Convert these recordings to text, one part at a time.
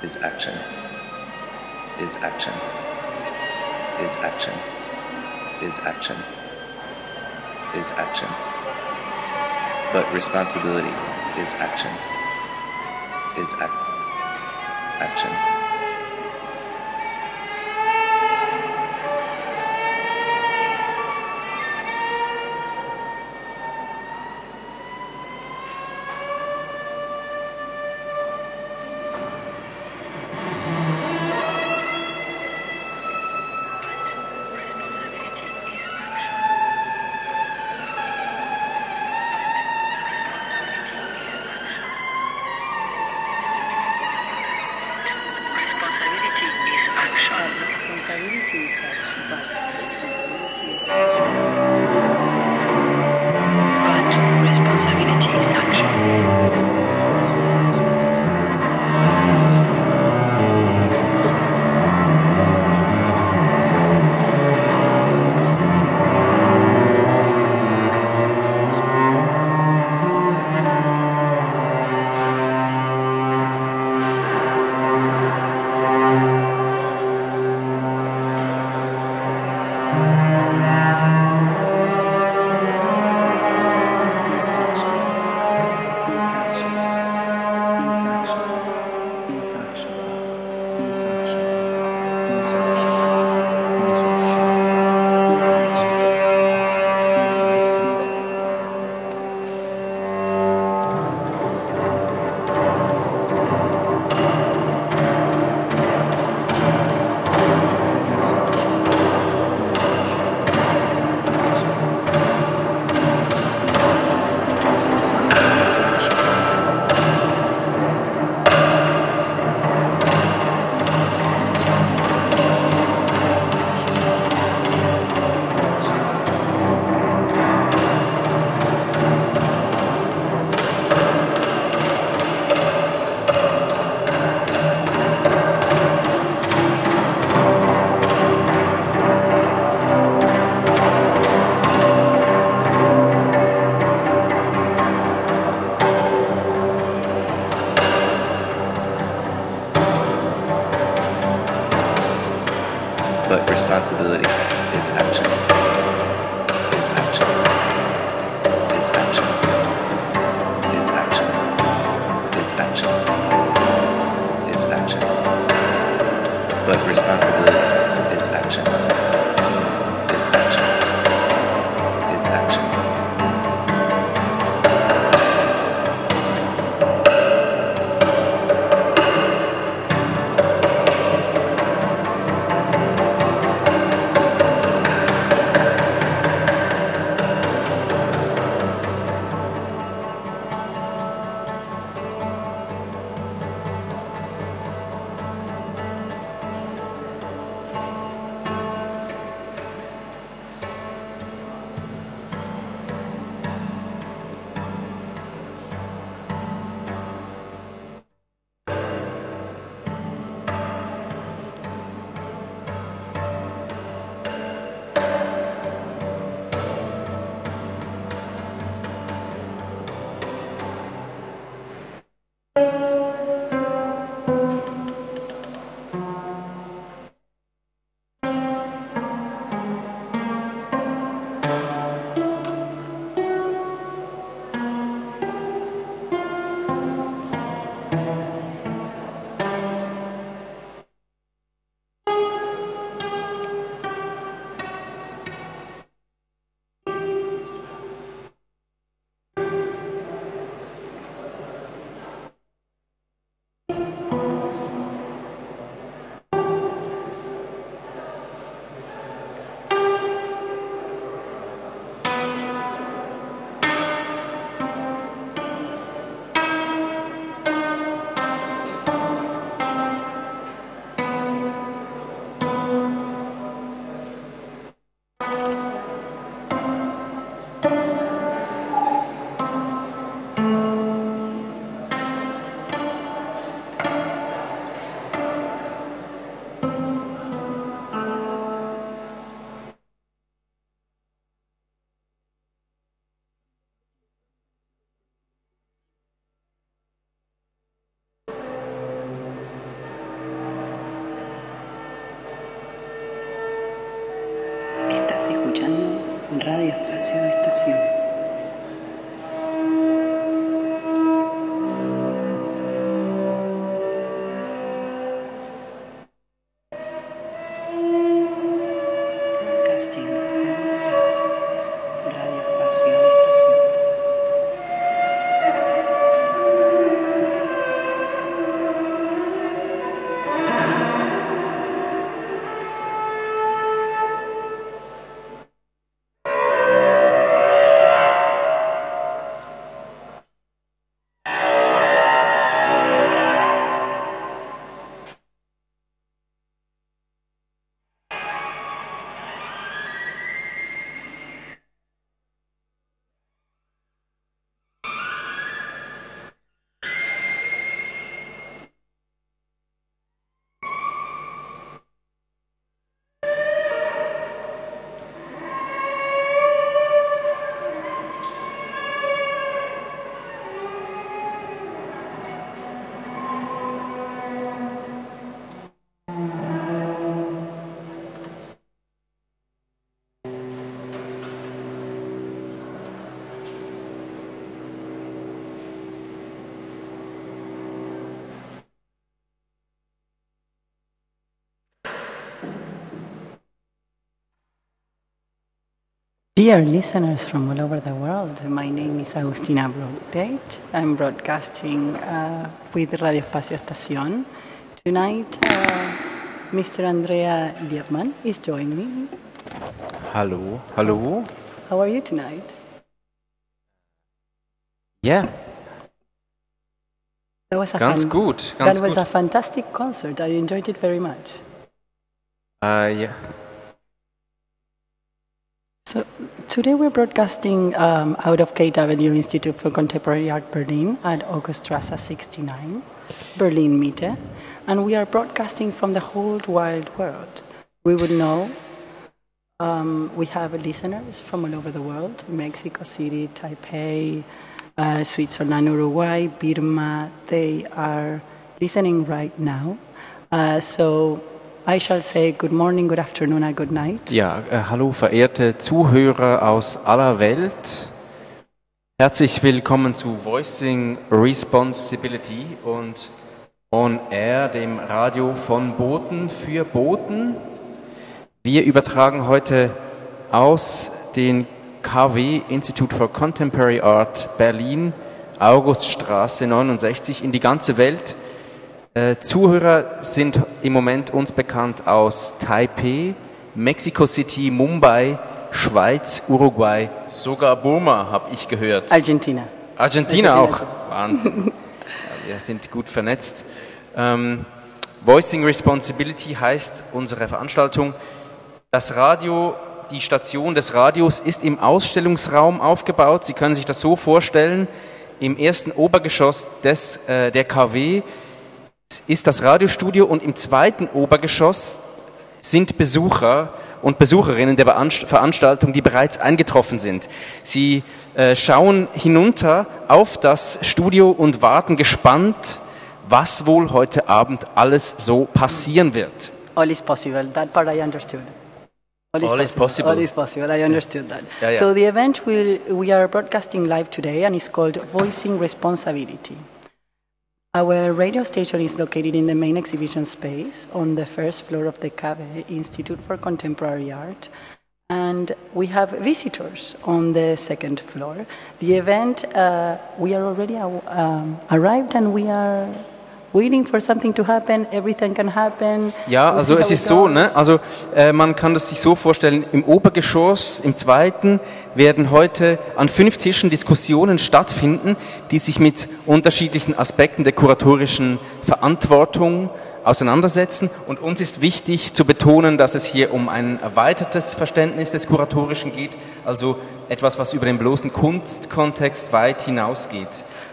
is action, is action, is action, is action, is action. But responsibility is action, is action. Responsibility is action, but responsibility is action. But responsibility is action. But responsibility is action, is action, is action, is action, is action, is action. But responsibility is action, is action, is action. Radio Espacio de Estación. Broadcasting desde Radio Espacio de Estación. Dear listeners from all over the world, my name is Agustina Brodate. I'm broadcasting with Radio Espacio Estación. Tonight, Mr. Andrea Liebman is joining me. Hallo, hallo. How are you tonight? Yeah, That was a ganz fun- gut, That ganz was gut. a fantastic concert. I enjoyed it very much. Ja. So today we're broadcasting out of KW Institute for Contemporary Art Berlin at Auguststrasse 69, Berlin Mitte, and we are broadcasting from the whole wide world. We would know we have listeners from all over the world: Mexico City, Taipei, Switzerland, Uruguay, Burma. They are listening right now. So I shall say good morning, good afternoon, and good night. Ja, hallo verehrte Zuhörer aus aller Welt. Herzlich willkommen zu Voicing Responsibility und On Air, dem Radio von Boten für Boten. Wir übertragen heute aus den KW Institute for Contemporary Art Berlin, Auguststraße 69 in die ganze Welt. Zuhörer sind im Moment uns bekannt aus Taipei, Mexico City, Mumbai, Schweiz, Uruguay, sogar Burma, habe ich gehört. Argentina. Argentina auch. Wahnsinn. Ja, wir sind gut vernetzt. Voicing Responsibility heißt unsere Veranstaltung. Das Radio, die Station des Radios ist im Ausstellungsraum aufgebaut. Sie können sich das so vorstellen. Im ersten Obergeschoss der KW ist das Radiostudio und im zweiten Obergeschoss sind Besucher und Besucherinnen der Veranstaltung, die bereits eingetroffen sind. Sie schauen hinunter auf das Studio und warten gespannt, was wohl heute Abend alles so passieren wird. All is possible. That part I understood. All is possible. All is possible. I understood that. Yeah, yeah. So the event we are broadcasting live today, and it's called Voicing Responsibility. Our radio station is located in the main exhibition space on the first floor of the KW Institute for Contemporary Art, and we have visitors on the second floor. The event, we are already arrived, and we are waiting for something to happen. Everything can happen. Ja, We'll also see es how ist it so, goes. ne? Also man kann das sich so vorstellen, im Obergeschoss, im zweiten, werden heute an 5 Tischen Diskussionen stattfinden, die sich mit unterschiedlichen Aspekten der kuratorischen Verantwortung auseinandersetzen. Und uns ist wichtig zu betonen, dass es hier um ein erweitertes Verständnis des Kuratorischen geht, also etwas, was über den bloßen Kunstkontext weit hinausgeht.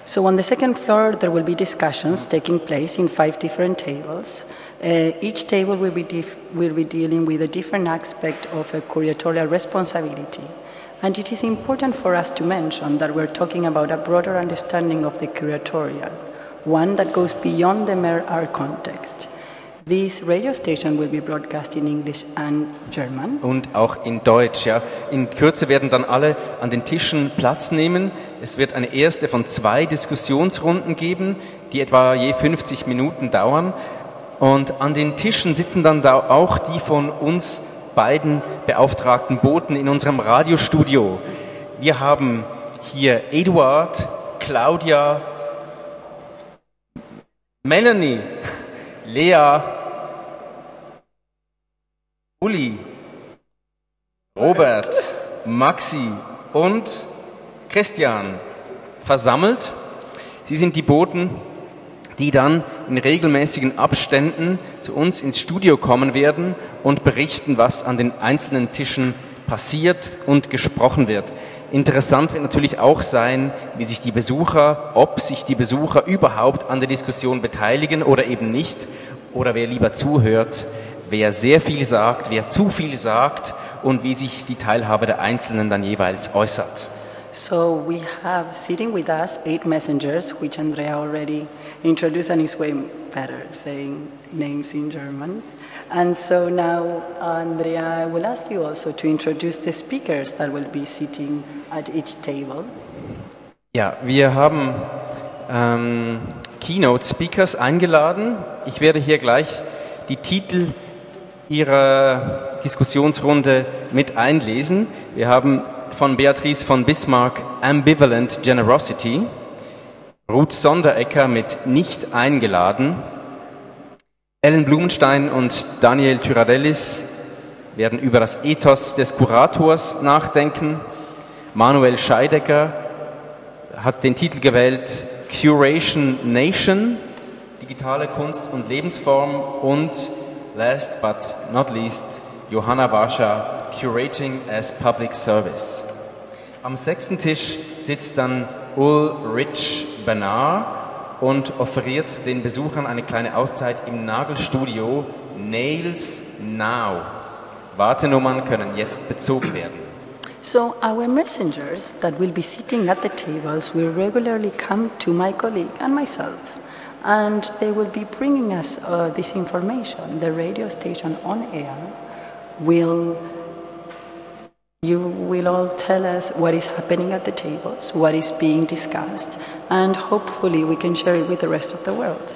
So on the second floor, there will be discussions taking place in 5 different tables. Each table will be dealing with a different aspect of a curatorial responsibility. And it is important for us to mention that we're talking about a broader understanding of the curatorial, one that goes beyond the mere art context. This radio station will be broadcast in English and German. Und auch in Deutsch. Ja. In Kürze werden dann alle an den Tischen Platz nehmen. Es wird eine erste von 2 Diskussionsrunden geben, die etwa je 50 Minuten dauern. Und an den Tischen sitzen dann da auch die von uns beiden beauftragten Boten in unserem Radiostudio. Wir haben hier Eduard, Claudia, Melanie, Lea, Uli, Robert, Maxi und Christian versammelt. Sie sind die Boten, die dann in regelmäßigen Abständen zu uns ins Studio kommen werden und berichten, was an den einzelnen Tischen passiert und gesprochen wird. Interessant wird natürlich auch sein, ob sich die Besucher überhaupt an der Diskussion beteiligen oder eben nicht, oder wer lieber zuhört, wer sehr viel sagt, wer zu viel sagt und wie sich die Teilhabe der Einzelnen dann jeweils äußert. So we have sitting with us 8 messengers, which Andrea already introduced and is way better saying names in German. And so now, Andrea, I will ask you also to introduce the speakers that will be sitting at each table. Ja, wir haben Keynote Speakers eingeladen. Ich werde hier gleich die Titel Ihrer Diskussionsrunde mit einlesen. Wir haben von Beatrice von Bismarck Ambivalent Generosity, Ruth Sonderegger mit Nicht eingeladen, Ellen Blumenstein und Daniel Tyradellis werden über das Ethos des Kurators nachdenken, Manuel Scheidecker hat den Titel gewählt Curation Nation, digitale Kunst und Lebensform und last but not least Johanna Wascha, Curating as Public Service. Am 6. Tisch sitzt dann Ulrich Bernard und offeriert den Besuchern eine kleine Auszeit im Nagelstudio Nails Now. Wartenummern können jetzt bezogen werden. So our messengers that will be sitting at the tables will regularly come to my colleague and myself, and they will be bringing us this information. The radio station on air you will all tell us what is happening at the tables, what is being discussed, and hopefully we can share it with the rest of the world.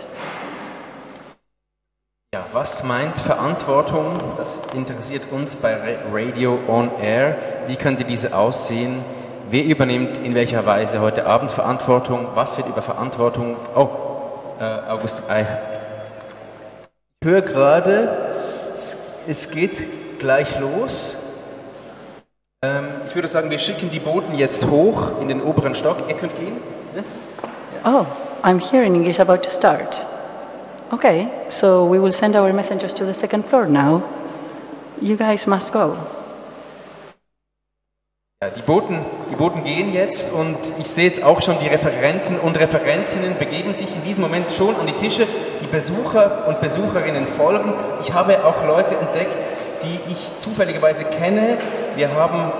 Ja, was meint Verantwortung? Das interessiert uns bei Radio on Air. Wie könnte diese aussehen? Wer übernimmt in welcher Weise heute Abend Verantwortung? Was wird über Verantwortung? August, ich höre gerade, es geht gleich los. Ich würde sagen, wir schicken die Boten jetzt hoch in den oberen Stock. Ihr könnt gehen. Ja? Oh, I'm hearing it's about to start. Okay, so we will send our messengers to the 2nd floor now. You guys must go. Ja, die Boten gehen jetzt und ich sehe jetzt auch schon, die Referenten und Referentinnen begeben sich in diesem Moment schon an die Tische. Die Besucher und Besucherinnen folgen. Ich habe auch Leute entdeckt, die ich zufälligerweise kenne. Wir haben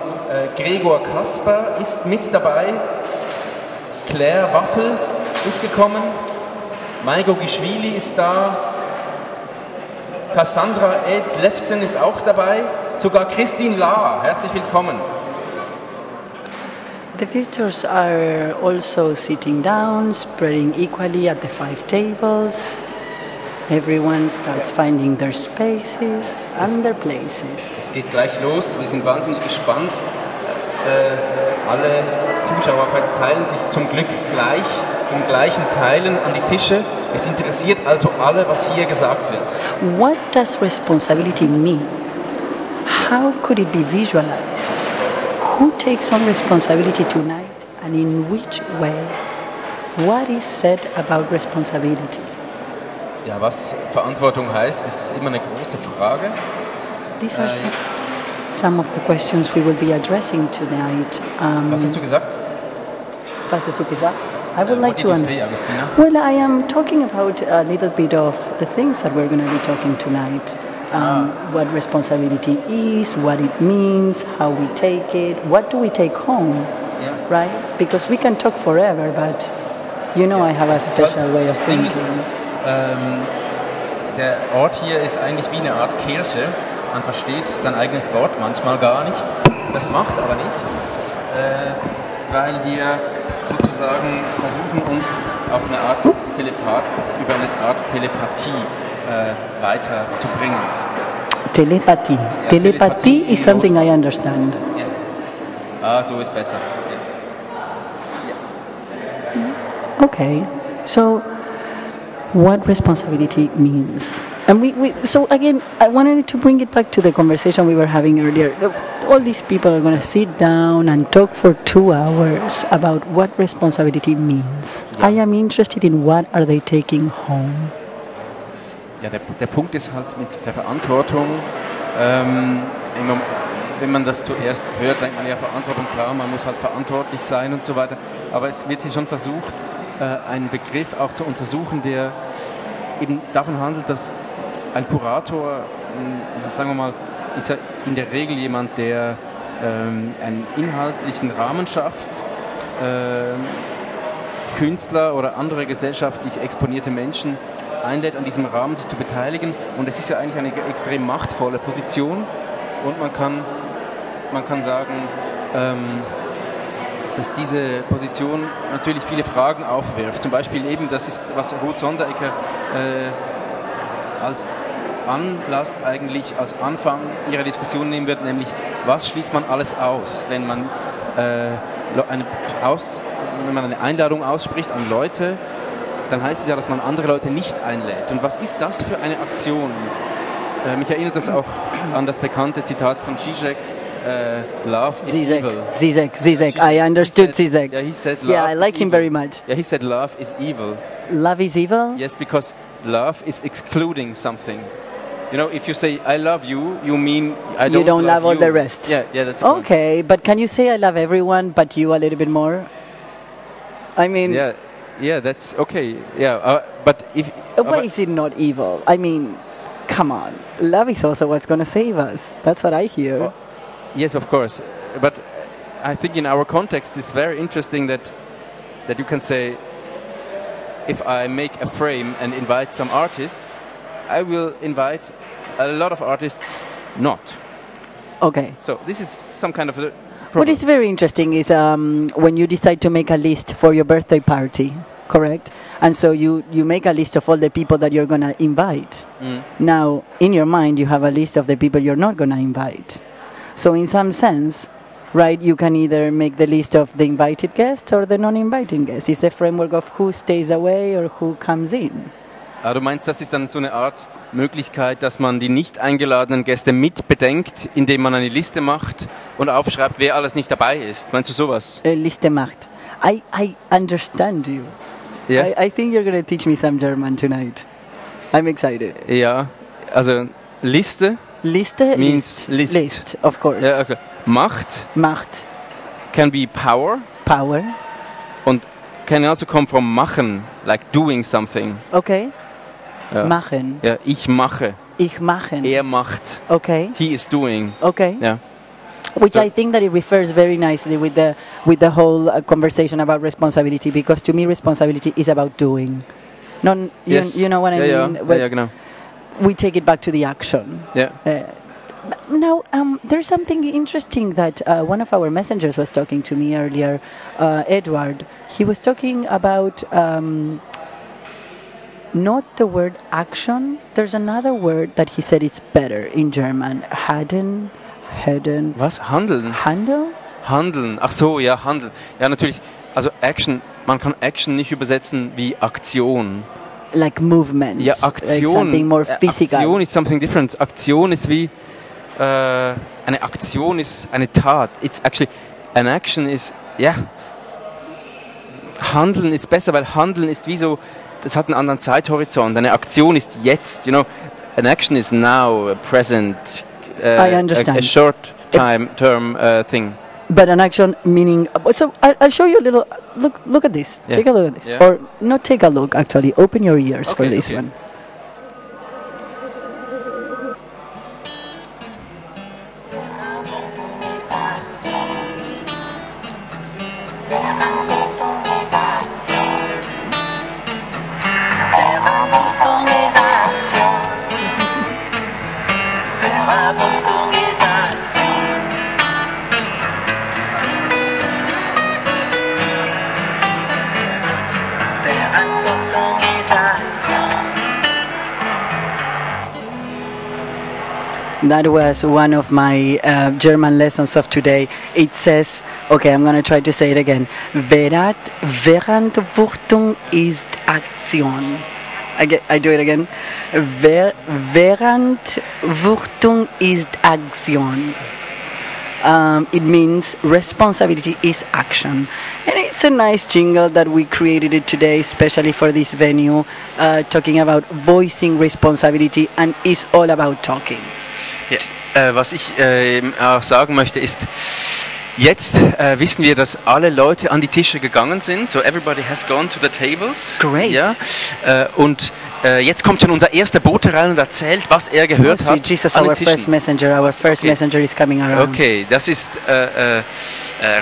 Gregor Kasper ist mit dabei, Claire Waffel ist gekommen, Maigo Gischwili ist da, Cassandra Edlefsen ist auch dabei, sogar Christine Lahr, herzlich willkommen. The visitors are also sitting down, spreading equally at the 5 tables. Everyone starts finding their spaces and their places. Es geht gleich los, wir sind wahnsinnig gespannt. Alle Zuschauer verteilen sich zum Glück gleich in gleichen Teilen an die Tische. Es interessiert also alle, was hier gesagt wird. What does responsibility mean? How could it be visualized? Who takes on responsibility tonight and in which way? What is said about responsibility? Ja, was Verantwortung heißt, ist immer eine große Frage. These are some of the questions we will be addressing tonight. Was hast du gesagt? Was hast du gesagt? I would like What did to you understand. say, Agustina? Well, I am talking about a little bit of the things that we're going to be talking tonight. What responsibility is, what it means, how we take it, what do we take home, Ja. right? Because we can talk forever, but you know I have a special way of thinking. der Ort hier ist eigentlich wie eine Art Kirche. Man versteht sein eigenes Wort manchmal gar nicht. Das macht aber nichts, weil wir sozusagen versuchen, uns auch über eine Art Telepathie weiterzubringen. Telepathie. Ja, Telepathie is in something I Notfall. understand. Ja. Ah, so ist besser. Ja. Okay, so what responsibility means? And so again, I wanted to bring it back to the conversation we were having earlier. All these people are going to sit down and talk for 2 hours about what responsibility means. Yeah. I am interested in what are they taking home. Ja, der Punkt ist halt mit der Verantwortung, wenn man das zuerst hört, denkt man ja Verantwortung, klar, man muss halt verantwortlich sein und so weiter, aber es wird hier schon versucht, einen Begriff auch zu untersuchen, der eben davon handelt, dass ein Kurator, sagen wir mal, ist ja in der Regel jemand, der einen inhaltlichen Rahmen schafft, Künstler oder andere gesellschaftlich exponierte Menschen einlädt, an diesem Rahmen sich zu beteiligen. Und es ist ja eigentlich eine extrem machtvolle Position. Und man kann sagen, dass diese Position natürlich viele Fragen aufwirft. Zum Beispiel eben, das ist, was Ruth Sonderegger als Anlass eigentlich, als Anfang ihrer Diskussion nehmen wird, nämlich, was schließt man alles aus, wenn man eine Einladung ausspricht an Leute, dann heißt es ja, dass man andere Leute nicht einlädt. Und was ist das für eine Aktion? Mich erinnert das auch an das bekannte Zitat von Zizek, Love is evil. Zizek, I understood Zizek. Yeah, he said love Yeah, I like is him evil. very much. Yeah, he said love is evil. Love is evil? Yes, because love is excluding something. You know, if you say I love you, you mean I don't You don't love all you. the rest. Yeah, that's the point. Okay, but can you say I love everyone, but you a little bit more? I mean, Yeah, that's okay. Yeah, but if why is it not evil? I mean, come on. Love is also what's going to save us. That's what I hear. Well, yes, of course. But I think in our context, it's very interesting that you can say, if I make a frame and invite some artists, I will invite a lot of artists not. Okay. So this is some kind of a problem. What is very interesting is when you decide to make a list for your birthday party, correct? And so you make a list of all the people that you're going to invite. Now, in your mind, you have a list of the people you're not going to invite. So in some sense, right, you can either make the list of the invited guests or the non-invited guests. It's a framework of who stays away or who comes in. Du meinst, das ist dann so eine Art Möglichkeit, dass man die nicht eingeladenen Gäste mit bedenkt, indem man eine Liste macht und aufschreibt, wer alles nicht dabei ist. Meinst du sowas? Liste macht. I understand you. Ja. I think you're going to teach me some German tonight. I'm excited. Ja, also Liste Liste means list. List, of course. Ja, okay. Macht Macht. can be power Power. und can also come from machen, like doing something. Okay. Ja. Machen. Ja, ich mache. Ich machen. Er macht. Okay. He is doing. Okay. Ja. Which So- I think that it refers very nicely with the whole conversation about responsibility, because to me responsibility is about doing. Yes. You know what I Ja, mean? ja. But Ja, genau. we take it back to the action. Ja. Now, there's something interesting that one of our messengers was talking to me earlier, Edward. He was talking about not the word action. There's another word that he said is better in German. Heden. Was? Handeln? Handel? Handeln. Ach so, ja, Handeln. Ja, natürlich. Also Action, man kann Action nicht übersetzen wie Aktion. Like movement. Ja, Like Aktion. something more physical. Aktion ist something different. Aktion ist wie eine Aktion ist eine Tat. It's actually an action is Handeln ist besser, weil Handeln ist wie so, das hat einen anderen Zeithorizont. Eine Aktion ist jetzt, you know. An action is now, present. I understand. A short term thing. But an action meaning. So I'll show you a little. Look at this. Yeah. Take a look at this. Yeah. Or not take a look. Actually, open your ears for Okay, this okay. one. That was one of my German lessons of today. It says, okay, I'm going to try to say it again. Verantwortung ist Aktion. I do it again. Verantwortung ist Aktion. It means responsibility is action. And it's a nice jingle that we created it today, especially for this venue, talking about voicing responsibility, and it's all about talking. Ja, was ich auch sagen möchte ist, jetzt wissen wir, dass alle Leute an die Tische gegangen sind. So everybody has gone to the tables. Great. Ja, und jetzt kommt schon unser erster Bote rein und erzählt, was er gehört hat. Jesus, an den our Tischen. first messenger. Our first messenger is coming around. Okay, das ist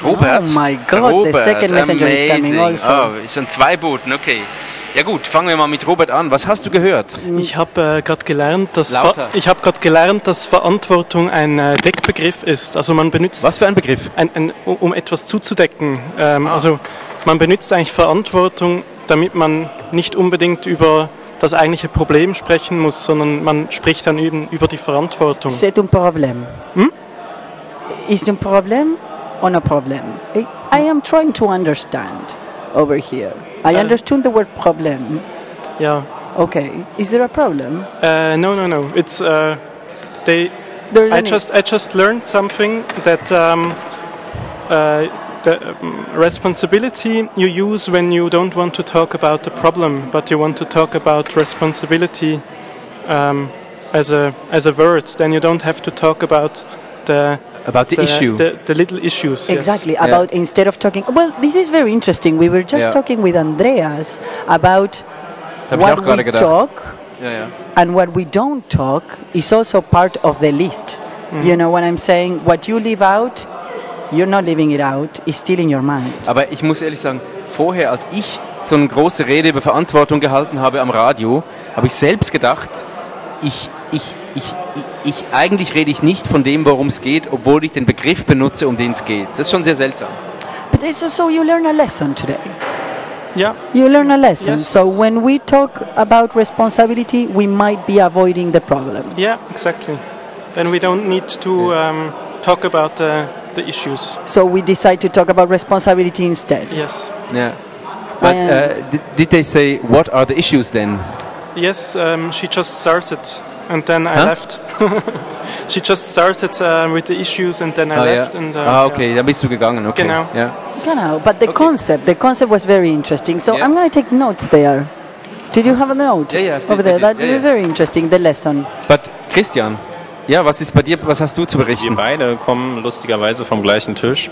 Robert. Oh my God, Robert, the second messenger is coming also. Oh, schon 2 Boten, okay. Ja gut, fangen wir mal mit Robert an. Was hast du gehört? Ich habe gerade gelernt, dass Verantwortung ein Deckbegriff ist. Also man benutzt Was für ein Begriff? um etwas zuzudecken. Also man benutzt eigentlich Verantwortung, damit man nicht unbedingt über das eigentliche Problem sprechen muss, sondern man spricht dann eben über die Verantwortung. C'est un problème. Is it a problem or no problem? I am trying to understand over here. I understood the word problem. Ja. Okay. Is there a problem? No. It's I just learned something that the responsibility you use when you don't want to talk about the problem, but you want to talk about responsibility as a word. Then you don't have to talk about the issue. The little issues. Exactly. Yes. About instead of talking. Well, this is very interesting. We were just talking with Andreas about what we talk and what we don't talk is also part of the list. You know what I'm saying? What you leave out, you're not leaving it out. It's still in your mind. Aber ich muss ehrlich sagen, vorher, als ich so eine große Rede über Verantwortung gehalten habe am Radio, habe ich selbst gedacht, eigentlich rede ich nicht von dem, worum es geht, obwohl ich den Begriff benutze, um den es geht. Das ist schon sehr seltsam. But it's also you learn a lesson today. Yeah. You learn a lesson. Yes. So when we talk about responsibility, we might be avoiding the problem. Yeah, exactly. Then we don't need to talk about the issues. So we decide to talk about responsibility instead. Yes. Yeah. But did they say what are the issues then? Yes, she just started, and then I left. She just started with the issues, and then I left. Ja. And, okay, dann bist du gegangen. Okay. Genau. Ja. Genau, but the concept was very interesting. So I'm going to take notes there. Did you have a note over there? That would be very interesting, the lesson. But Christian, ja, was ist bei dir? Was hast du zu berichten? Wir beide kommen lustigerweise vom gleichen Tisch.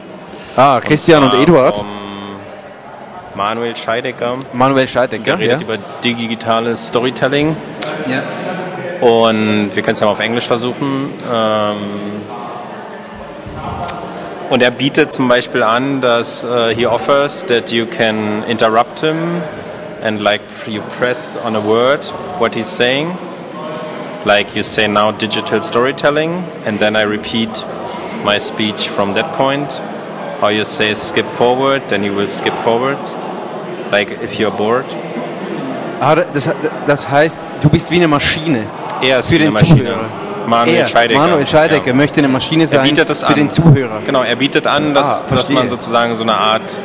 Ah, Christian und Eduard. Manuel Scheidecker. Der redet über digitales Storytelling. Ja. Und wir können es ja mal auf Englisch versuchen. Und er bietet zum Beispiel an, dass he offers that you can interrupt him and like you press on a word what he's saying. Like you say now digital storytelling, and then I repeat my speech from that point. Or you say skip forward, then you will skip forward. Like if you're bored. Das heißt, du bist wie eine Maschine. Er ist für wie den eine Maschine. Zuhörer. Manuel Scheidecker möchte eine Maschine sein für den Zuhörer. Genau, er bietet an, dass man sozusagen so eine Art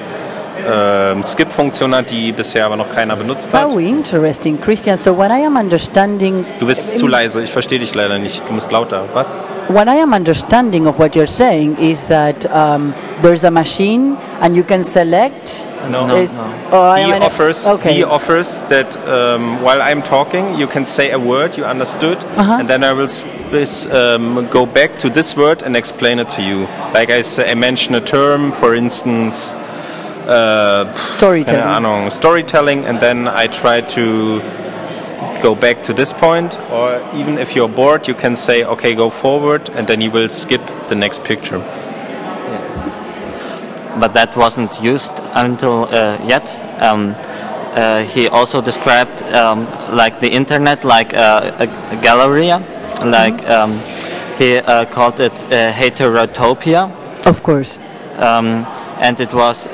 Skip-Funktion hat, die bisher aber noch keiner benutzt hat. How interesting, Christian. So when I am understanding... Du bist zu leise, ich verstehe dich leider nicht. Du musst lauter. Was? What I am understanding of what you're saying is that there's a machine and you can select... No. Oh, he offers that while I'm talking, you can say a word you understood, and then I will go back to this word and explain it to you. Like I mention a term, for instance, storytelling, and then I try to go back to this point. Or even if you're bored, you can say, okay, go forward, and then you will skip the next picture. But that wasn't used until yet. He also described like the internet, like a gallery, like he called it heterotopia. Of course. And it was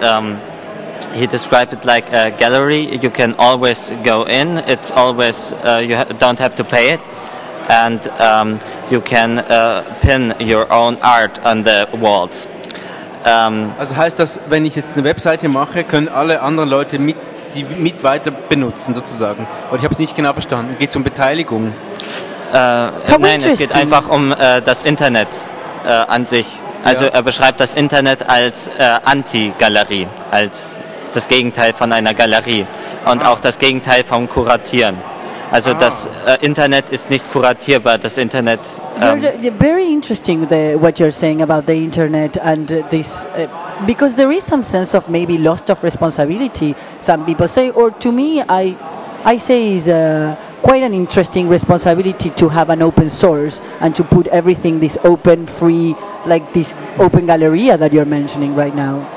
he described it like a gallery. You can always go in. It's always you don't have to pay it. and you can pin your own art on the walls. Also heißt das, wenn ich jetzt eine Webseite mache, können alle anderen Leute die mit weiter benutzen sozusagen? Oder ich habe es nicht genau verstanden. Geht es um Beteiligung? Nein, es geht einfach um das Internet an sich. Also er beschreibt das Internet als Anti-Galerie, als das Gegenteil von einer Galerie und auch das Gegenteil vom Kuratieren. Also das Internet ist nicht kuratierbar, das Internet... Very interesting what you're saying about the internet and this, because there is some sense of maybe loss of responsibility, some people say, or to me, I say is quite an interesting responsibility to have an open source and to put everything this open, free, like this open galleria that you're mentioning right now.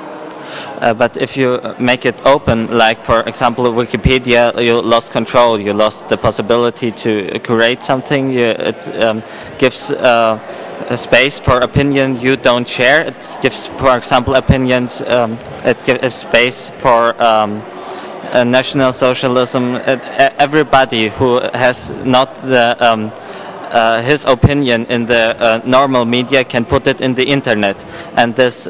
But if you make it open, like for example Wikipedia, you lost control, you lost the possibility to create something, it gives a space for opinion you don't share, it gives, for example, opinions, it gives space for national socialism. Everybody who has not the his opinion in the normal media can put it in the internet, and this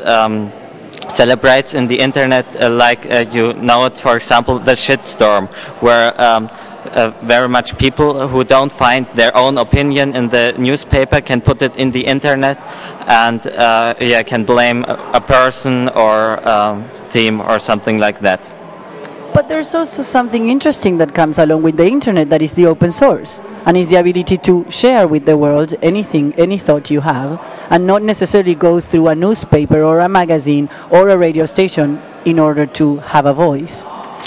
celebrates in the internet like you know it, for example, the shitstorm, where very much people who don't find their own opinion in the newspaper can put it in the internet and can blame a person or theme or something like that. But there's also something interesting that comes along with the internet, that is the open source, and is the ability to share with the world anything, any thought you have, and not necessarily go through a newspaper or a magazine or a radio station in order to have a voice.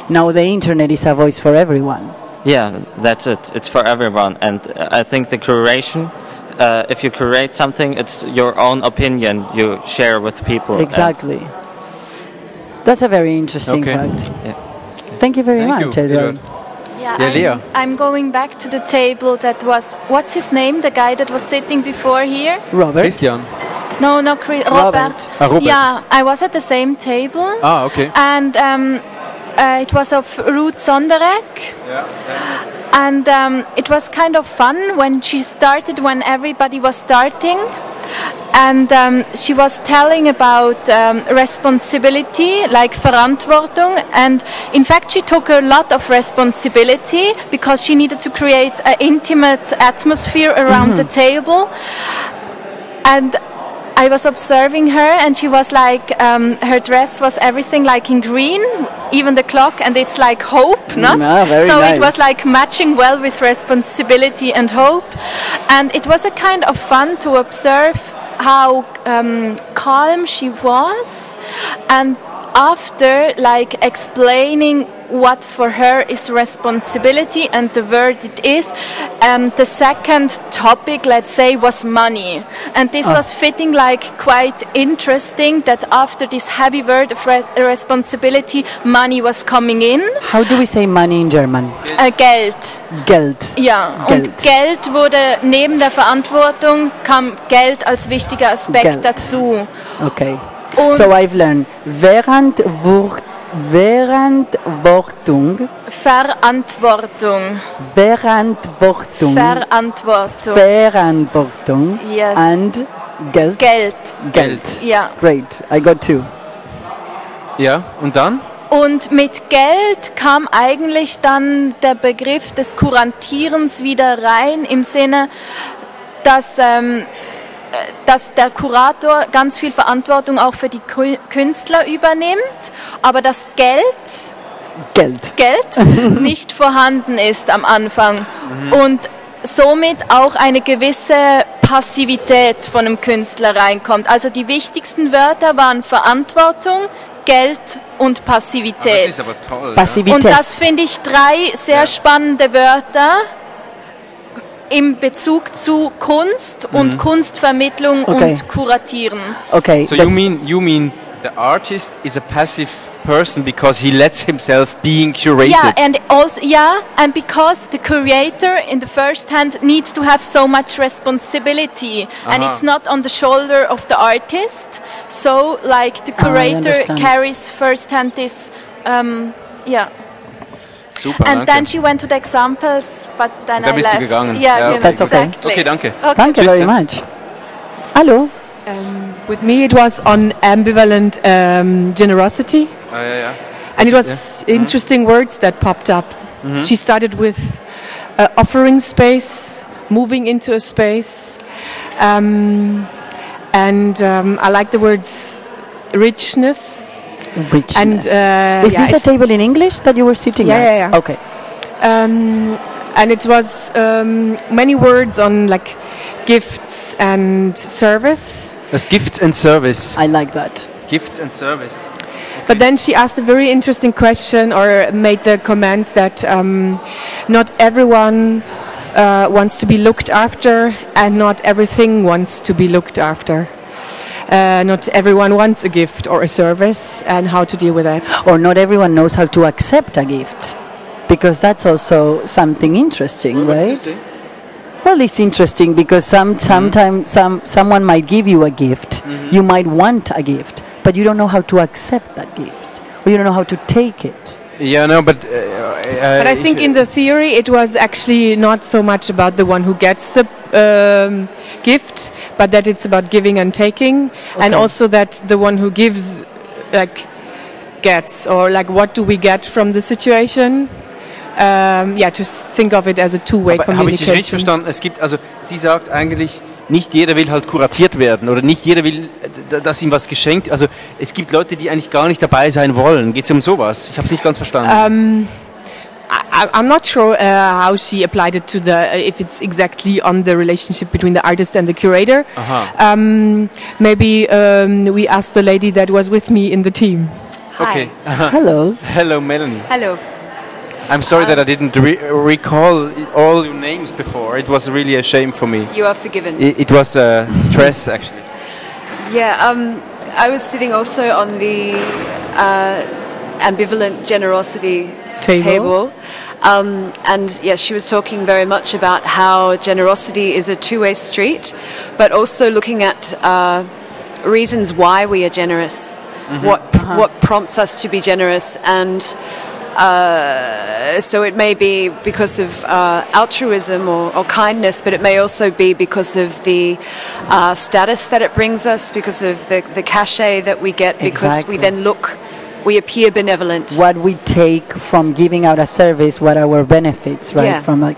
Now the internet is a voice for everyone. Yeah, that's it. It's for everyone, and I think the curation, if you create something, it's your own opinion you share with people. Exactly. That's a very interesting fact. Yeah. Thank you very much, Edward. Yeah, I'm going back to the table that was, what's his name, the guy that was sitting before here? Robert. Christian. No, not Robert. Robert. Yeah, I was at the same table. Ah, okay. And it was of Ruth Sonderek. And it was kind of fun when she started, when everybody was starting. And she was telling about responsibility, like Verantwortung, and in fact she took a lot of responsibility because she needed to create an intimate atmosphere around the table. And I was observing her, and she was like, her dress was everything like in green, even the clock, and it's like hope, not? So nice. It was like matching well with responsibility and hope, and it was a kind of fun to observe how calm she was, and after like explaining what for her is responsibility and the word it is, the second topic, let's say, was money, and this was fitting, like quite interesting that after this heavy word of responsibility, money was coming in. How do we say money in German? Geld. Geld. Ja, Geld. Und Geld wurde neben der Verantwortung, kam Geld als wichtiger Aspekt dazu. Okay. Und so I've learned Verantwortung. Verantwortung. Verantwortung. Yes. And Geld. Geld. Ja. Great. I got two. Ja, und dann? Und mit Geld kam eigentlich dann der Begriff des Kurantierens wieder rein, im Sinne, dass der Kurator ganz viel Verantwortung auch für die Künstler übernimmt, aber das Geld nicht vorhanden ist am Anfang und somit auch eine gewisse Passivität von einem Künstler reinkommt. Also die wichtigsten Wörter waren Verantwortung, Geld und Passivität. Das ist aber toll. Passivität. Und das finde ich 3 sehr spannende Wörter im Bezug zu Kunst und Kunstvermittlung und Kuratieren. Okay. So you mean the artist is a passive person because he lets himself being curated. Yeah, and also and because the curator in the first hand needs to have so much responsibility, and it's not on the shoulder of the artist. So like the curator carries first hand this Super, And danke. then she went to the examples, but then Und dann I bist du left. gegangen. Yeah, Ja, genau, okay, That's okay. exactly. Okay, danke. Thank you Tschüss. very much. Hallo. With me, it was on ambivalent generosity, Ah, ja, ja. and it was interesting words that popped up. She started with offering space, moving into a space, and I like the words richness. Richness. And Is this a table in English that you were sitting Yeah, at? yeah, yeah. Okay. And it was many words on like gifts and service. Das Gifts and Service. I like that. Gifts and Service. But then she asked a very interesting question, or made the comment that not everyone wants to be looked after, and not everything wants to be looked after. Not everyone wants a gift or a service, and how to deal with that. Or not everyone knows how to accept a gift, because that's also something interesting, right? Well, it's interesting because sometimes someone might give you a gift. You might want a gift, but you don't know how to accept that gift, or you don't know how to take it. Yeah, no, but But I think in the theory it was actually not so much about the one who gets the gift, but that it's about giving and taking, and Okay. also that the one who gives like gets, or like what do we get from the situation. To think of it as a two-way Aber habe ich dich richtig communication. verstanden? Es gibt, also sie sagt eigentlich, nicht jeder will halt kuratiert werden oder nicht jeder will, dass ihm was geschenkt. Also es gibt Leute, die eigentlich gar nicht dabei sein wollen. Geht es um sowas? Ich habe es nicht ganz verstanden. I'm not sure how she applied it to if it's exactly on the relationship between the artist and the curator. Aha. Maybe we asked the lady that was with me in the team. Okay. Hello. Hello, Melanie. Hello. I'm sorry that I didn't recall all your names before. It was really a shame for me. You are forgiven. It was stress, actually. Yeah, I was sitting also on the ambivalent generosity table. And yeah, she was talking very much about how generosity is a two-way street, but also looking at reasons why we are generous, what prompts us to be generous, and so it may be because of altruism or kindness, but it may also be because of the status that it brings us, because of the cachet that we get, because we then we appear benevolent. What we take from giving out a service, what are our benefits, right? Yeah. From like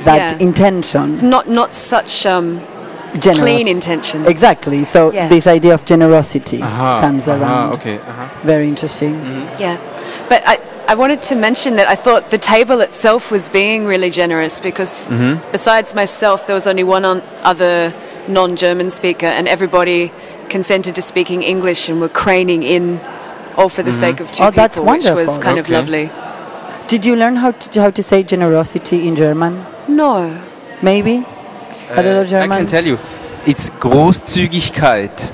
that intention. It's not such clean intentions. Exactly. So this idea of generosity comes around. Okay. Very interesting. Yeah, but I wanted to mention that I thought the table itself was being really generous because besides myself, there was only one other non-German speaker, and everybody consented to speaking English and were craning in, all for the sake of two people, that's wonderful. which was kind of lovely. Did you learn how to say generosity in German? No. Maybe? A little German? I can tell you, it's Großzügigkeit.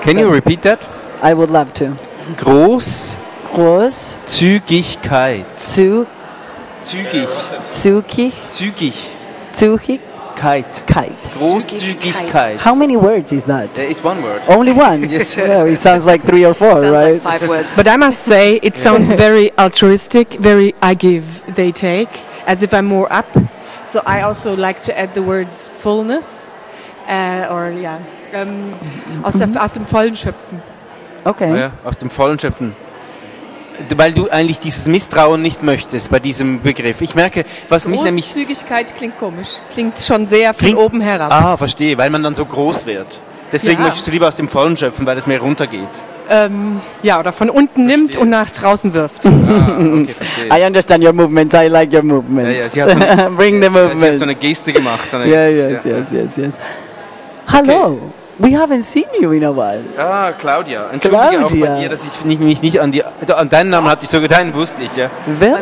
Can you repeat that? I would love to. Großzügigkeit. Zügig. Großzügigkeit. How many words is that? It's one word. Only one? Yes. No, it sounds like 3 or 4, Sounds right? like 5 words. But I must say, it sounds very altruistic, very I give, they take, as if I'm more up. So I also like to add the words fullness, aus dem Vollen schöpfen. Okay. Ja, aus dem Vollen schöpfen. Weil du eigentlich dieses Misstrauen nicht möchtest bei diesem Begriff. Ich merke, was mich nämlich... Großzügigkeit klingt komisch. Klingt schon sehr von oben herab. Ah, verstehe, weil man dann so groß wird. Deswegen möchtest du lieber aus dem Vollen schöpfen, weil es mehr runtergeht. Oder von unten nimmt und nach draußen wirft. Okay, verstehe. I understand your movements. I like your movements. Ja, sie hat so eine, Bring the movement. sie hat so eine Geste gemacht. So eine, Yes. Hello. We haven't seen you in a while. Ah, Claudia. Entschuldige auch bei dir, dass ich mich nicht an deinen Namen hatte. Deinen wusste ich, ja.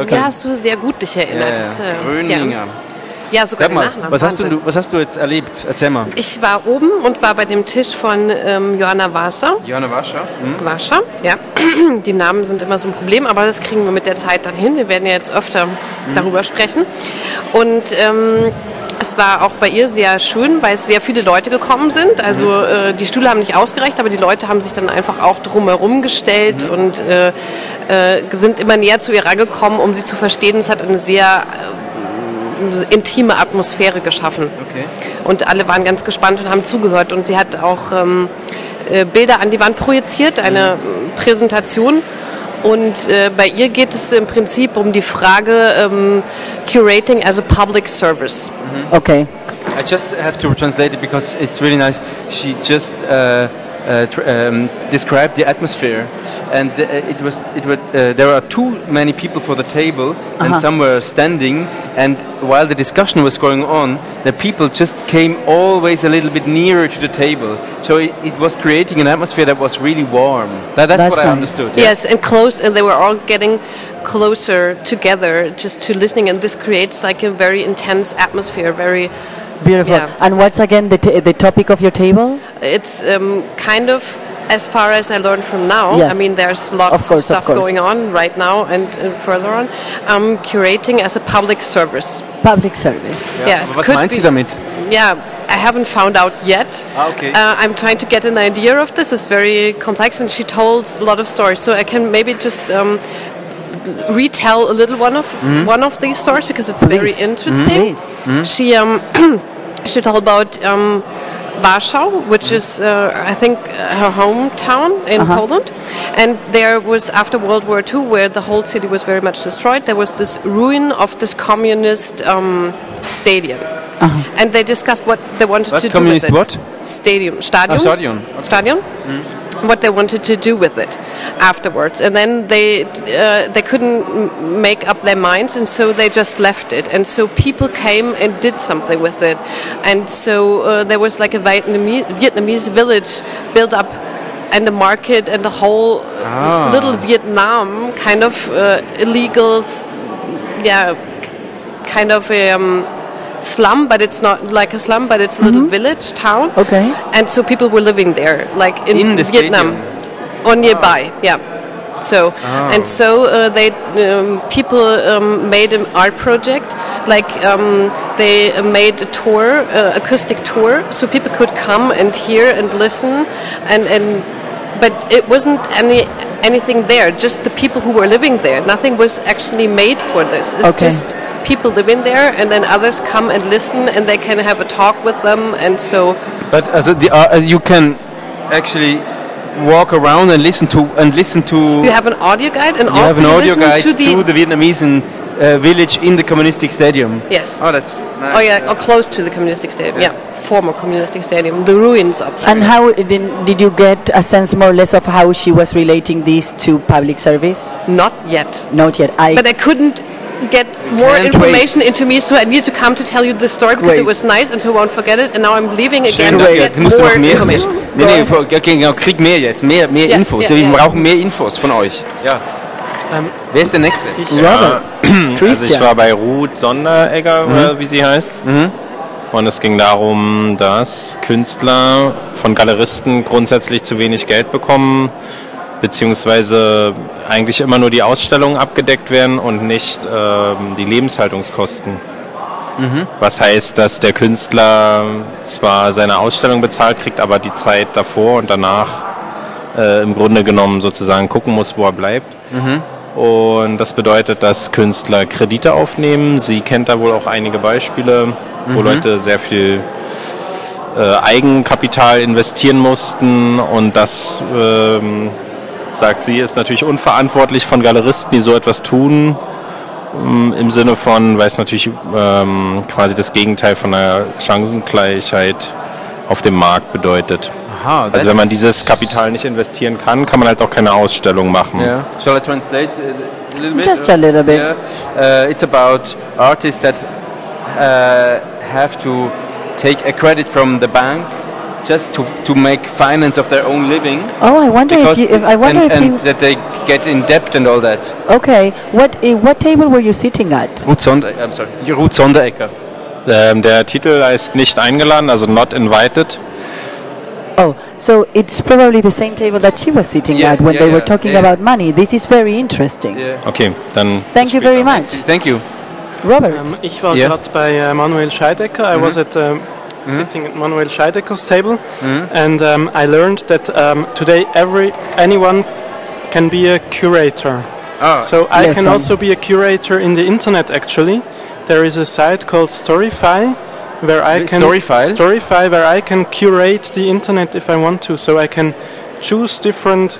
Ja, hast du sehr gut dich erinnert. Gröninger. Ja, sogar Sag mal, den Nachnamen. was hast du jetzt erlebt? Erzähl mal. Ich war oben und war bei dem Tisch von Johanna Wasser. Johanna Wasser? Wasser, ja. Die Namen sind immer so ein Problem, aber das kriegen wir mit der Zeit dann hin. Wir werden ja jetzt öfter darüber sprechen. Und Es war auch bei ihr sehr schön, weil sehr viele Leute gekommen sind. Also die Stühle haben nicht ausgereicht, aber die Leute haben sich dann einfach auch drumherum gestellt und sind immer näher zu ihr rangekommen, um sie zu verstehen. Es hat eine sehr intime Atmosphäre geschaffen. Okay. Und alle waren ganz gespannt und haben zugehört. Und sie hat auch Bilder an die Wand projiziert, eine Präsentation. Und bei ihr geht es im Prinzip um die Frage Curating as a Public Service. Okay. I just have to translate it because it's really nice. She just described the atmosphere, and there are too many people for the table, and some were standing. And while the discussion was going on, the people just came always a little bit nearer to the table. So it was creating an atmosphere that was really warm. That's what I understood. Yeah? Yes, and close, and they were all getting closer together just to listening, and this creates like a very intense atmosphere. Very beautiful. Yeah. And what's again the topic of your table? It's kind of, as far as I learned from now, Yes. I mean, there's lots of stuff going on right now and further on. Curating as a public service. Public service. Ja. Yes. Was meint sie damit? Yeah, I haven't found out yet. Okay. I'm trying to get an idea of this. It's very complex, and she told a lot of stories. So I can maybe just retell a little one of these stories because it's very interesting. She told about Warsaw, which is I think her hometown in Poland, and there was, after World War II, where the whole city was very much destroyed, there was this ruin of this communist stadium. And they discussed what they wanted to do with it. What? Stadium. Stadion. Stadion. What they wanted to do with it afterwards, and then they couldn't make up their minds, and so they just left it. And so people came and did something with it, and so there was like a Vietnamese village built up, and the market and the whole little Vietnam kind of illegals, kind of slum, but it's not like a slum, but it's a little village town. Okay. And so people were living there, like in the Vietnam, or nearby. Yeah. So and so they people made an art project, like they made a tour, acoustic tour, so people could come and hear and listen, and but it wasn't anything there. Just the people who were living there. Nothing was actually made for this. It's just people live in there, and then others come and listen, and they can have a talk with them, and so. But you can actually walk around and listen to. You have an audio guide, and you also have an audio guide to the Vietnamese village in the communistic stadium. Yes. Oh, that's nice. Oh yeah, or close to the communistic stadium. Yeah, former communistic stadium, the ruins of. And how did you get a sense more or less of how she was relating this to public service? Not yet. Not yet. But I couldn't get more information into me, so I need to come to tell you the story because it was nice, and so I won't forget it. And now I'm leaving again to get more information. Krieg mehr jetzt, mehr Infos. Wir brauchen mehr Infos von euch. Ja. Wer ist der Nächste? Also ich war bei Ruth Sonderegger, oder wie sie heißt. Und es ging darum, dass Künstler von Galeristen grundsätzlich zu wenig Geld bekommen, beziehungsweise eigentlich immer nur die Ausstellungen abgedeckt werden und nicht die Lebenshaltungskosten. Was heißt, dass der Künstler zwar seine Ausstellung bezahlt kriegt, aber die Zeit davor und danach im Grunde genommen sozusagen gucken muss, wo er bleibt. Und das bedeutet, dass Künstler Kredite aufnehmen. Sie kennt da wohl auch einige Beispiele, wo Leute sehr viel Eigenkapital investieren mussten, und das, sagt sie, ist natürlich unverantwortlich von Galeristen, die so etwas tun, im Sinne von, weil es natürlich quasi das Gegenteil von einer Chancengleichheit auf dem Markt bedeutet. Aha, also wenn man dieses Kapital nicht investieren kann, kann man halt auch keine Ausstellung machen. Yeah. Shall I translate a little bit? Just a little bit. Yeah. It's about artists that have to take a credit from the bank just to make finance of their own living. Oh, I wonder if that they get in debt and all that. Okay, what table were you sitting at? Ruth Sonderegger. Der Titel heißt Nicht eingeladen, also Not Invited. Oh, so it's probably the same table that she was sitting at when they were talking about money. This is very interesting. Okay, dann. Thank you very much. Thank you. Robert. Ich war gerade bei Manuel Scheidecker. I was at sitting at Manuel Scheidecker's table, and I learned that today anyone can be a curator. So I can also be a curator in the internet. Actually, there is a site called Storyfy where I can Storyfy where I can curate the internet if I want to. So I can choose different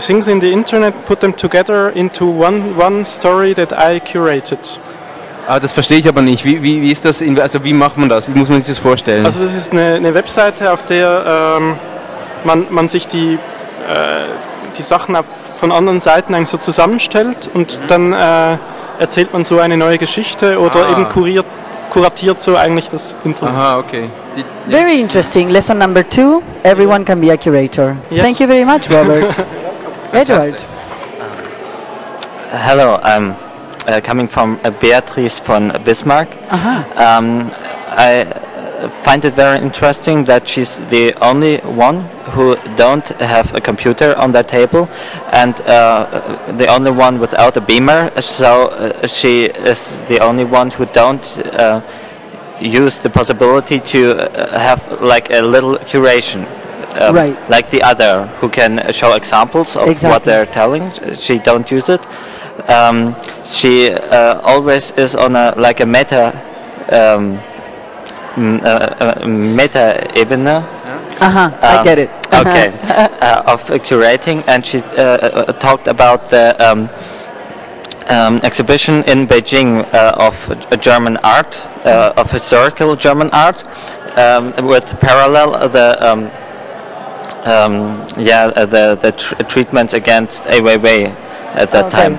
things in the internet, put them together into one story that I curated. Das verstehe ich aber nicht. Wie ist das? Also wie macht man das? Wie muss man sich das vorstellen? Also das ist eine Webseite, auf der man sich die Sachen von anderen Seiten eigentlich so zusammenstellt und dann erzählt man so eine neue Geschichte oder eben kuratiert so eigentlich das Internet. Aha, okay. Very interesting. Lesson number 2, everyone can be a curator. Yes. Thank you very much, Robert. Edward. Hello, I'm coming from Beatrice von Bismarck. I find it very interesting that she's the only one who don't have a computer on their table and the only one without a beamer, so she is the only one who don't use the possibility to have like a little curation. Right. Like the other who can show examples of what they're telling. She don't use it. She always is on a meta-ebene. I get it. Okay, of curating, and she talked about the exhibition in Beijing of German art, of historical German art, with parallel the treatments against Ai Weiwei at that time,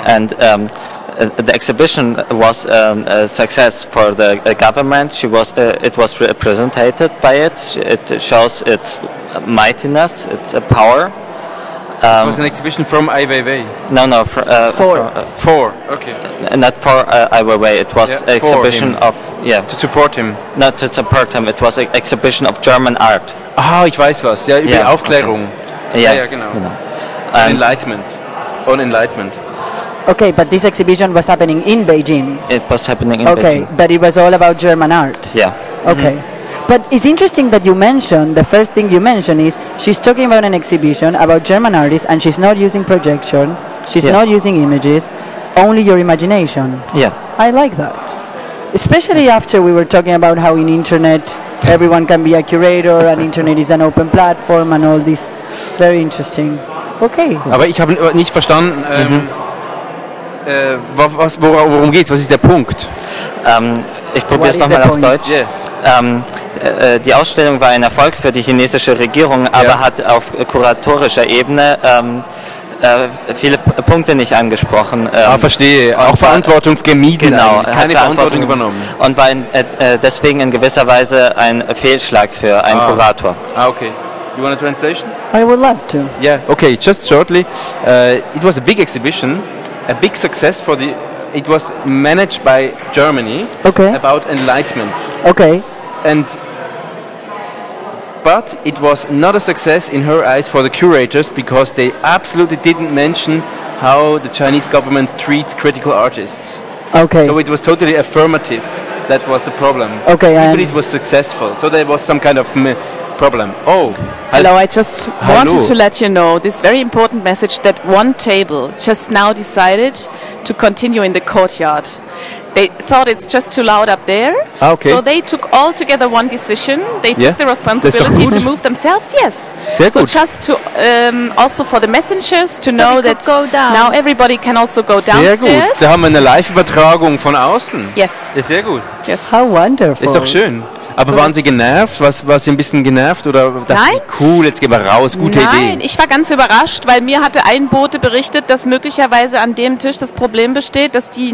and the exhibition was a success for the government. It was represented by it. It shows its mightiness, its power. It was an exhibition from Ai Weiwei. No, for okay. Not for Ai Weiwei. It was an exhibition of to support him. Not to support him. It was an exhibition of German art. Ich weiß was. Ja, über Aufklärung. Okay. Ja, genau. Enlightenment. On enlightenment. Okay, but this exhibition was happening in Beijing. It was happening in Beijing. Okay, but it was all about German art. Yeah. Okay. But it's interesting that you mentioned, the first thing you mentioned is she's talking about an exhibition about German artists and she's not using projection, she's not using images, only your imagination. Yeah. I like that. Especially after we were talking about how in internet everyone can be a curator and internet is an open platform and all this. Very interesting. Okay. Aber ich habe nicht verstanden, worum geht's? Was ist der Punkt? Ich probiere es nochmal auf Deutsch. Yeah. Die Ausstellung war ein Erfolg für die chinesische Regierung, aber hat auf kuratorischer Ebene viele Punkte nicht angesprochen. Verstehe. Auch Verantwortung gemieden. Genau. Keine Verantwortung übernommen. Und war deswegen in gewisser Weise ein Fehlschlag für einen Kurator. Okay. You want a translation? I would love to. Yeah, okay, just shortly. It was a big exhibition, a big success for the... It was managed by Germany about enlightenment. Okay. But it was not a success in her eyes for the curators because they absolutely didn't mention how the Chinese government treats critical artists. Okay. So it was totally affirmative. That was the problem. Okay. Even it was successful. So there was some kind of problem. Hello, I just wanted to let you know this very important message that one table just now decided to continue in the courtyard. They thought it's just too loud up there, so they took all together one decision. They took the responsibility to move themselves. Yes. So just to also for the messengers to know that now everybody can also go downstairs. Sehr gut. Da haben wir eine Live-Übertragung von außen. Yes. Ja, sehr gut. Yes. How wonderful. Ist doch schön. Aber waren Sie genervt? War Sie ein bisschen genervt? Oder dachten Sie, cool, jetzt gehen wir raus, gute Idee? Nein, ich war ganz überrascht, weil mir hatte ein Bote berichtet, dass möglicherweise an dem Tisch das Problem besteht, dass die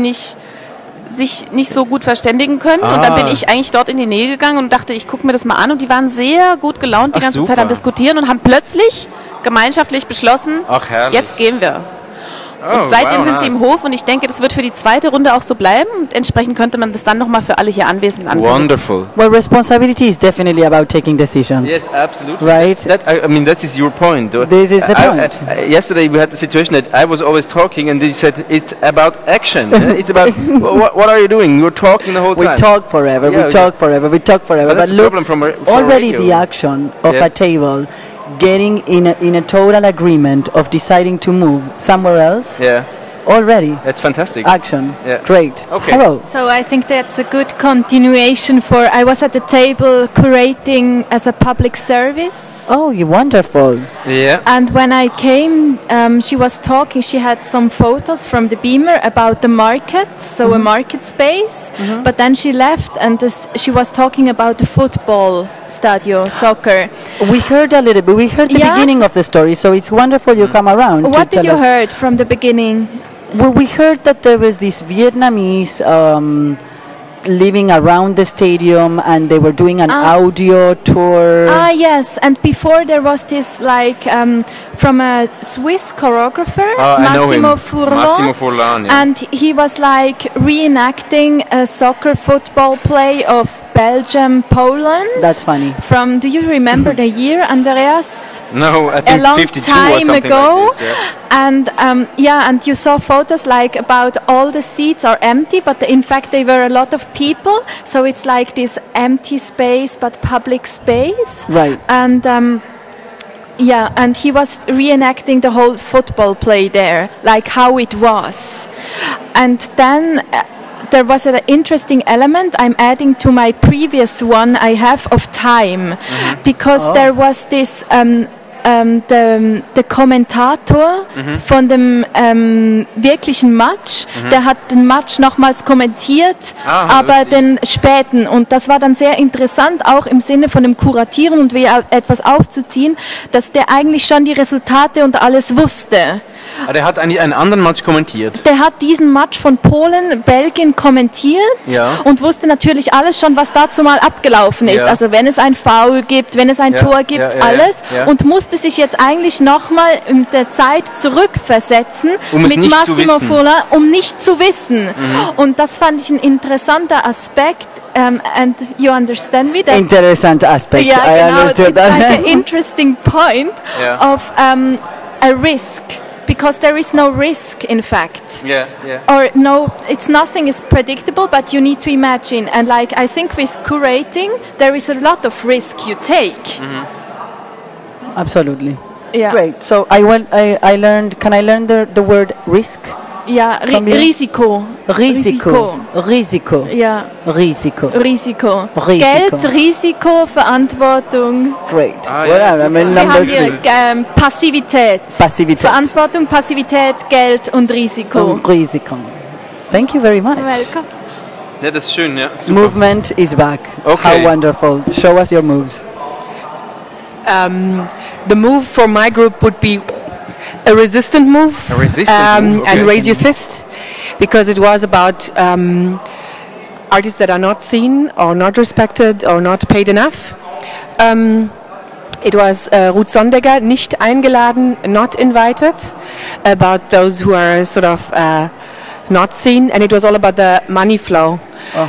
sich nicht so gut verständigen können. Und dann bin ich eigentlich dort in die Nähe gegangen und dachte, ich gucke mir das mal an. Und die waren sehr gut gelaunt die ganze Zeit am Diskutieren und haben plötzlich gemeinschaftlich beschlossen, jetzt gehen wir. Und seitdem sind sie im Hof und ich denke, das wird für die zweite Runde auch so bleiben. Und entsprechend könnte man das dann nochmal für alle hier Anwesenden anwenden. Wonderful. Well, responsibility is definitely about taking decisions. Yes, absolutely. Right? I mean, that is your point. This is the point. Yesterday we had the situation that I was always talking and they said it's about action. It's about what are you doing? You're talking the whole time. We talk forever, Yeah, we talk forever, we talk forever. But that's But the look, problem for already radio. the action of Yeah. a table, getting in a total agreement of deciding to move somewhere else, Yeah, already that's fantastic. action. Yeah. Great. Okay. Hello. So I think that's a good continuation for. I was at the table curating as a public service. Oh, you wonderful. Yeah. And when I came, she was talking. She had some photos from the beamer about the market, so a market space. But then she left, and she was talking about the football stadio, soccer. We heard a little bit. We heard the Yeah? beginning of the story, so it's wonderful you come around. What to did tell you us. heard from the beginning? Well, we heard that there was this Vietnamese living around the stadium, and they were doing an audio tour. Ah, yes. And before there was this, like, from a Swiss choreographer, I know him. Massimo Furlan. Massimo Furlan, yeah. And he was, like, reenacting a soccer football play of Belgium, Poland. That's funny. From, do you remember the year, Andreas? No, I A think long 52 or time something ago. like this. Yeah. And and you saw photos like about all the seats are empty, but in fact they were a lot of people. So it's like this empty space, but public space. Right. And and he was reenacting the whole football play there, like how it was. And then there was an interesting element I'm adding to my previous one I have of time, because there was this der Kommentator von dem wirklichen Match, der hat den Match nochmals kommentiert, aber den späten. Und das war dann sehr interessant, auch im Sinne von dem Kuratieren und wie etwas aufzuziehen, dass der eigentlich schon die Resultate und alles wusste. Aber der hat eigentlich einen anderen Match kommentiert. Der hat diesen Match von Polen, Belgien kommentiert und wusste natürlich alles schon, was dazu mal abgelaufen ist. Ja. Also wenn es ein Foul gibt, wenn es ein Tor gibt, alles. ja. Und musste sich jetzt eigentlich nochmal in der Zeit zurückversetzen Um es mit nicht zu Massimo wissen. Furlan, um nicht zu wissen. Und das fand ich ein interessanter Aspekt. And you understand me? That's Interessant aspect. yeah, I genau. understood It's like that. an interesting point Yeah. of a risk. Because there is no risk, in fact. Yeah, yeah. Or no, it's nothing is predictable, but you need to imagine. And like I think with curating, there is a lot of risk you take. Absolutely. Yeah. Great. So I learned. Can I learn the word risk? Ja, From you? Risiko. Risiko. Risiko. Ja, Risiko. Risiko. Risiko. Geld, Risiko, Verantwortung. Great. Ah, well, yeah. I mean, Wir number haben hier three. Passivität. Passivität. Verantwortung, Passivität, Geld und Risiko. Risiko. Thank you very much. Welcome. Ja, das ist schön, ja. Super. Movement is back. Okay. How wonderful. Show us your moves. The move for my group would be a resistant move. A resistant move, okay. And raise your fist, because it was about artists that are not seen or not respected or not paid enough. It was Ruth Sondegger, nicht eingeladen, not invited, about those who are sort of not seen, and it was all about the money flow.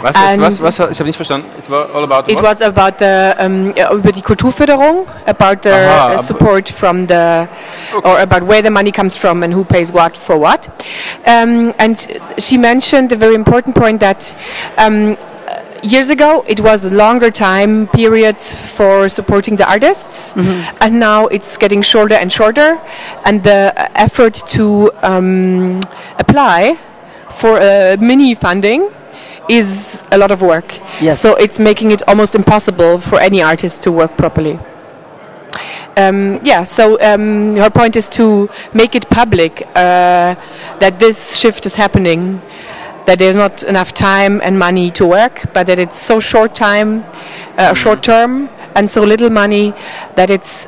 Was? Ich habe nicht verstanden. It was all about It what? was about the über die Kulturförderung, about the Aha, support from the, or about where the money comes from and who pays what for what. And she mentioned a very important point that years ago it was longer time periods for supporting the artists, and now it's getting shorter and shorter, and the effort to apply for mini funding is a lot of work. Yes. So it's making it almost impossible for any artist to work properly. So her point is to make it public that this shift is happening, that there's not enough time and money to work, but that it's so short time, short term, and so little money that it's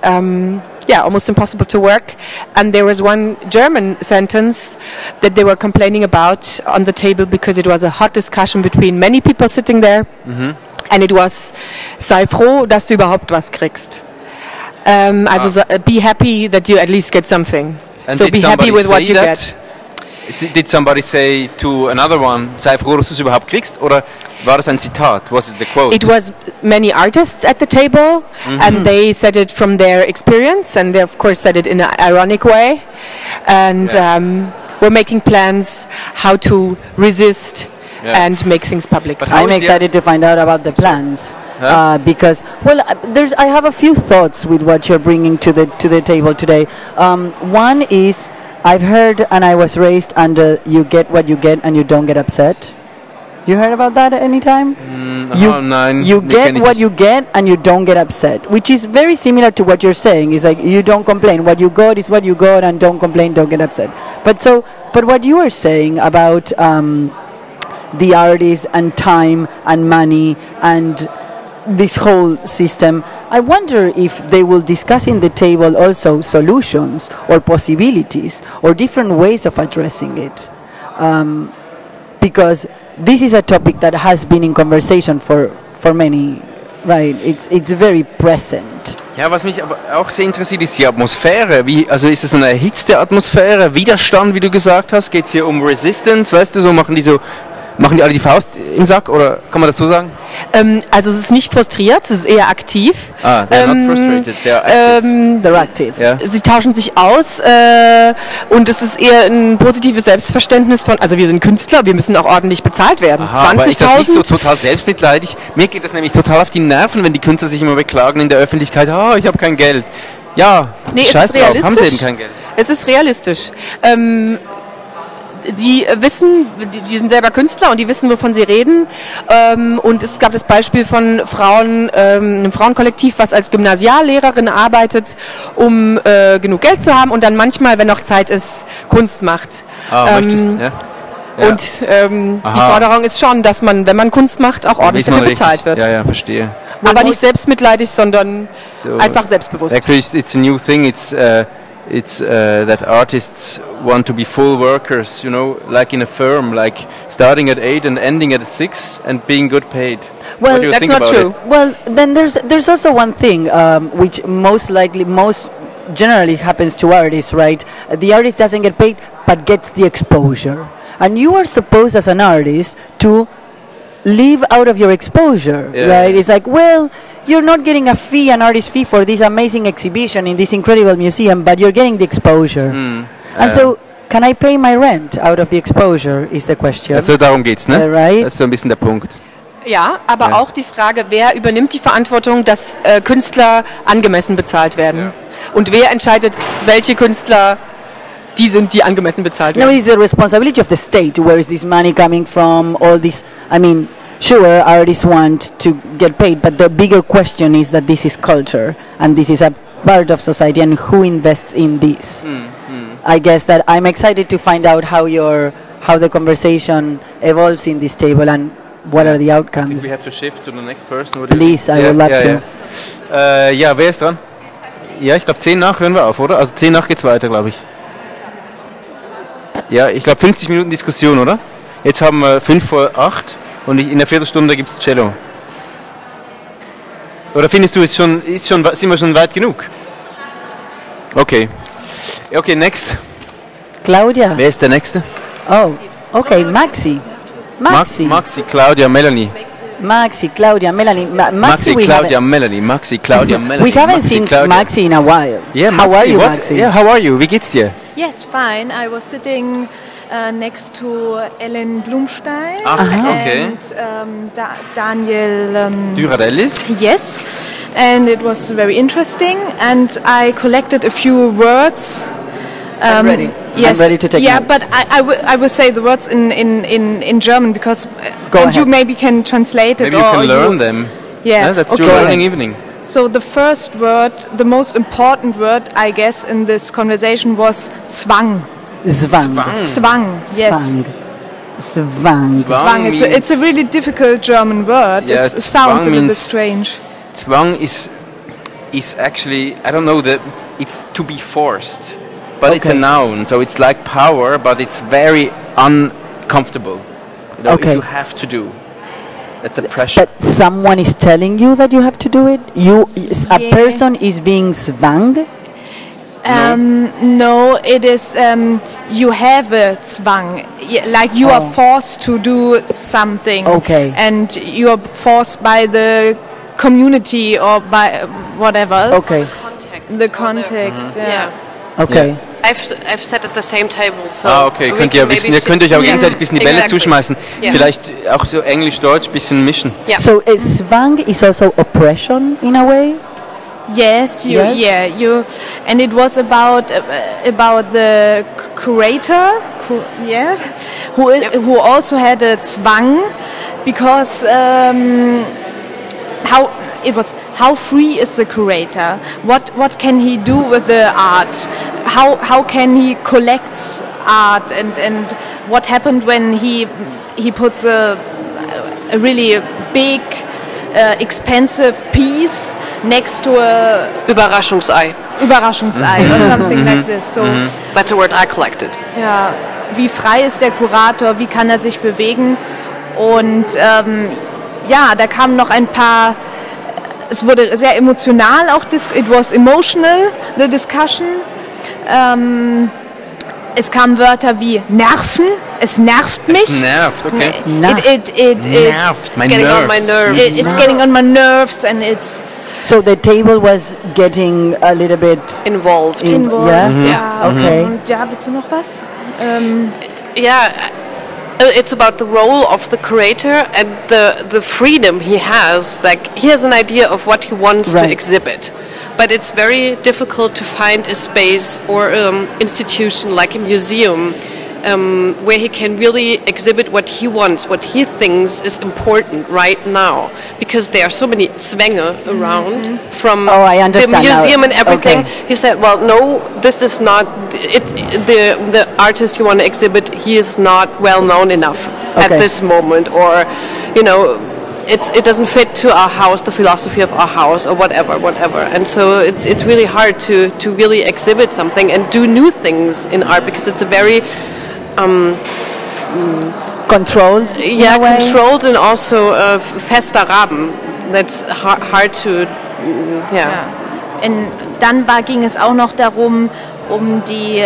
almost impossible to work. And there was one German sentence that they were complaining about on the table, because it was a hot discussion between many people sitting there, and it was, sei froh, dass du überhaupt was kriegst. Be happy that you at least get something. And so did be happy somebody with what say you that? get. Did somebody say to another one, sei froh, dass du es überhaupt kriegst? Oder war das ein Zitat? Was is the quote? It was many artists at the table, and they said it from their experience, and they of course said it in an ironic way, and we're making plans how to resist and make things public. I'm excited to find out about the plans because, well, I have a few thoughts with what you're bringing to the table today. One is, I've heard and I was raised under you get what you get and you don't get upset. You heard about that at any time? You get what you get and you don't get upset, which is very similar to what you're saying. It's like you don't complain. What you got is what you got, and don't complain, don't get upset. But what you were saying about the artists and time and money and this whole system, I wonder if they will discuss in the table also solutions or possibilities or different ways of addressing it, because this is a topic that has been in conversation for many, right? It's very present. Ja, was mich aber auch sehr interessiert, ist die Atmosphäre. Also ist es eine erhitzte Atmosphäre, Widerstand, wie du gesagt hast? Geht es hier um Resistance? Weißt du, machen die alle die Faust im Sack, oder kann man das so sagen? Also es ist nicht frustriert, es ist eher aktiv. They're not frustrated, they're active. Yeah. Sie tauschen sich aus und es ist eher ein positives Selbstverständnis von, also wir sind Künstler, wir müssen auch ordentlich bezahlt werden. 20.000. Aber ist das nicht so total selbstmitleidig? Mir geht das nämlich total auf die Nerven, wenn die Künstler sich immer beklagen in der Öffentlichkeit, ich habe kein Geld. Ja, nee, scheiß drauf, haben sie eben kein Geld. Es ist realistisch. Sie wissen, die sind selber Künstler und die wissen, wovon sie reden. Und es gab das Beispiel von Frauen, einem Frauenkollektiv, was als Gymnasiallehrerin arbeitet, um genug Geld zu haben und dann manchmal, wenn noch Zeit ist, Kunst macht. Und die Forderung ist schon, dass man, wenn man Kunst macht, auch ordentlich dafür bezahlt wird. Ja, verstehe. Aber nicht selbstmitleidig, sondern einfach selbstbewusst. Actually, it's a new thing. It's that artists want to be full workers, like in a firm, like starting at 8 and ending at 6 and being good paid. Well, that's not true. Well, then there's also one thing which most generally happens to artists, right? The artist doesn't get paid but gets the exposure. And you are supposed as an artist to live out of your exposure, right? It's like, well, you're not getting a fee, an artist fee for this amazing exhibition in this incredible museum, but you're getting the exposure. And so, can I pay my rent out of the exposure, is the question. Also darum geht's, ne? Right? Das ist so ein bisschen der Punkt. Ja, aber auch die Frage, wer übernimmt die Verantwortung, dass Künstler angemessen bezahlt werden? Und wer entscheidet, welche Künstler die sind, die angemessen bezahlt werden? No, it's the responsibility of the state. Where is this money coming from? All this, I mean, sure, artists want to get paid, but the bigger question is that this is culture, and this is a part of society, and who invests in this? I guess that I'm excited to find out how the conversation evolves in this table, and what are the outcomes. We have to shift to the next person. Please, I would love to. Ja, wer ist dran? Ja, ich glaube 10 nach hören wir auf, oder? Also 10 nach geht's weiter, glaube ich. Ja, ich glaube 50 Minuten Diskussion, oder? Jetzt haben wir 5 vor 8 und in einer Viertelstunde gibt es Cello. Oder findest du, sind wir schon weit genug? Okay. Okay, next. Claudia. Wer ist der Nächste? Oh, okay, Maxi, Claudia, Melanie. Maxi, Claudia, Melanie. Maxi, Claudia, Melanie. We haven't seen Maxi in a while. Yeah, how are you, Maxi? Yeah, how are you? Wie geht's dir? Yes, fine. I was sitting next to Ellen Blumstein and Daniel Duradellis. Yes, and it was very interesting. And I collected a few words. I'm ready. Yes. I'm ready to take notes. But I will say the words in German because you maybe can translate it. Maybe you can learn them. Yeah, that's your learning evening. So the first word, the most important word, I guess, in this conversation was Zwang. Zwang. Yes. Zwang. It's a really difficult German word. Yeah, it sounds a little bit strange. Zwang is actually, I don't know, it's to be forced. But it's a noun, so it's like power, but it's very uncomfortable. If you have to do. That's a pressure. But someone is telling you that you have to do it? A person is being zwang? No, it is you have a Zwang, like you are forced to do something. Okay. And you are forced by the community or by whatever. Okay. The context. Yeah. Okay. I've sat at the same table, so okay, könnt ihr euch auch gegenseitig ein bisschen die Bälle zuschmeißen. Vielleicht auch so Englisch-Deutsch ein bisschen mischen. So Zwang is also oppression in a way? Yes, and it was about the curator, who also had a Zwang, because how free is the curator? What can he do with the art? How can he collect art? And what happened when he puts a really big expensive piece next to a Überraschungsei or something like this. So that's a word I collected. Ja, wie frei ist der Kurator? Wie kann er sich bewegen? Und da kamen noch ein paar. Es wurde sehr emotional auch. It was emotional, the discussion. Es kamen Wörter wie nerven. Es nervt mich. Es nervt, okay. It nervt. It's getting on my nerves. It's getting on my nerves, and it's. So the table was getting a little bit involved. Yeah. Ja. Okay. Und ja, willst du noch was? It's about the role of the curator and the freedom he has. Like, he has an idea of what he wants to exhibit, but it's very difficult to find a space or institution like a museum where he can really exhibit what he wants, what he thinks is important right now, because there are so many Zwänge around from the museum and everything. Okay. He said, well, no, this is not the artist you want to exhibit. He is not well known enough at this moment, or it doesn't fit to our house, the philosophy of our house, or whatever. And so it's really hard to really exhibit something and do new things in art, because it's a very controlled. Yeah, controlled, and also fester Rahmen. That's hard to. Und dann ging es auch noch darum, um die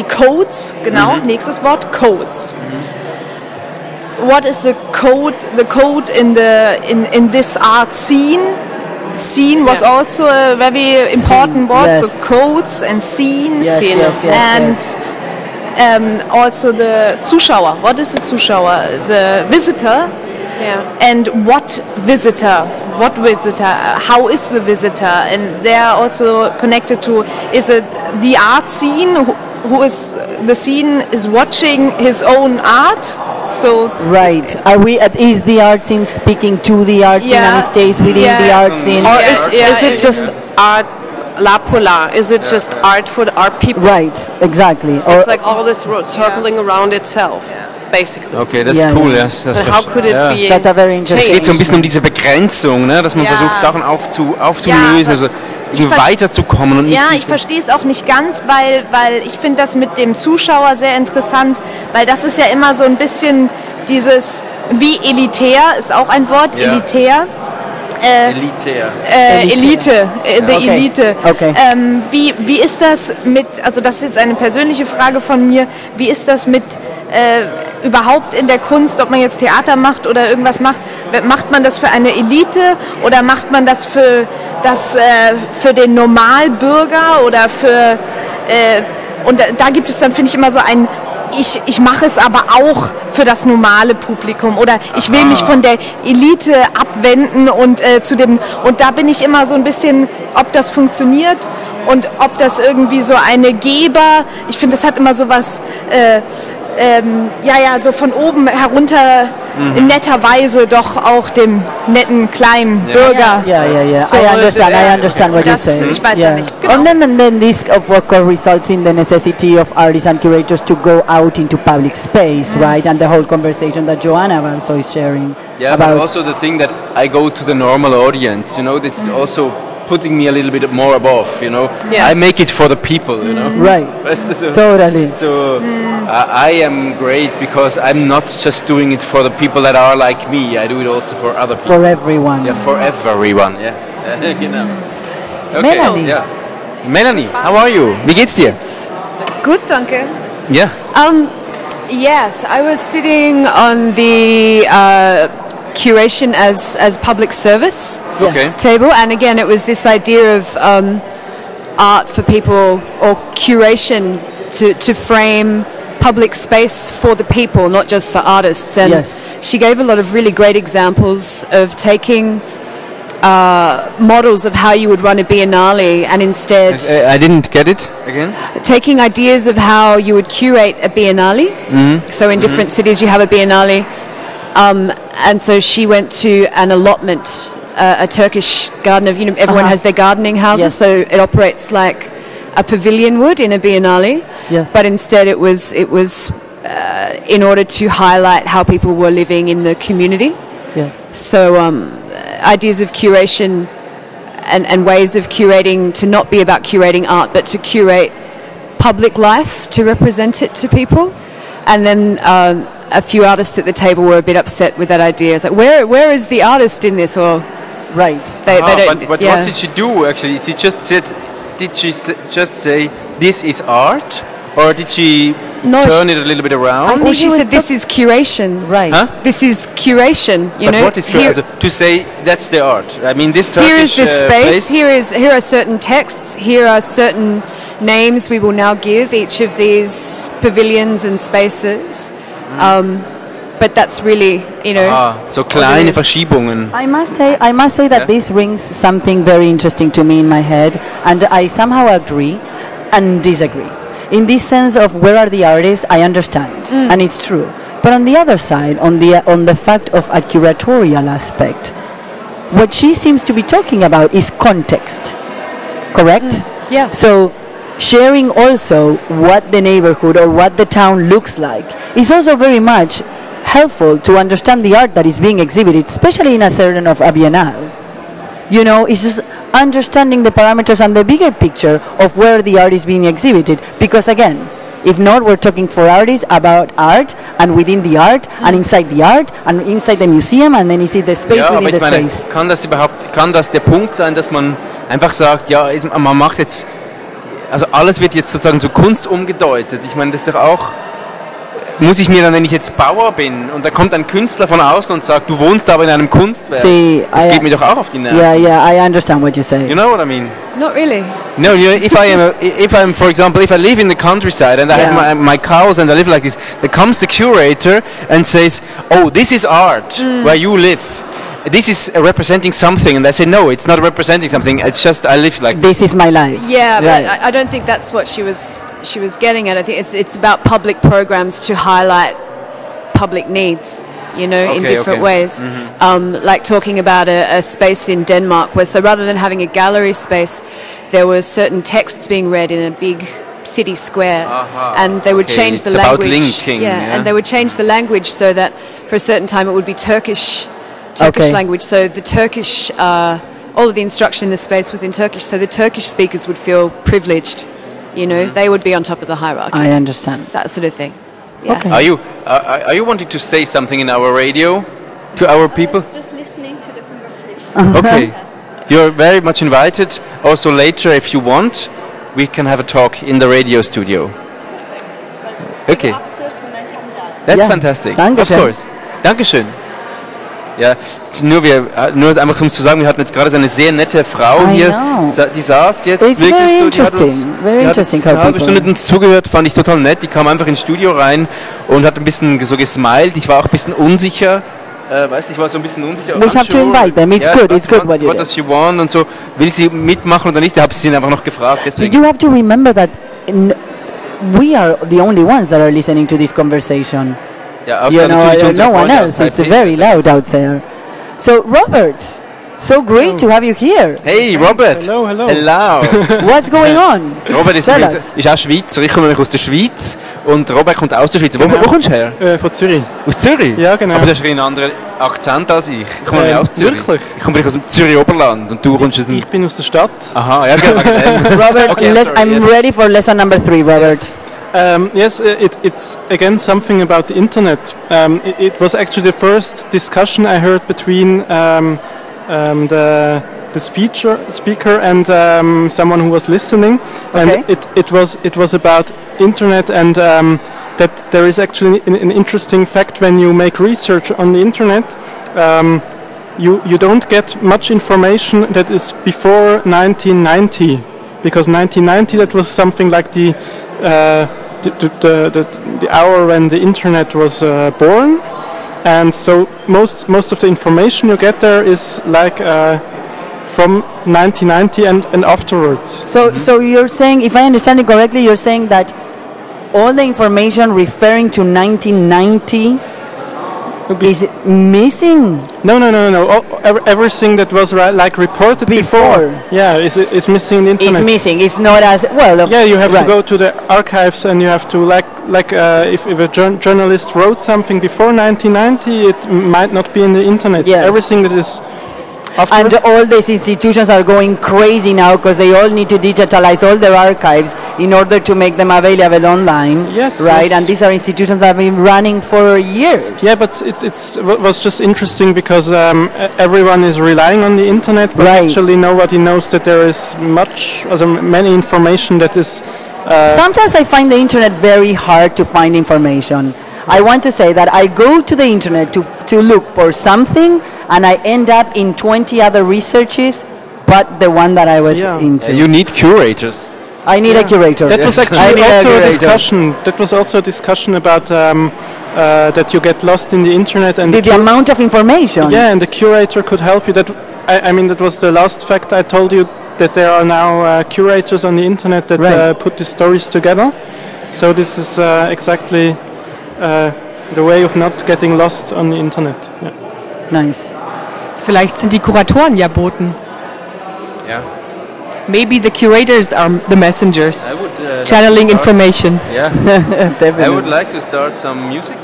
Codes. Genau, nächstes Wort, Codes. What is the code? The code in this art scene. Scene was also a very important word. Yes. So codes and scenes, and also the Zuschauer. What is the Zuschauer? The visitor. Yeah. And what visitor? What visitor? How is the visitor? And they are also connected to, is it the art scene? Who is the scene is watching his own art? So right. Is the art scene speaking to the art scene and it stays within the art scene? Or is it just art la pola? Is it just art for the art people? Right, exactly. It's like all this road circling around itself. Basically. Okay, das ist cool. Yeah. How could it be? That's a very interesting. Es geht so ein bisschen um diese Begrenzung, ne? Dass man versucht, Sachen aufzulösen, also weiterzukommen. Und nicht ich verstehe es auch nicht ganz, weil ich finde das mit dem Zuschauer sehr interessant, weil das ist ja immer so ein bisschen dieses, wie elitär, ist auch ein Wort, elitär. Elite, Elite. Okay. Wie ist das mit, also das ist jetzt eine persönliche Frage von mir, wie ist das mit überhaupt in der Kunst, ob man jetzt Theater macht oder irgendwas macht man das für eine Elite oder macht man das für den Normalbürger oder für und da gibt es dann, finde ich, immer so ein ich mache es aber auch für das normale Publikum oder ich will mich von der Elite abwenden und und da bin ich immer so ein bisschen, ob das funktioniert und ob das irgendwie so eine ich finde, das hat immer so was so von oben herunter netterweise doch auch dem netten kleinen Bürger. So, I understand what you're saying. Ich weiß ja nicht. Genau. And then this of course results in the necessity of artists and curators to go out into public space, right? And the whole conversation that Joanna also is sharing. Yeah, about but also the thing that I go to the normal audience, this is also putting me a little bit more above, I make it for the people, Right. Totally. So I am great because I'm not just doing it for the people that are like me. I do it also for other people. For everyone. Yeah, for everyone. Yeah. Genau. Okay. Melanie. Ja. Melanie, how are you? Wie geht's dir? Good, danke. Ja. Yes, I was sitting on the curation as public service Okay. table, and again, it was this idea of art for people, or curation to frame public space for the people, not just for artists. And Yes. she gave a lot of really great examples of taking models of how you would run a biennale, and instead I didn't get it again. taking ideas of how you would curate a biennale. So in different cities you have a biennale, and so she went to an allotment, a Turkish garden of, everyone has their gardening houses, Yes. so it operates like a pavilion would in a biennale. Yes. But instead it was in order to highlight how people were living in the community. Yes. So ideas of curation and ways of curating, to not be about curating art, but to curate public life, to represent it to people. And then a few artists at the table were a bit upset with that idea. It's like, where is the artist in this? Or right. They don't, but yeah. what did she do actually? She just said, did she just say this is art, or did she turn it a little bit around? Well, she said this is curation. Right. Huh? This is curation. You But know. what is curation? To say that's the art. I mean, this Turkish Here is the space. place. Here are certain texts. Here are certain names we will now give each of these pavilions and spaces. But that's really, So kleine Verschiebungen. I must say that this rings something very interesting to me in my head, and I somehow agree and disagree. In this sense of where are the artists, I understand, and it's true. But on the other side, on the fact of a curatorial aspect, what she seems to be talking about is context, correct? Yeah. So sharing also what the neighborhood or what the town looks like is also very much helpful to understand the art that is being exhibited, especially in a certain of a biennale. It's just understanding the parameters and the bigger picture of where the art is being exhibited. Because again, if not, we're talking for artists about art, and within the art, and inside the art, and inside the museum, and then you see the space Ja, within aber the ich meine, space. kann das der Punkt sein, dass man einfach sagt, ja, man macht jetzt, also alles wird jetzt sozusagen zu Kunst umgedeutet. Ich meine, das ist doch auch, muss ich mir dann, wenn ich jetzt Bauer bin und da kommt ein Künstler von außen und sagt, du wohnst aber in einem Kunstwerk, das geht mir doch auch auf die Nerven. Yeah, I understand what you say. You know what I mean? Not really. No, if I'm, for example, if I live in the countryside and I have my cows and I live like this, there comes the curator and says, oh, this is art where you live. This is representing something, and I say no, it's not representing something. It's just I live like this is my life. Yeah, but I don't think that's what she was getting at. I think it's about public programs to highlight public needs, in different ways. Like talking about a space in Denmark where, so rather than having a gallery space, there were certain texts being read in a big city square, and they would change the language. About linking, and they would change the language so that for a certain time it would be Turkish language. So the Turkish, all of the instruction in the space was in Turkish, so the Turkish speakers would feel privileged. They would be on top of the hierarchy. I understand. That sort of thing. Yeah. Okay. Are you wanting to say something in our radio to our people? Just listening to the conversation. Okay. You're very much invited. Also later, if you want, we can have a talk in the radio studio. Okay. That's fantastic. Dankeschön. Of course. Dankeschön. Ja, nur einfach um zu sagen, wir hatten jetzt gerade so eine sehr nette Frau hier, die saß jetzt It's wirklich very so, die hat uns eine halbe Stunde uns zugehört, fand ich total nett, die kam einfach ins Studio rein und hat ein bisschen so gesmiled, ich war auch ein bisschen unsicher, ich war so ein bisschen unsicher. We have to invite them, it's good what you do. What does she want und so, will sie mitmachen oder nicht, da habe ich sie einfach noch gefragt, deswegen. You have to remember that we are the only ones that are listening to this conversation. No one else. It's very loud out there. So, Robert, so great to have you here. Hey, Robert. Hello. What's going on? Robert ist auch Schweizer. Ich komme nämlich aus der Schweiz und Robert kommt aus der Schweiz. Wo kommst du her? Von Zürich. Aus Zürich? Ja, genau. Aber du hast einen anderen Akzent als ich. Ich komme aus Zürich. Wirklich? Ich komme aus dem Zürich-Oberland und du kommst aus dem... Ich bin aus der Stadt. Aha, ja, genau. Robert, okay, I'm ready for lesson number 3, Robert. Yes, it's again something about the internet. It was actually the first discussion I heard between the the speaker and someone who was listening, and it was about internet, and that there is actually an interesting fact when you make research on the internet. You don't get much information that is before 1990, because 1990 that was something like the hour when the internet was born. And so most of the information you get there is like from 1990 and afterwards. So you're saying, if I understand it correctly, you're saying that all the information referring to 1990 is missing? No. Everything that was reported before. Yeah, is missing the internet. It's missing. It's not as well. Yeah, you have to go to the archives, and you have to if a journalist wrote something before 1990, it might not be in the internet. Yes. Everything that is. And all these institutions are going crazy now because they all need to digitalize all their archives in order to make them available online. Yes. Right? Yes. And these are institutions that have been running for years. Yeah, but it was just interesting because everyone is relying on the internet, but actually nobody knows that there is many information that is... Sometimes I find the internet very hard to find information. I want to say that I go to the internet to look for something, and I end up in 20 other researches, but the one that I was into. You need curators. I need a curator. That was actually also a discussion. That was also a discussion about that you get lost in the internet and the amount of information. Yeah, and the curator could help you. That that was the last fact I told you, that there are now curators on the internet that put the stories together. So this is exactly the way of not getting lost on the internet. Yeah. Nice. Vielleicht sind die Kuratoren ja Boten. Yeah. Maybe the curators are the messengers, channeling information. Yeah, definitely. I would like to start some music.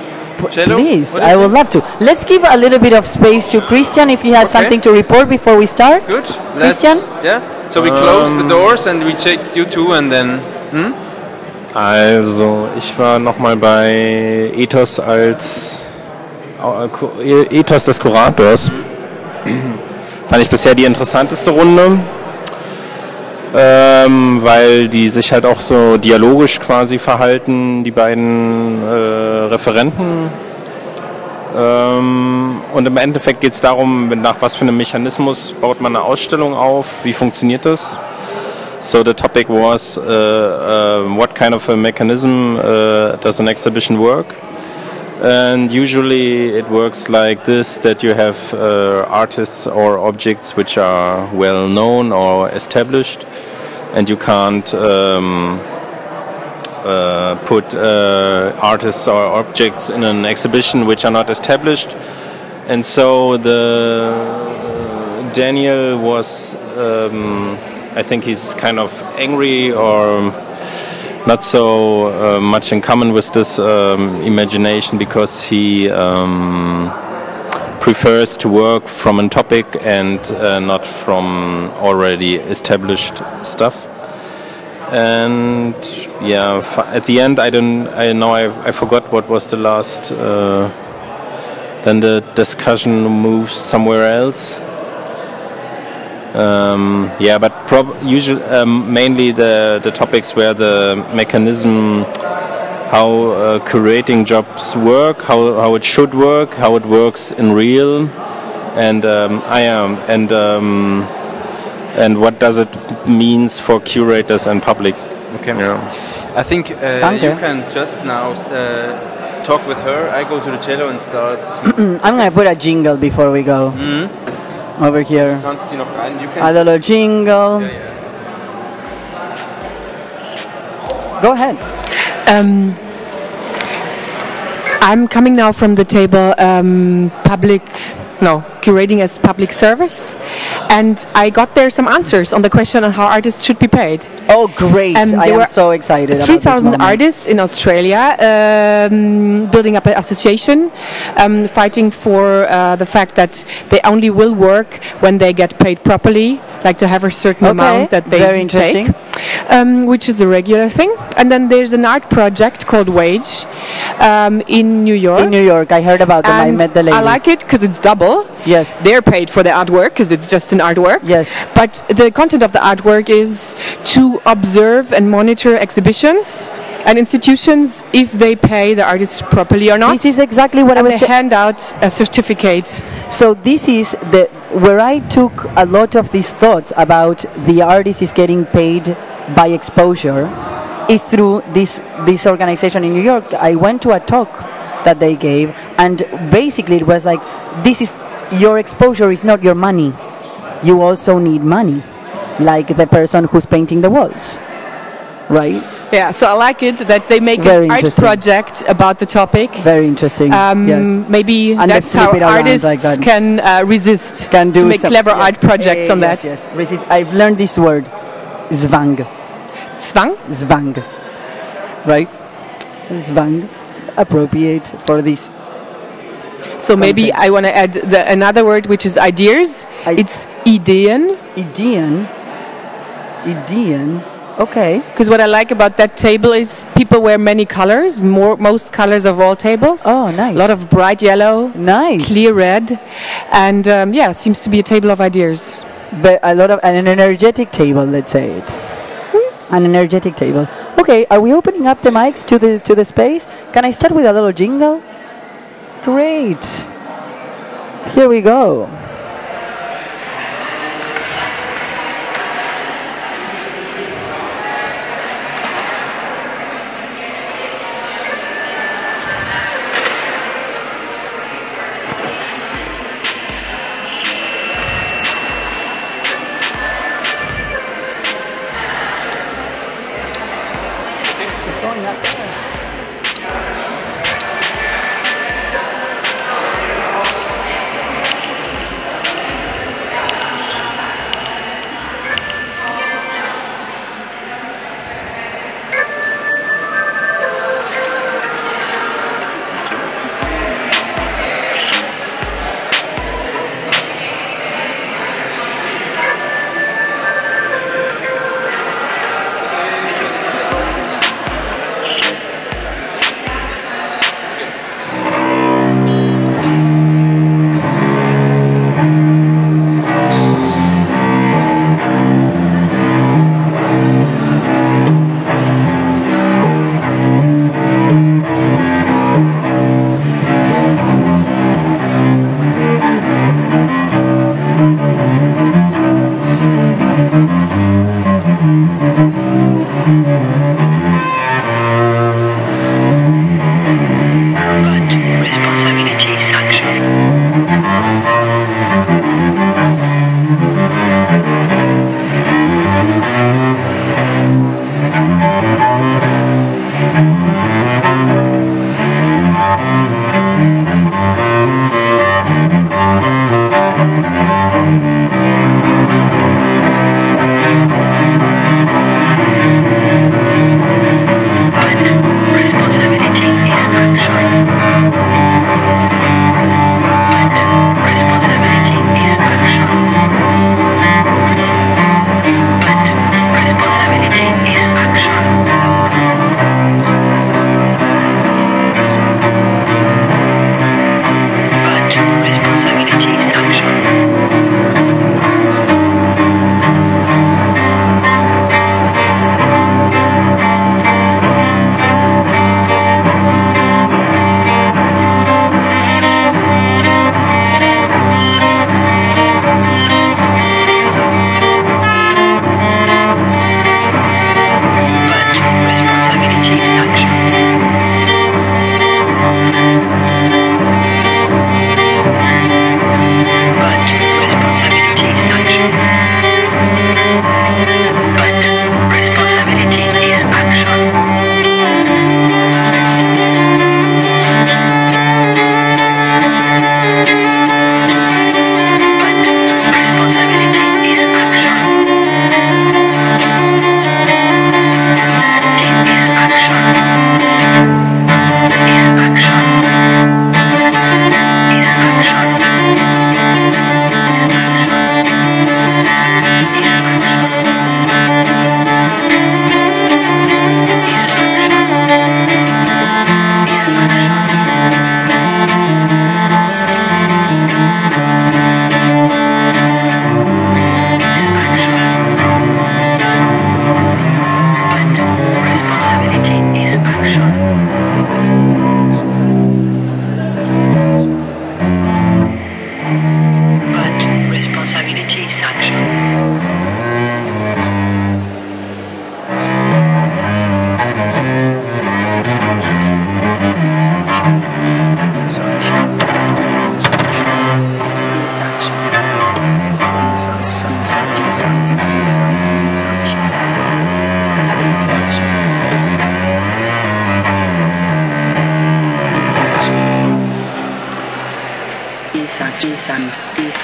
Cello? Please, I would love to. Let's give a little bit of space to Christian if he has something to report before we start. Good. Christian? Yeah. So we close the doors and we check you two and then... Also, ich war nochmal bei Ethos Ethos des Kurators. Fand ich bisher die interessanteste Runde, weil die sich halt auch so dialogisch quasi verhalten, die beiden Referenten. Und im Endeffekt geht es darum, nach was für einem Mechanismus baut man eine Ausstellung auf, wie funktioniert das? So the topic was what kind of a mechanism does an exhibition work? And usually it works like this, that you have artists or objects which are well known or established, and you can't put artists or objects in an exhibition which are not established. And so Daniel was, I think he's kind of angry or not so much in common with this imagination, because he prefers to work from a topic and not from already established stuff. And yeah, at the end, I forgot what was the last. Then the discussion moves somewhere else. But usually mainly the topics where the mechanism, how curating jobs work, how it should work, how it works in real, and what does it means for curators and public. Okay. Yeah. I think you can just now talk with her. I go to the cello and start. I'm going to put a jingle before we go. Over here. A little jingle. Yeah. Go ahead. I'm coming now from the table curating as public service, and I got there some answers on the question on how artists should be paid. Oh, great! I am so excited. 3,000 artists in Australia building up an association, fighting for the fact that they only will work when they get paid properly, like to have a certain amount that they take, which is the regular thing. And then there's an art project called Wage in New York. In New York, I heard about them. I met the ladies. I like it because it's double. Yes. They're paid for the artwork because it's just an artwork. Yes. But the content of the artwork is to observe and monitor exhibitions and institutions if they pay the artists properly or not. This is exactly what and I was they hand out a certificate. So this is where I took a lot of these thoughts about the artist is getting paid by exposure is through this organization in New York. I went to a talk that they gave, and basically it was like, this is your exposure is not your money. You also need money, like the person who's painting the walls, right? Yeah, so I like it that they make an art project about the topic. Very interesting. Yes. Maybe and that's how artists like that. can resist, can do to make clever art projects on that. Yes, resist. I've learned this word, zwang. Zwang? Zwang. Right? Zwang. Appropriate for this. So maybe I want to add another word, which is ideas. It's Ideen. Ideen. Ideen. Okay. Because what I like about that table is people wear many colors, most colors of all tables. Oh, nice. A lot of bright yellow. Nice. Clear red. And yeah, it seems to be a table of ideas. But a lot of an energetic table, let's say it. An energetic table. Okay, are we opening up the mics to the space? Can I start with a little jingle? Great. Here we go.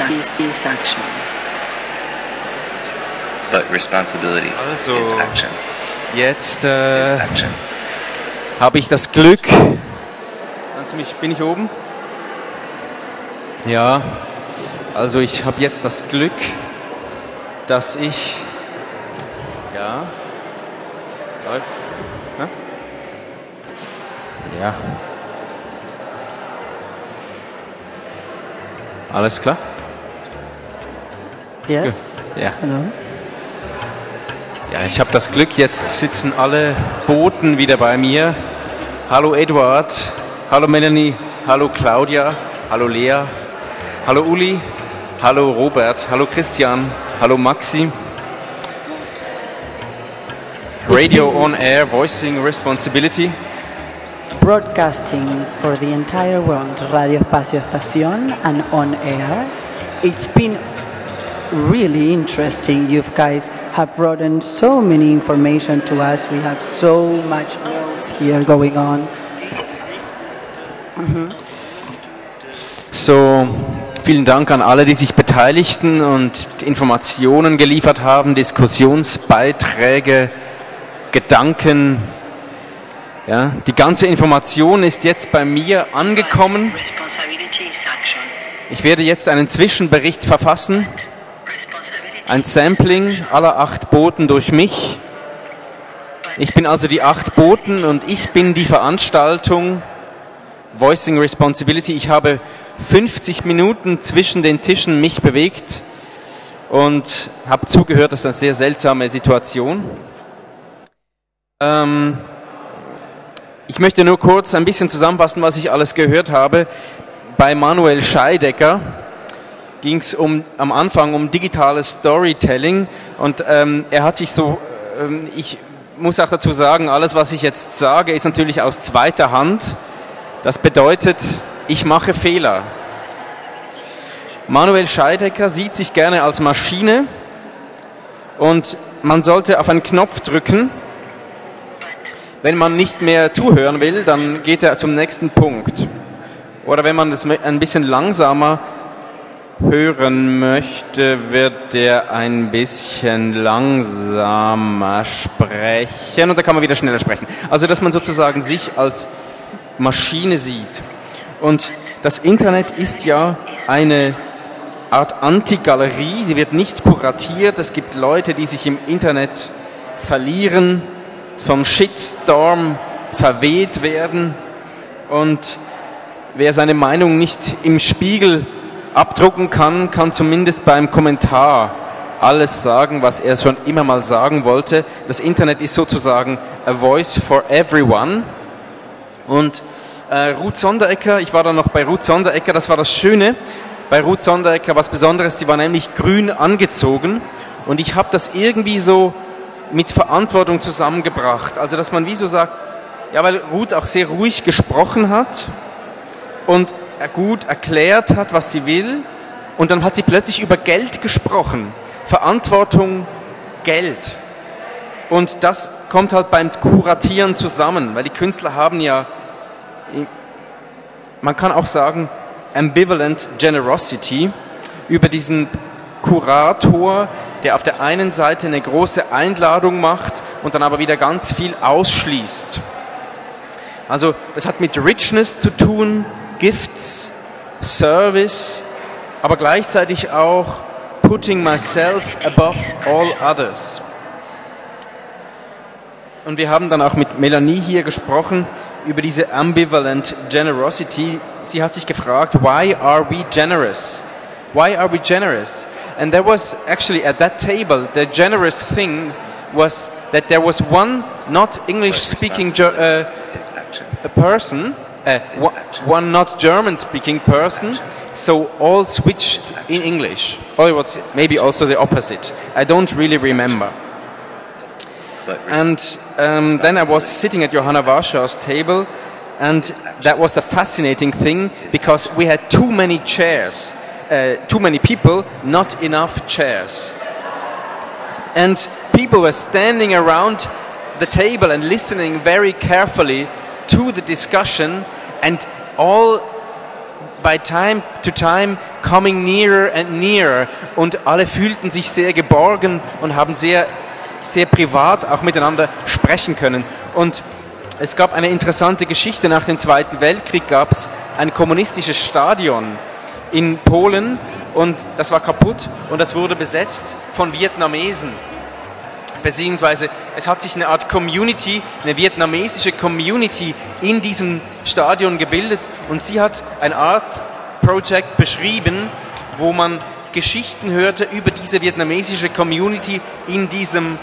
action. But responsibility Also, is action. Jetzt Is action. habe ich das Glück. Bin ich oben? Ja, also ich habe jetzt das Glück, dass ich. Ja. Ja. Alles klar? Yes. Ja. Hello. Ja, ich habe das Glück, jetzt sitzen alle Boten wieder bei mir. Hallo Eduard, hallo Melanie, hallo Claudia, hallo Lea, hallo Uli, hallo Robert, hallo Christian, hallo Maxi. Radio on Air, Voicing Responsability. Broadcasting for the entire world, Radio Espacio Estación and on air. It's been really interesting. You guys have brought in so many information to us. We have so much notes here going on. So, vielen Dank an alle, die sich beteiligten und Informationen geliefert haben, Diskussionsbeiträge, Gedanken. Ja, die ganze Information ist jetzt bei mir angekommen. Ich werde jetzt einen Zwischenbericht verfassen. Ein Sampling aller 8 Boten durch mich. Ich bin also die 8 Boten und ich bin die Veranstaltung Voicing Responsibility. Ich habe 50 Minuten zwischen den Tischen mich bewegt und habe zugehört. Das ist eine sehr seltsame Situation. Ich möchte nur kurz ein bisschen zusammenfassen, was ich alles gehört habe. Bei Manuel Scheidecker ging es am Anfang um digitales Storytelling und er hat sich so, ich muss auch dazu sagen, alles was ich jetzt sage, ist natürlich aus zweiter Hand. Das bedeutet, ich mache Fehler. Manuel Scheidecker sieht sich gerne als Maschine und man sollte auf einen Knopf drücken. Wenn man nicht mehr zuhören will, dann geht er zum nächsten Punkt. Oder wenn man das ein bisschen langsamer hören möchte, wird er ein bisschen langsamer sprechen und dann kann man wieder schneller sprechen. Also, dass man sozusagen sich als Maschine sieht. Und das Internet ist ja eine Art Antigalerie, sie wird nicht kuratiert. Es gibt Leute, die sich im Internet verlieren, vom Shitstorm verweht werden und wer seine Meinung nicht im Spiegel abdrucken kann, kann zumindest beim Kommentar alles sagen, was er schon immer mal sagen wollte. Das Internet ist sozusagen a voice for everyone. Und Ruth Sonderegger, ich war da noch bei Ruth Sonderegger, das war das Schöne. Bei Ruth Sonderegger was Besonderes, sie war nämlich grün angezogen und ich habe das irgendwie so mit Verantwortung zusammengebracht. Also, dass man wie so sagt, ja, weil Ruth auch sehr ruhig gesprochen hat und gut erklärt hat, was sie will. Und dann hat sie plötzlich über Geld gesprochen. Verantwortung, Geld. Und das kommt halt beim Kuratieren zusammen, weil die Künstler haben ja, man kann auch sagen, ambivalent generosity über diesen Kurator, der auf der einen Seite eine große Einladung macht und dann aber wieder ganz viel ausschließt. Also das hat mit Richness zu tun, Gifts, Service, aber gleichzeitig auch putting myself above all others. Und wir haben dann auch mit Melanie hier gesprochen über diese ambivalent generosity. Sie hat sich gefragt, why are we generous? Why are we generous? And there was actually at that table, the generous thing was that there was one not English-speaking person, one not German-speaking person, so all switched in English. Or it was maybe also the opposite. I don't really remember. And then I was sitting at Johanna Warschau's table, and that was the fascinating thing, because we had too many chairs. Too many people, not enough chairs. And people were standing around the table and listening very carefully to the discussion, and all by time to time coming nearer and nearer. Und alle fühlten sich sehr geborgen und haben sehr, sehr privat auch miteinander sprechen können. Und es gab eine interessante Geschichte. Nach dem Zweiten Weltkrieg gab es ein kommunistisches Stadion in Polen und das war kaputt und das wurde besetzt von Vietnamesen. Beziehungsweise es hat sich eine Art Community, eine vietnamesische Community in diesem Stadion gebildet und sie hat ein Art Project beschrieben, wo man Geschichten hörte über diese vietnamesische Community in diesem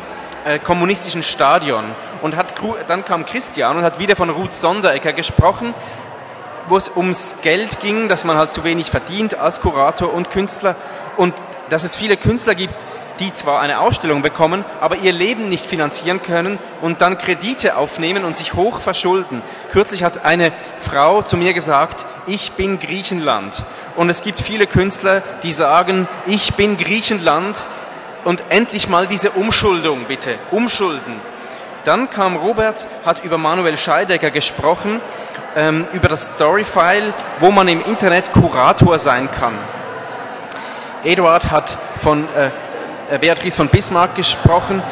kommunistischen Stadion. Und dann kam Christian und hat wieder von Ruth Sonderegger gesprochen, wo es ums Geld ging, dass man halt zu wenig verdient als Kurator und Künstler und dass es viele Künstler gibt, die zwar eine Ausstellung bekommen, aber ihr Leben nicht finanzieren können und dann Kredite aufnehmen und sich hoch verschulden. Kürzlich hat eine Frau zu mir gesagt, ich bin Griechenland. Und es gibt viele Künstler, die sagen, ich bin Griechenland und endlich mal diese Umschuldung bitte, umschulden. Dann kam Robert, hat über Manuel Scheidegger gesprochen, über das Storyfile, wo man im Internet Kurator sein kann. Eduard hat von Beatrice von Bismarck gesprochen.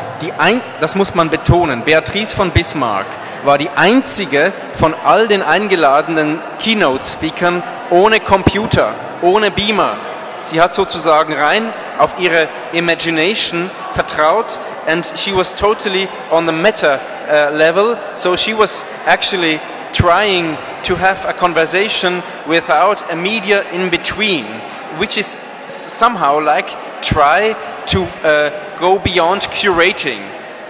Das muss man betonen. Beatrice von Bismarck war die einzige von all den eingeladenen Keynote-Speakern ohne Computer, ohne Beamer. Sie hat sozusagen rein auf ihre Imagination vertraut and she was totally on the meta level. So she was actually trying to have a conversation without a media in between, which is somehow like try to go beyond curating.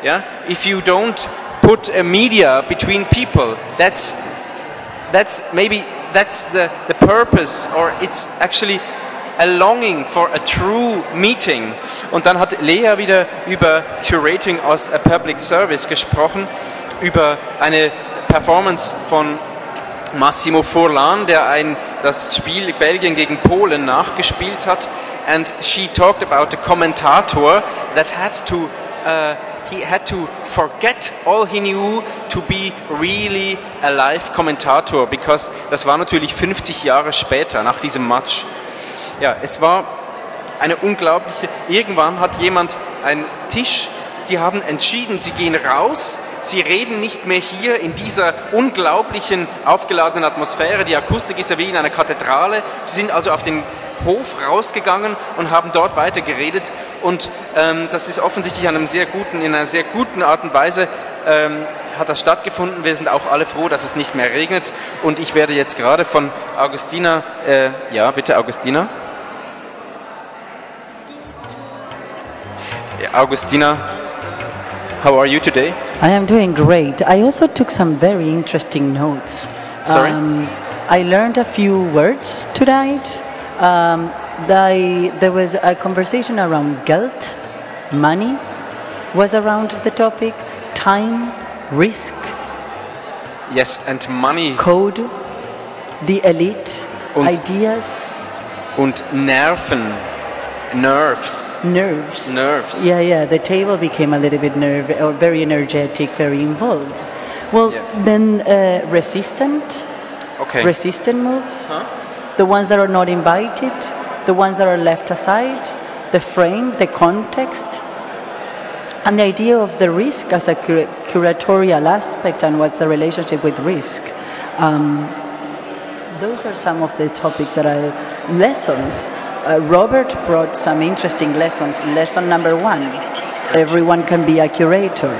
Yeah, if you don't put a media between people, that's maybe the purpose, or it's actually a longing for a true meeting. Und dann hat Lea wieder über Curating as a Public Service gesprochen, über eine Performance von Massimo Furlan, der das Spiel Belgien gegen Polen nachgespielt hat. And she talked about the commentator that he had to forget all he knew to be really a live commentator, because das war natürlich 50 Jahre später nach diesem Match. Ja, es war eine unglaubliche, irgendwann hat jemand einen Tisch, die haben entschieden, sie gehen raus, sie reden nicht mehr hier in dieser unglaublichen aufgeladenen Atmosphäre, die Akustik ist ja wie in einer Kathedrale, sie sind also auf den Hof rausgegangen und haben dort weiter geredet und das ist offensichtlich in einer sehr guten Art und Weise hat das stattgefunden. Wir sind auch alle froh, dass es nicht mehr regnet und ich werde jetzt gerade von Augustina, ja bitte Augustina. Augustina, how are you today? I am doing great. I also took some very interesting notes. Sorry? I learned a few words tonight. There was a conversation around Geld, money was around the topic, time, risk. Yes, and money. Code, the elite, ideas. Und Nerven. Nerves. Yeah, the table became a little bit very energetic, very involved. Well, then resistant moves, the ones that are not invited, the ones that are left aside, the frame, the context, and the idea of the risk as a curatorial aspect and what's the relationship with risk. Those are some of the topics lessons. Robert brought some interesting lessons. Lesson number 1, everyone can be a curator.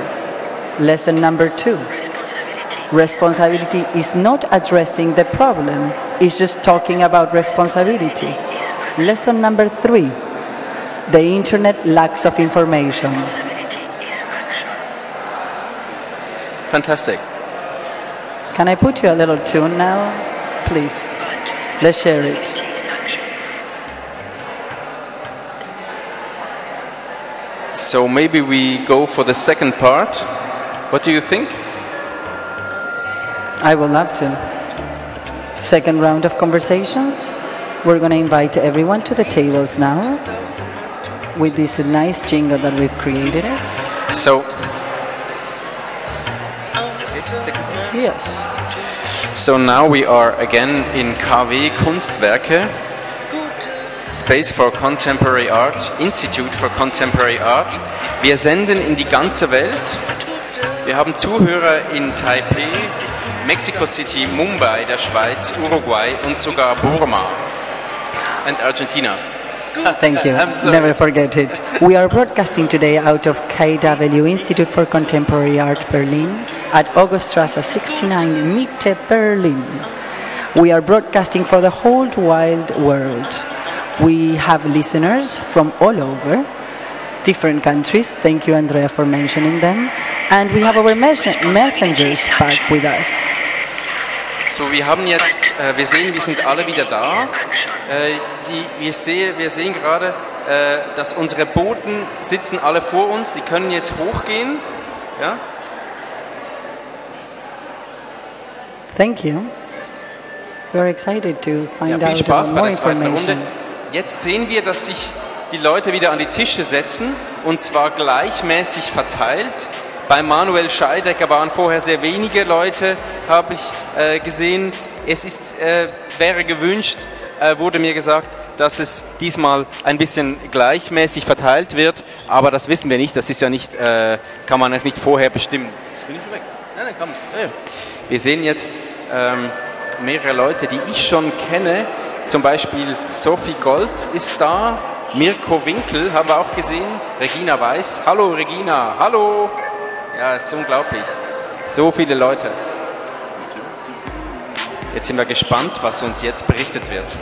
Lesson number 2, responsibility is not addressing the problem, it's just talking about responsibility. Lesson number 3, the internet lacks of information. Fantastic. Can I put you a little tune now? Please, let's share it. So maybe we go for the second part. What do you think? I would love to. Second round of conversations. We're going to invite everyone to the tables now with this nice jingle that we've created. So, yes. So now we are again in KW Kunstwerke. Space for Contemporary Art, Institute for Contemporary Art. Wir senden in die ganze Welt. Wir haben Zuhörer in Taipei, Mexico City, Mumbai, der Schweiz, Uruguay und sogar Burma and Argentina. Thank you. Never forget it. We are broadcasting today out of KW Institute for Contemporary Art Berlin at Auguststrasse 69 in Mitte, Berlin. We are broadcasting for the whole wide world. We have listeners from all over, different countries. Thank you, Andrea, for mentioning them. And we have our messengers back with us. So, wir haben jetzt, wir sehen, wir sind alle wieder da. Wir sehen gerade, dass unsere Boten sitzen alle vor uns. Die können jetzt hochgehen. Ja? Thank you. We are excited to find viel out Spaß bei more der zweiten Runde. information. Jetzt sehen wir, dass sich die Leute wieder an die Tische setzen und zwar gleichmäßig verteilt. Bei Manuel Scheidecker waren vorher sehr wenige Leute, habe ich gesehen. Es ist, wäre gewünscht, wurde mir gesagt, dass es diesmal ein bisschen gleichmäßig verteilt wird, aber das wissen wir nicht. Das ist ja nicht, kann man nicht vorher bestimmen. Bin ich weg? Nein, komm. Wir sehen jetzt mehrere Leute, die ich schon kenne. Zum Beispiel Sophie Goltz ist da, Mirko Winkel haben wir auch gesehen, Regina Weiß. Hallo Regina, hallo! Ja, es ist unglaublich. So viele Leute. Jetzt sind wir gespannt, was uns jetzt berichtet wird.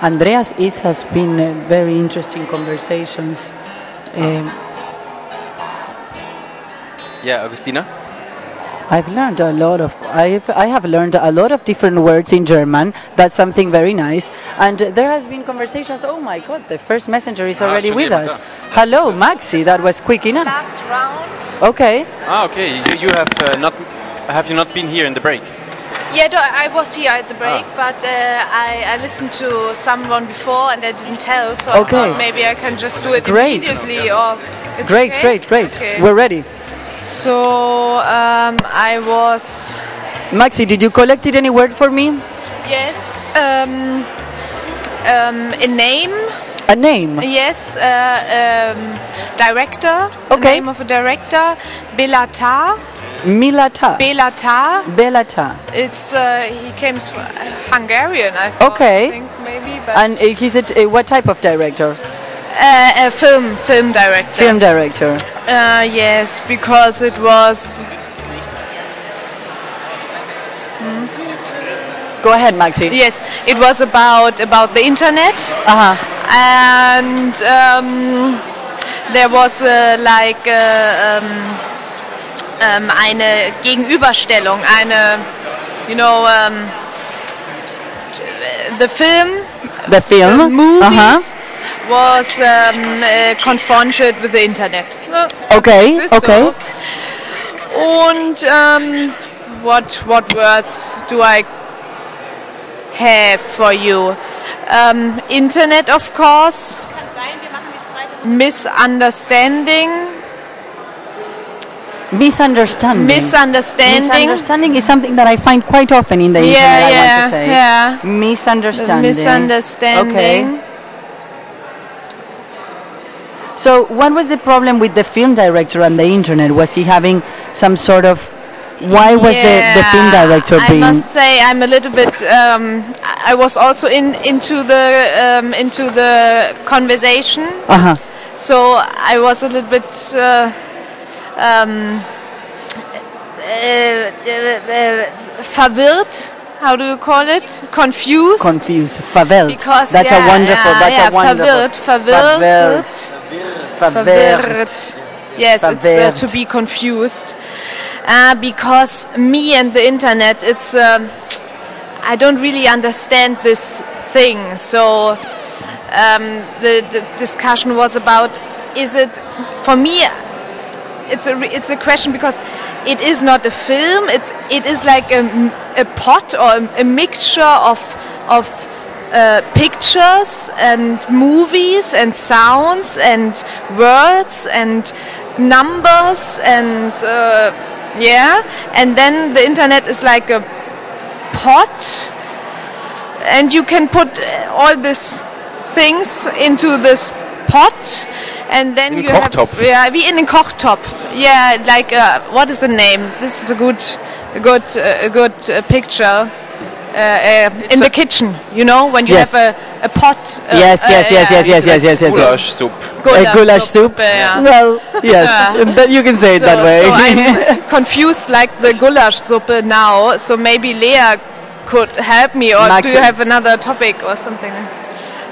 Andreas, it has been very interesting conversations. Yeah, Agustina? I've learned a lot of. I have learned a lot of different words in German. That's something very nice. And there has been conversations. Oh my God, the first messenger is already with us. Hello, Maxi. That was quick enough. Last round. Okay. Okay. You have not. Have you not been here in the break? Yeah, I was here at the break, but I listened to someone before and I didn't tell, so I thought maybe I can just do it immediately. Or it's great. Okay. We're ready. So I was. Maxi, did you collect any word for me? Yes. A name. A name. Yes. Director. Okay. The name of a director. Belata. Milata. Belata. Belata. It's he came from Hungarian, I think maybe. But And he's what type of director? A film director. Film director. Yes, because it was. Go ahead, Maxi. Yes, it was about the internet. And there was like eine Gegenüberstellung, the film. The film. The movies. Was confronted with the internet. Okay. So. Und what words do I have for you? Internet, of course. Misunderstanding. Misunderstanding. Misunderstanding is something that I find quite often in the internet, I want to say. Yeah. Misunderstanding. Okay. So what was the problem with the film director and the internet? Was he having some sort of... Why was the film director being... I must say I'm a little bit... I was also into the conversation. So I was a little bit... verwirrt. How do you call it? Confused. Verwirrt. Because that's a wonderful. Verwirrt. Yes, it's to be confused. Because me and the internet, it's. I don't really understand this thing. So the discussion was about: is it for me? It's a question because it is not a film. It is like a pot or a mixture of pictures and movies and sounds and words and numbers and and then the internet is like a pot and you can put all these things into this pot, and then you have wie in a Kochtopf. Yeah, like what is the name? This is a good picture. In the kitchen, you know, when you have a pot. Yes. Goulash soup. Goulash soup. Well, yes, you can say it that way. So I'm confused, like the goulash soup now. So maybe Lea could help me, or do you have another topic or something?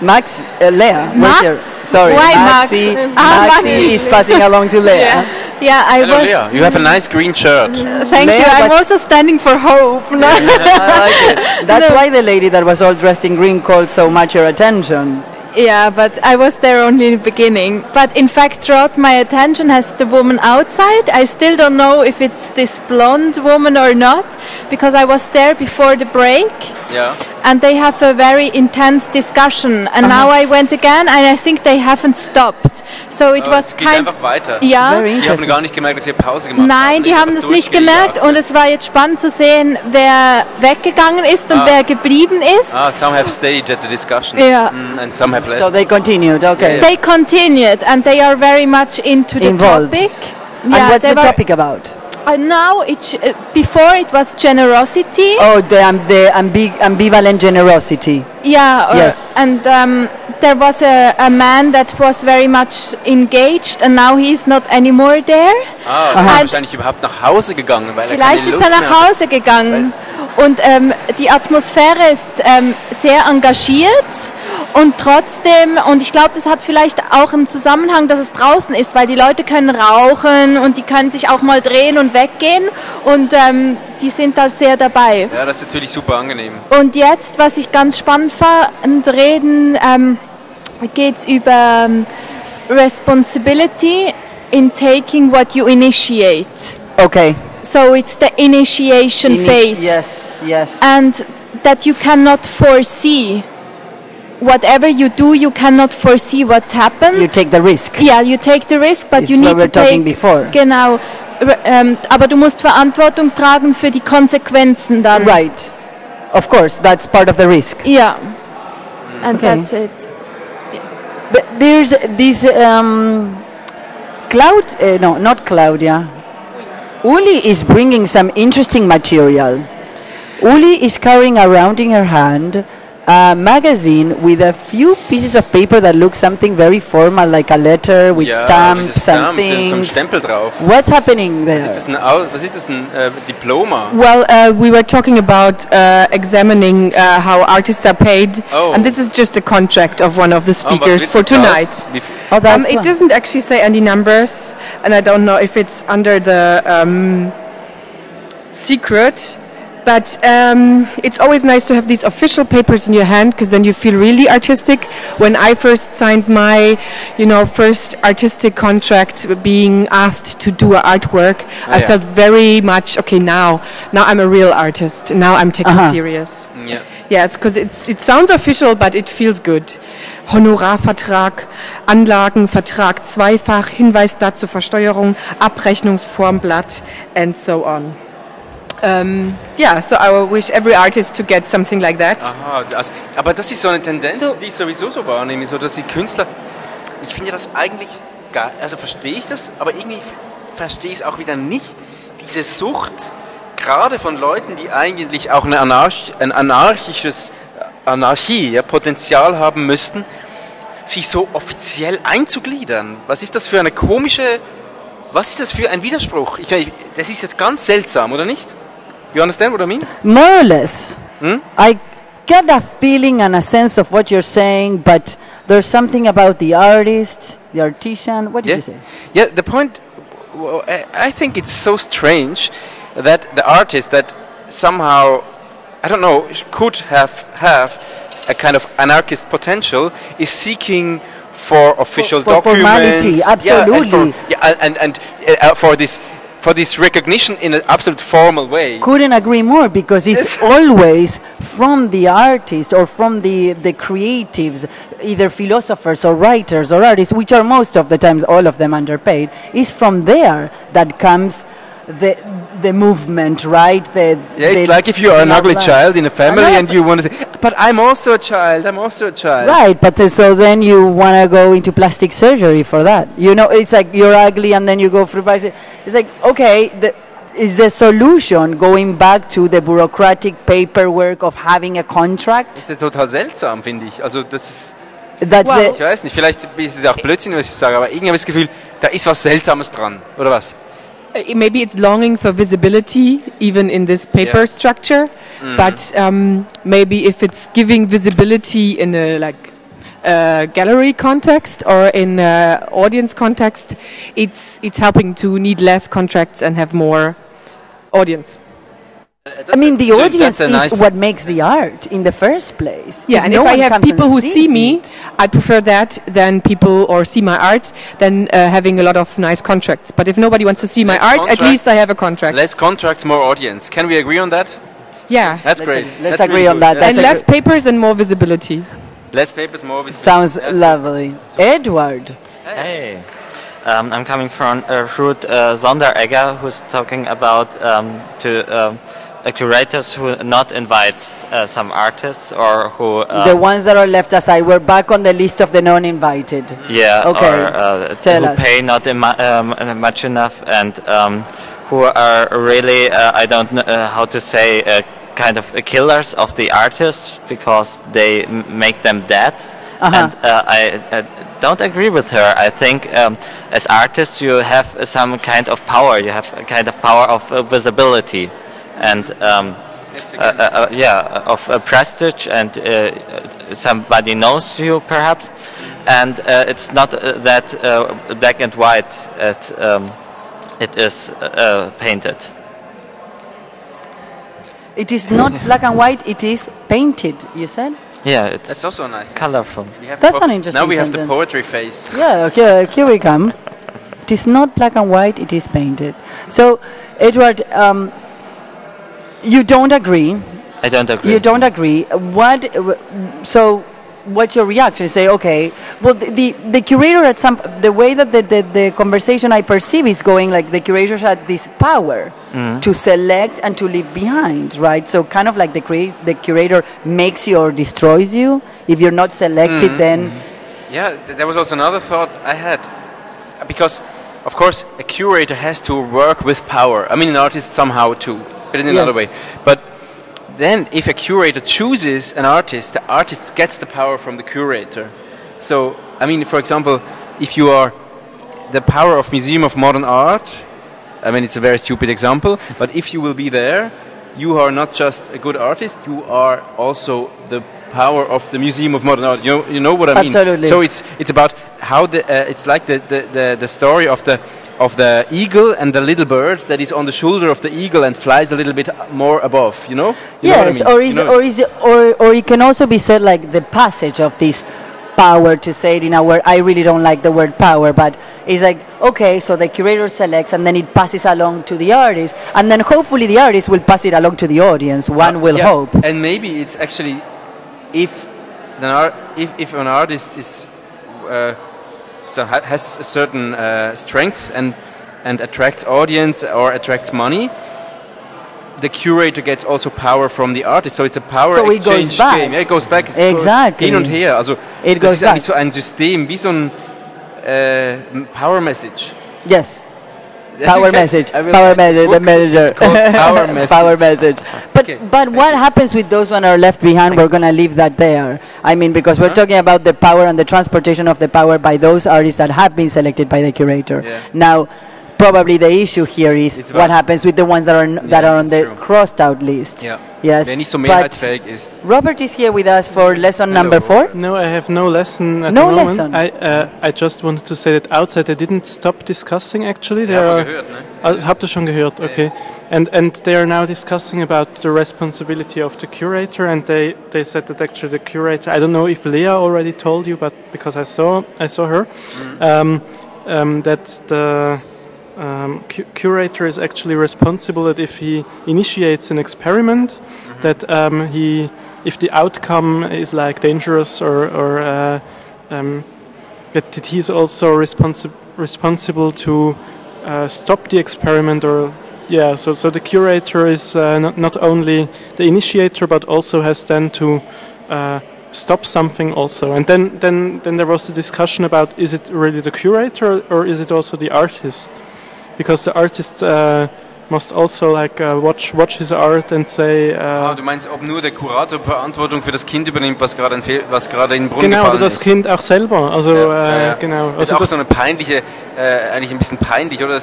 Max, Lea. Max? Sorry, Why Maxi? Maxi is passing along to Lea. Yeah, Hello, Lea. You have a nice green shirt. Thank you. I'm also standing for hope. I like it. That's why the lady that was all dressed in green called so much your attention. Yeah, but I was there only in the beginning. But in fact, throughout my attention has the woman outside. I still don't know if it's this blonde woman or not, because I was there before the break. Yeah. And they have a very intense discussion. And now I went again, and I think they haven't stopped. So it was kind of weiter. Ja. Die haben gar nicht gemerkt, dass ihr Pause gemacht Nein, die haben das nicht gemerkt. Und es war jetzt spannend zu sehen, wer weggegangen ist und wer geblieben ist. Some have stayed at the discussion. Yeah. And some have left. So they continued, okay. They continued, and they are very much into the topic. And what's the topic about? Now, before it was generosity. Oh, the ambivalent generosity. Yeah, yes. And there was a man that was very much engaged, and now he's not anymore there. Er ist wahrscheinlich überhaupt nach Hause gegangen, weil vielleicht ist er nach Hause gegangen. Und die Atmosphäre ist sehr engagiert und trotzdem, und ich glaube, das hat vielleicht auch einen Zusammenhang, dass es draußen ist, weil die Leute können rauchen und die können sich auch mal drehen und weggehen und die sind da sehr dabei. Ja, das ist natürlich super angenehm. Und jetzt, was ich ganz spannend fand, geht es über Responsibility in taking what you initiate. Okay. So it's the initiation phase. Yes. And that you cannot foresee. Whatever you do, you cannot foresee what happens. You take the risk. Yeah, you take the risk, but you need to take. Before. Genau. Aber du musst Verantwortung tragen für die Konsequenzen dann. Right. Of course, that's part of the risk. Yeah. And that's it. But there's this Claudia. Uli is bringing some interesting material. Uli is carrying around in her hand a magazine with a few pieces of paper that look something very formal, like a letter with stamps and things. So ein Stempel drauf. What's happening there? Was ist das, ein Diploma? Well, we were talking about examining how artists are paid, and this is just a contract of one of the speakers for tonight. It doesn't actually say any numbers, and I don't know if it's under the secret. But it's always nice to have these official papers in your hand, because then you feel really artistic. When I first signed my, first artistic contract, being asked to do artwork, I felt very much, okay, now I'm a real artist. Now I'm taken serious. Yeah, it's because it sounds official, but it feels good. Honorarvertrag, Anlagenvertrag zweifach, Hinweisblatt zur Versteuerung, Abrechnungsformblatt, and so on. So I wish every artist to get something like that. Aha, aber das ist so eine Tendenz, die ich sowieso so wahrnehme, so dass die Künstler, ich finde das eigentlich verstehe ich das, aber irgendwie verstehe ich es auch wieder nicht, diese Sucht, gerade von Leuten, die eigentlich auch ein anarchisches Potenzial haben müssten, sich so offiziell einzugliedern. Was ist das für ein Widerspruch? Das ist jetzt ganz seltsam, oder nicht? You understand what I mean? More or less. I get a feeling and a sense of what you're saying, but there's something about the artist, the artisan. What did you say? Yeah, the point, I think it's so strange that the artist that somehow, I don't know, could have a kind of anarchist potential is seeking for official documents. Formality, absolutely. And for this recognition in an absolute formal way. Couldn't agree more, because it's always from the artist or from the creatives, either philosophers or writers or artists, which are most of the times all of them underpaid. It's from there that comes the the movement, right? It's like if you are an ugly child in a family and you want to say, but I'm also a child, I'm also a child. Right, but so then you want to go into plastic surgery for that. You know, it's like you're ugly and then you go through plastic. It's like, okay, is the solution going back to the bureaucratic paperwork of having a contract? Das ist total seltsam, finde ich. Also das ist... Ich weiß nicht, vielleicht ist es auch Blödsinn, was ich sage, aber irgendwie habe ich das Gefühl, da ist was Seltsames dran, oder was? Maybe it's longing for visibility, even in this paper structure. But maybe if it's giving visibility in a gallery context or in audience context, it's helping to need less contracts and have more audience. I mean, the audience is what makes the art in the first place. Yeah, and if I have people who see me, I prefer that than people or see my art than having a lot of nice contracts. But if nobody wants to see my art, at least I have a contract. Less contracts, more audience. Can we agree on that? Yeah. That's great. Let's agree on that. And less papers and more visibility. Less papers, more visibility. Sounds lovely. Edward. Hey. I'm coming from Ruth Sonderegger, who's talking about curators who not invite some artists or who... the ones that are left aside. We're back on the list of the non-invited. Yeah, okay. Or Tell who us. pay not much enough and who are really, I don't know how to say, kind of killers of the artists because they make them dead. And I don't agree with her. I think as artists you have some kind of power. You have a kind of power of visibility and of prestige, and somebody knows you perhaps. And it's not that black and white as it is painted. It is not black and white, it is painted, you said? Yeah, it's that's also nice. Colorful. That's an interesting Now we have sentence. the poetry phase. Yeah, okay, here we come. It is not black and white, it is painted. So, Edward, you don't agree. I don't agree. You don't agree. What's your reaction? You say, okay, well, the curator at the way that the conversation I perceive is going, like the curator had this power to select and to leave behind, right? So kind of like the curator makes you or destroys you. If you're not selected, then... Yeah, there was also another thought I had. Because, of course, a curator has to work with power. I mean, an artist somehow too, but in another way. But then if a curator chooses an artist, the artist gets the power from the curator. So, I mean, for example, if you are the power of Museum of Modern Art, I mean, it's a very stupid example, but if you will be there, you are not just a good artist, you are also the power of the Museum of Modern Art. You know what I mean? Absolutely. So it's about how it's like the story of the eagle and the little bird that is on the shoulder of the eagle and flies a little bit more above. You know? Yes, or it can also be said like the passage of this power, to say it in a word. I really don't like the word power, but it's like, okay, so the curator selects and then it passes along to the artist, and then hopefully the artist will pass it along to the audience. One will hope. And maybe it's actually if an artist is has a certain strength and attracts audience or attracts money, the curator gets also power from the artist. So it's a power exchange game. Yeah, it goes back. Exactly. Hin und her. Also it goes back. Das ist so ein System, wie so ein Power Message. Yes. Power message. Power message. The messenger. It's called power message. Power message. But what happens with those one are left behind? We're gonna leave that there. I mean, because we're talking about the power and the transportation of the power by those artists that have been selected by the curator. Yeah. Now, probably the issue here is what happens with the ones that are on the crossed out list. Yeah. Yes. Wer nicht so mehrheitsfähig ist. Robert is here with us for lesson number 4. No, I have no lesson at the moment. No lesson. I just wanted to say that outside they didn't stop discussing actually. Habt ihr schon gehört? Okay. And they are now discussing about the responsibility of the curator, and they said that actually the curator, I don't know if Lea already told you, but because I saw her, that the curator is actually responsible that if he initiates an experiment, that if the outcome is like dangerous or that he's also responsible to stop the experiment or Yeah, so the curator is not only the initiator, but also has then to stop something also. And then there was the discussion about, is it really the curator or is it also the artist? Because the artist must also watch his art and say... du meinst, ob nur der Kurator Verantwortung für das Kind übernimmt, was gerade in den Brunnen gefallen ist? Genau, oder das Kind auch selber. Also, genau. Das ist auch so eine peinliche, eigentlich ein bisschen peinlich, oder?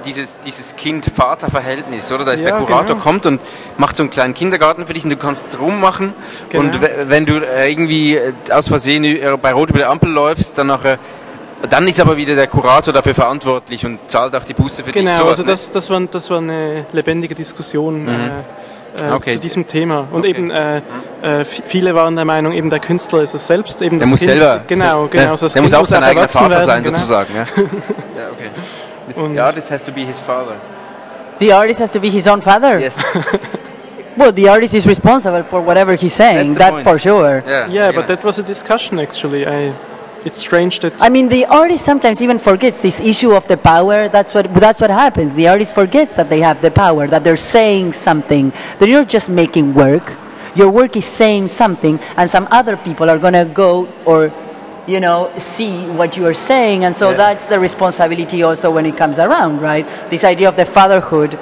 Dieses Kind-Vater-Verhältnis, oder? Da ist der Kurator kommt und macht so einen kleinen Kindergarten für dich und du kannst rummachen. Genau. Und wenn du irgendwie aus Versehen bei Rot über die Ampel läufst, dann ist aber wieder der Kurator dafür verantwortlich und zahlt auch die Buße für dich. Genau, also das war eine lebendige Diskussion zu diesem Thema. Und eben viele waren der Meinung, eben der Künstler ist es selbst. Eben der das muss kind, selber. Genau. Also der muss auch sein eigener Vater sein, genau. sozusagen. Ja. Okay. The artist has to be his father. The artist has to be his own father? Yes. Well, the artist is responsible for whatever he's saying, that point. For sure. Yeah, but that was a discussion actually. It's strange that... I mean, the artist sometimes even forgets this issue of the power. That's what happens. The artist forgets that they have the power, that they're saying something. That you're just making work. Your work is saying something, and some other people are going to go or... see what you are saying, and so that's the responsibility also when it comes around, right? This idea of the fatherhood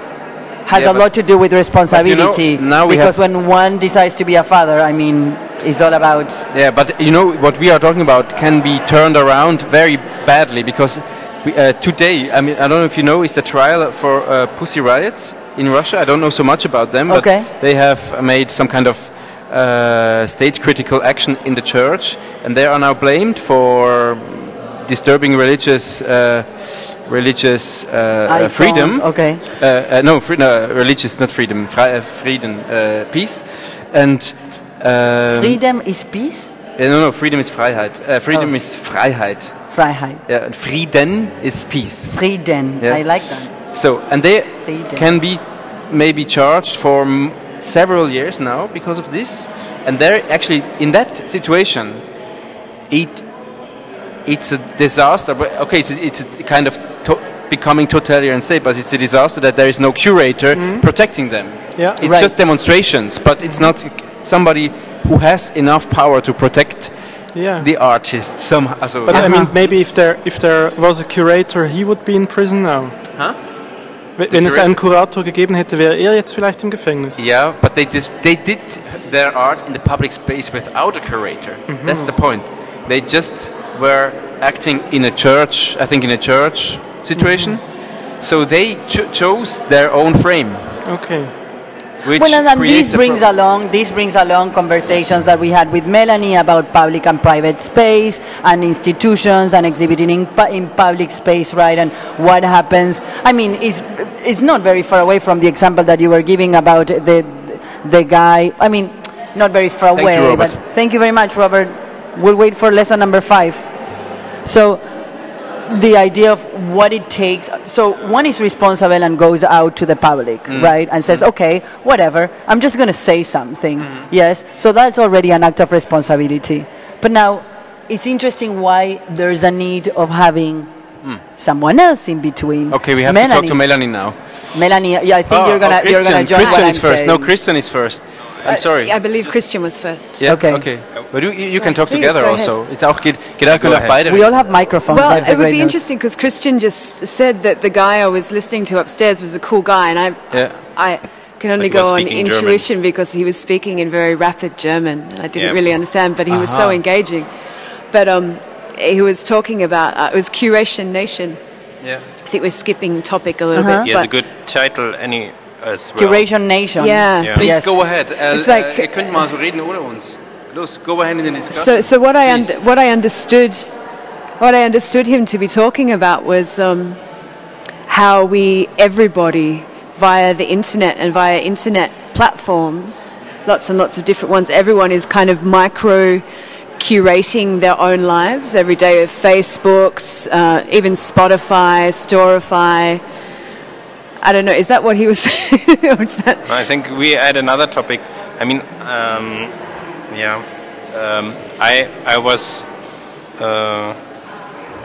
has a lot to do with responsibility, because when one decides to be a father, I mean, it's all about... Yeah, but what we are talking about can be turned around very badly, because today, I mean, I don't know if you know, is the trial for Pussy Riots in Russia. I don't know so much about them, but they have made some kind of state critical action in the church, and they are now blamed for disturbing religious freedom. Okay. Religious, not freedom. Frieden, peace, and freedom is peace. No, freedom is Freiheit. Freedom is Freiheit. Freiheit. Yeah, and Frieden is peace. Frieden. Yeah. I like that. So, and they can be maybe charged for several years now because of this, and they're actually in that situation. It's a disaster. But okay, it's a kind of becoming totalitarian state, but it's a disaster that there is no curator protecting them. Yeah, it's just demonstrations, but it's not somebody who has enough power to protect the artists. Somehow. But I mean, maybe if there was a curator, he would be in prison now. Huh? Wenn es einen Kurator gegeben hätte, wäre er jetzt vielleicht im Gefängnis. Yeah, but they did their art in the public space without a curator. That's the point. They just were acting in a church, I think in a church situation. So they chose their own frame. Okay. Well, and this brings along conversations that we had with Melanie about public and private space and institutions and exhibiting in public space, right? And what happens? I mean, it's not very far away from the example that you were giving about the guy. I mean, not very far away, but thank you very much, Robert. We'll wait for lesson number 5. So, the idea of what it takes. So one is responsible and goes out to the public, right, and says, okay, whatever, I'm just going to say something. Yes, so that's already an act of responsibility. But now it's interesting why there's a need of having someone else in between. Okay, we have to talk to Melanie now. Melanie, yeah, I think you're gonna join. Christian is first. No, Christian is first. I'm sorry. I believe Christian was first. Yeah, okay. But you can talk together also. It's auch geht beide. We all have microphones. Well, it would be interesting because Christian just said that the guy I was listening to upstairs was a cool guy, and I can only go on intuition because he was speaking in very rapid German, and I didn't really understand, but he was so engaging. But he was talking about, it was Curation Nation. Yeah. I think we're skipping topic a little bit. He has a good title as well. Curation Nation. Yeah. Please go ahead. Ihr könnt mal so reden ohne uns. Los, go ahead in the discussion. So what I understood him to be talking about was how everybody via the internet and via internet platforms, lots and lots of different ones, everyone is kind of micro curating their own lives every day with Facebooks, even Spotify, Storify. I don't know, is that what he was saying? What's that? I think we had another topic. I mean, I was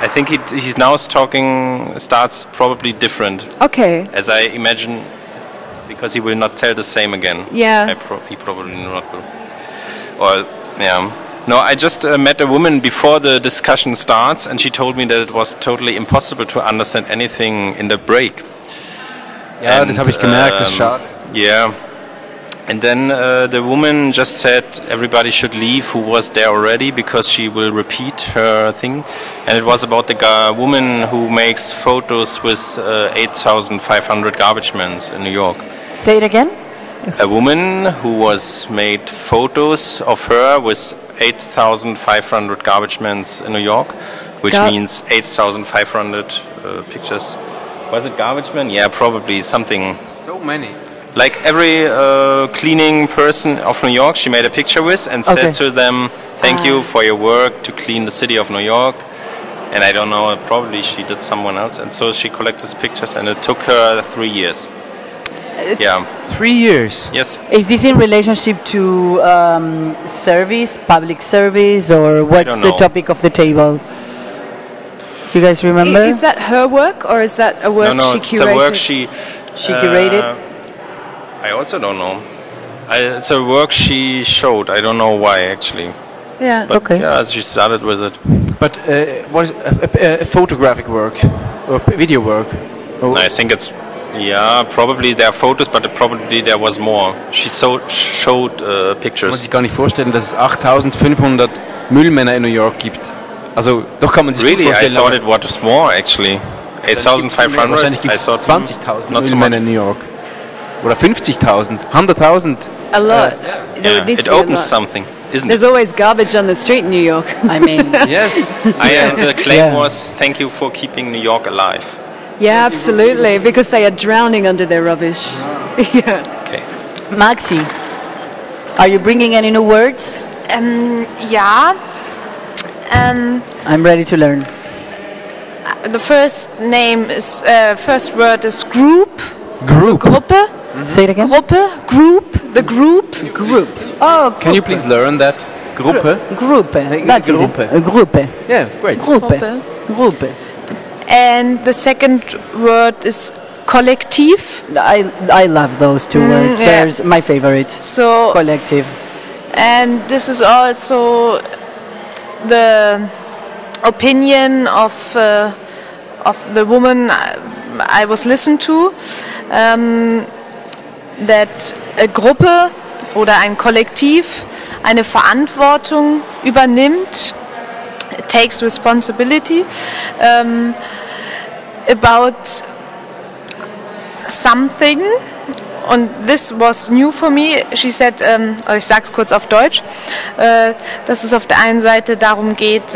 I think he's now starts probably different. Okay. As I imagine, because he will not tell the same again. Yeah. He probably not will. Or, yeah. No, I just met a woman before the discussion starts, and she told me that it was totally impossible to understand anything in the break. Ja, das habe ich gemerkt, das ist schade. Yeah. And then the woman just said everybody should leave who was there already because she will repeat her thing. And it was about the woman who makes photos with 8,500 garbage men in New York. Say it again. A woman who was made photos of her with 8,500 garbage men in New York, which means 8,500 pictures. Was it garbage men? Yeah, probably something. So many. Like every cleaning person of New York, she made a picture with and said to them, "Thank you for your work to clean the city of New York." And I don't know, probably she did someone else. And so she collected pictures, and it took her 3 years. Yeah. 3 years? Yes. Is this in relationship to service, public service, or what's the topic of the table? You guys remember? Is that her work, or is that a work no, she it's curated? a work she curated? I also don't know. It's a work she showed. I don't know why, actually. Yeah. But yeah, she started with it. But what is a photographic work or video work? Or I think it's, yeah, probably there are photos, but probably there was more. She showed pictures. Man muss sich gar nicht vorstellen, dass es 8.500 Müllmänner in New York gibt. Also, doch kann man sich Really, gut vorstellen. I thought it was more, actually. 8,500. Wahrscheinlich gibt es 20.000 Müllmänner in New York. Oder 50.000, 100.000. A lot. Yeah, it opens something, isn't There's it? always garbage on the street in New York. I mean, Yes. The claim was, "Thank you for keeping New York alive." Yeah, absolutely, because they are drowning under their rubbish. Yeah. Okay. Maxi, are you bringing any new words? Ja. I'm ready to learn. The first word is group. Group. Gruppe. Say it again. Gruppe. Group. The group. Group. Oh, Can you please learn that? Gruppe. Gruppe. That's easy. Gruppe. Gruppe. Yeah, great. Gruppe. Gruppe. And the second word is collective. I love those two words. Yeah. They're my favorite. So Collective. and this is also the opinion of the woman I was listened to, that a Gruppe oder ein Kollektiv eine Verantwortung übernimmt, takes responsibility about something. Und this was new for me. She said, ich sag's kurz auf Deutsch, dass es auf der einen Seite darum geht,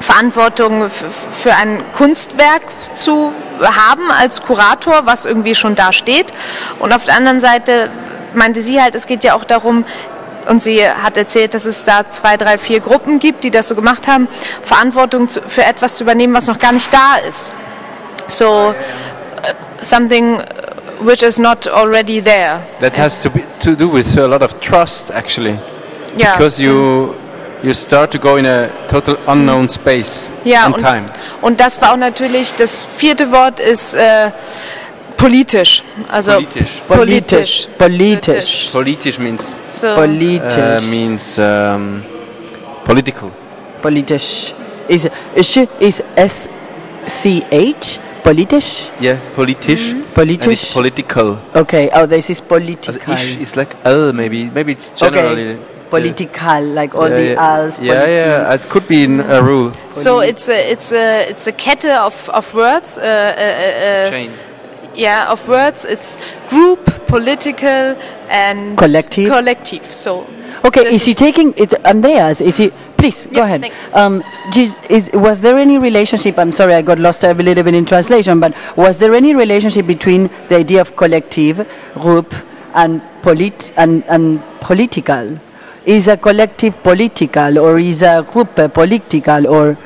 Verantwortung für ein Kunstwerk zu haben als Kurator, was irgendwie schon da steht. Und auf der anderen Seite meinte sie halt, es geht ja auch darum, und sie hat erzählt, dass es da 2, 3, 4 Gruppen gibt, die das so gemacht haben, Verantwortung für etwas zu übernehmen, was noch gar nicht da ist. So, something which is not already there. That has to do with a lot of trust, actually. Yeah. Because you start to go in a total unknown space and time. Und das war auch natürlich, das vierte Wort ist politisch. Also Politisch. Politisch. Politisch means Politisch. Political. Politisch. Is SCH? Politisch? Yes, politisch. Politisch. And it's political. Okay. Oh, this is political. Also ish is like L, maybe. Maybe it's generally. Okay. Political, like all the L's. Yeah, it could be a rule. So it's a Kette of words. Chain. Yeah, of words. It's group, political, and collective. Collective. So. Okay, is she taking it? Andreas, is she? Please go ahead. Was there any relationship? I'm sorry, I got lost a little bit in translation. But was there any relationship between the idea of collective, group, and political? Is a collective political, or is a group political, or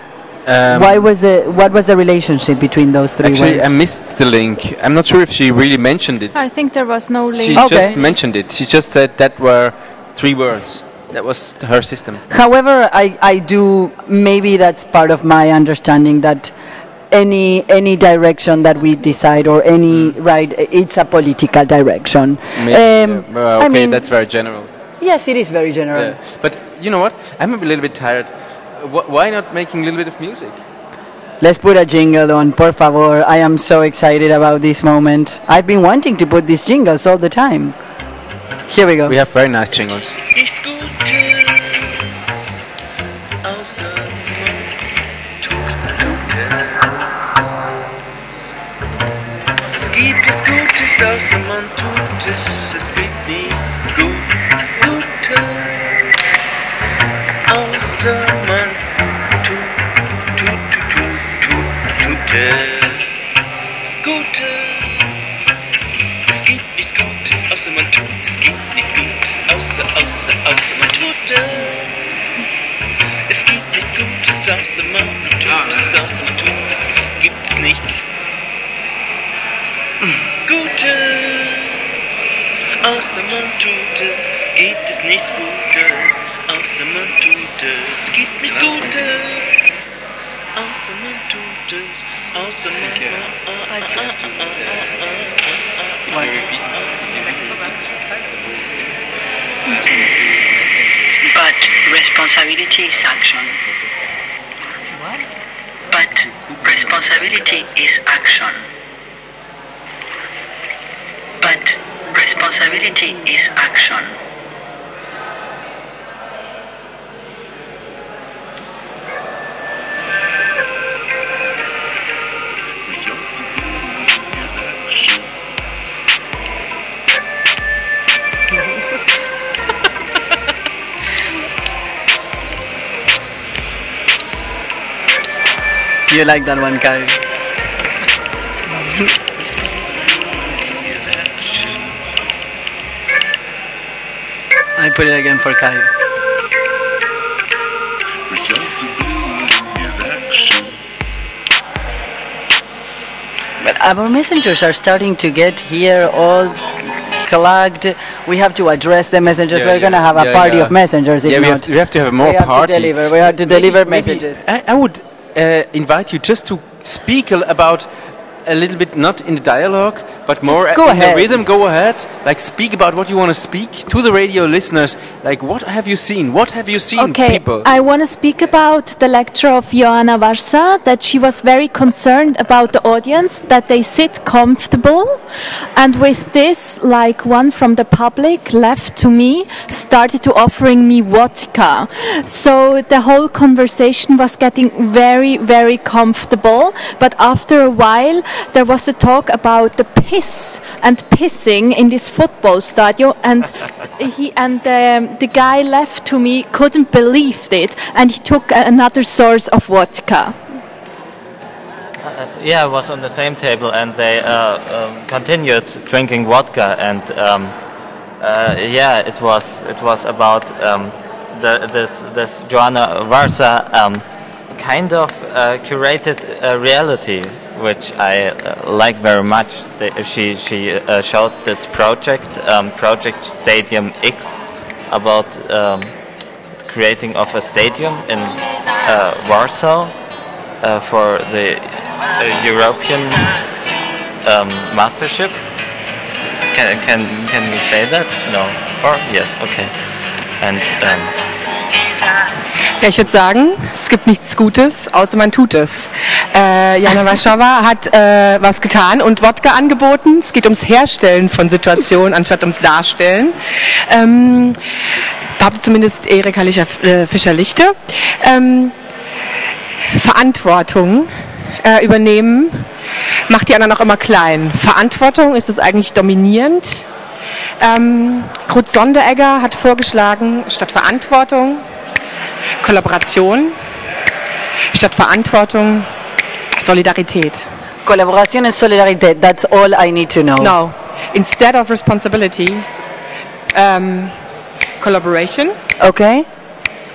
what was the relationship between those three Actually, words? I missed the link. I'm not sure if she really mentioned it. I think there was no link. She just mentioned it. She just said that were 3 words. That was her system. However, I do, maybe that's part of my understanding that any direction that we decide or any right, it's a political direction. Okay, I mean, that's very general. Yes, it is very general. Yeah. But you know what? I'm a little bit tired. Why not making a little bit of music? Let's put a jingle on, por favor. I am so excited about this moment. I've been wanting to put these jingles all the time. Here we go. We have very nice jingles. Nichts Gutes, außer man tut Gutes. Es gibt nichts Gutes, außer man tut es. Es gibt nichts Gutes, außer man tut Gutes. Es gibt nichts Gutes, außer man tut. Es gibt nichts Gutes, außer man tut es. Es gibt nichts Gutes, außer man tut es, außer man tut es. Gibt's nichts Gutes, außer man tut es. Gibt es nichts Gutes, außer man tut es. Gibt nichts Gutes, außer man tut es. Außer man But responsibility is action. What? But responsibility is action. But responsibility is action. You like that one, Kai? I put it again for Kai. But our messengers are starting to get here all clogged. We have to address the messengers. We're going to have a party of messengers. If not, we have to have more party. We have to deliver messages. I would invite you just to speak about a little bit, not in the dialogue, but more in the rhythm. Go ahead, like speak about what you want to speak to the radio listeners. Like, what have you seen? What have you seen, people? I want to speak about the lecture of Joanna Warsa, that she was very concerned about the audience, that they sit comfortable. And with this, like one from the public left to me, started to offering me vodka. So the whole conversation was getting very, very comfortable. But after a while, there was a talk about the piss and pissing in this football stadium, and the guy left to me couldn't believe it, and he took another source of vodka. Yeah, I was on the same table, and they continued drinking vodka, and yeah, it was about this Joanna Warsa kind of curated reality, which I like very much. She showed this project Stadium X, about creating of a stadium in Warsaw for the European Mastership. Can we say that? No? Or yes? Okay. And ja, ich würde sagen, es gibt nichts Gutes, außer man tut es. Jana Warszawa hat was getan und Wodka angeboten. Es geht ums Herstellen von Situationen, anstatt ums Darstellen. Behauptet zumindest Erika Fischer-Lichte. Verantwortung übernehmen macht die anderen auch immer klein. Verantwortung, ist es eigentlich dominierend? Ruth Sonderegger hat vorgeschlagen, statt Verantwortung Kollaboration, statt Verantwortung Solidarität. Collaboration and solidarity, that's all I need to know. No, instead of responsibility, collaboration. Okay,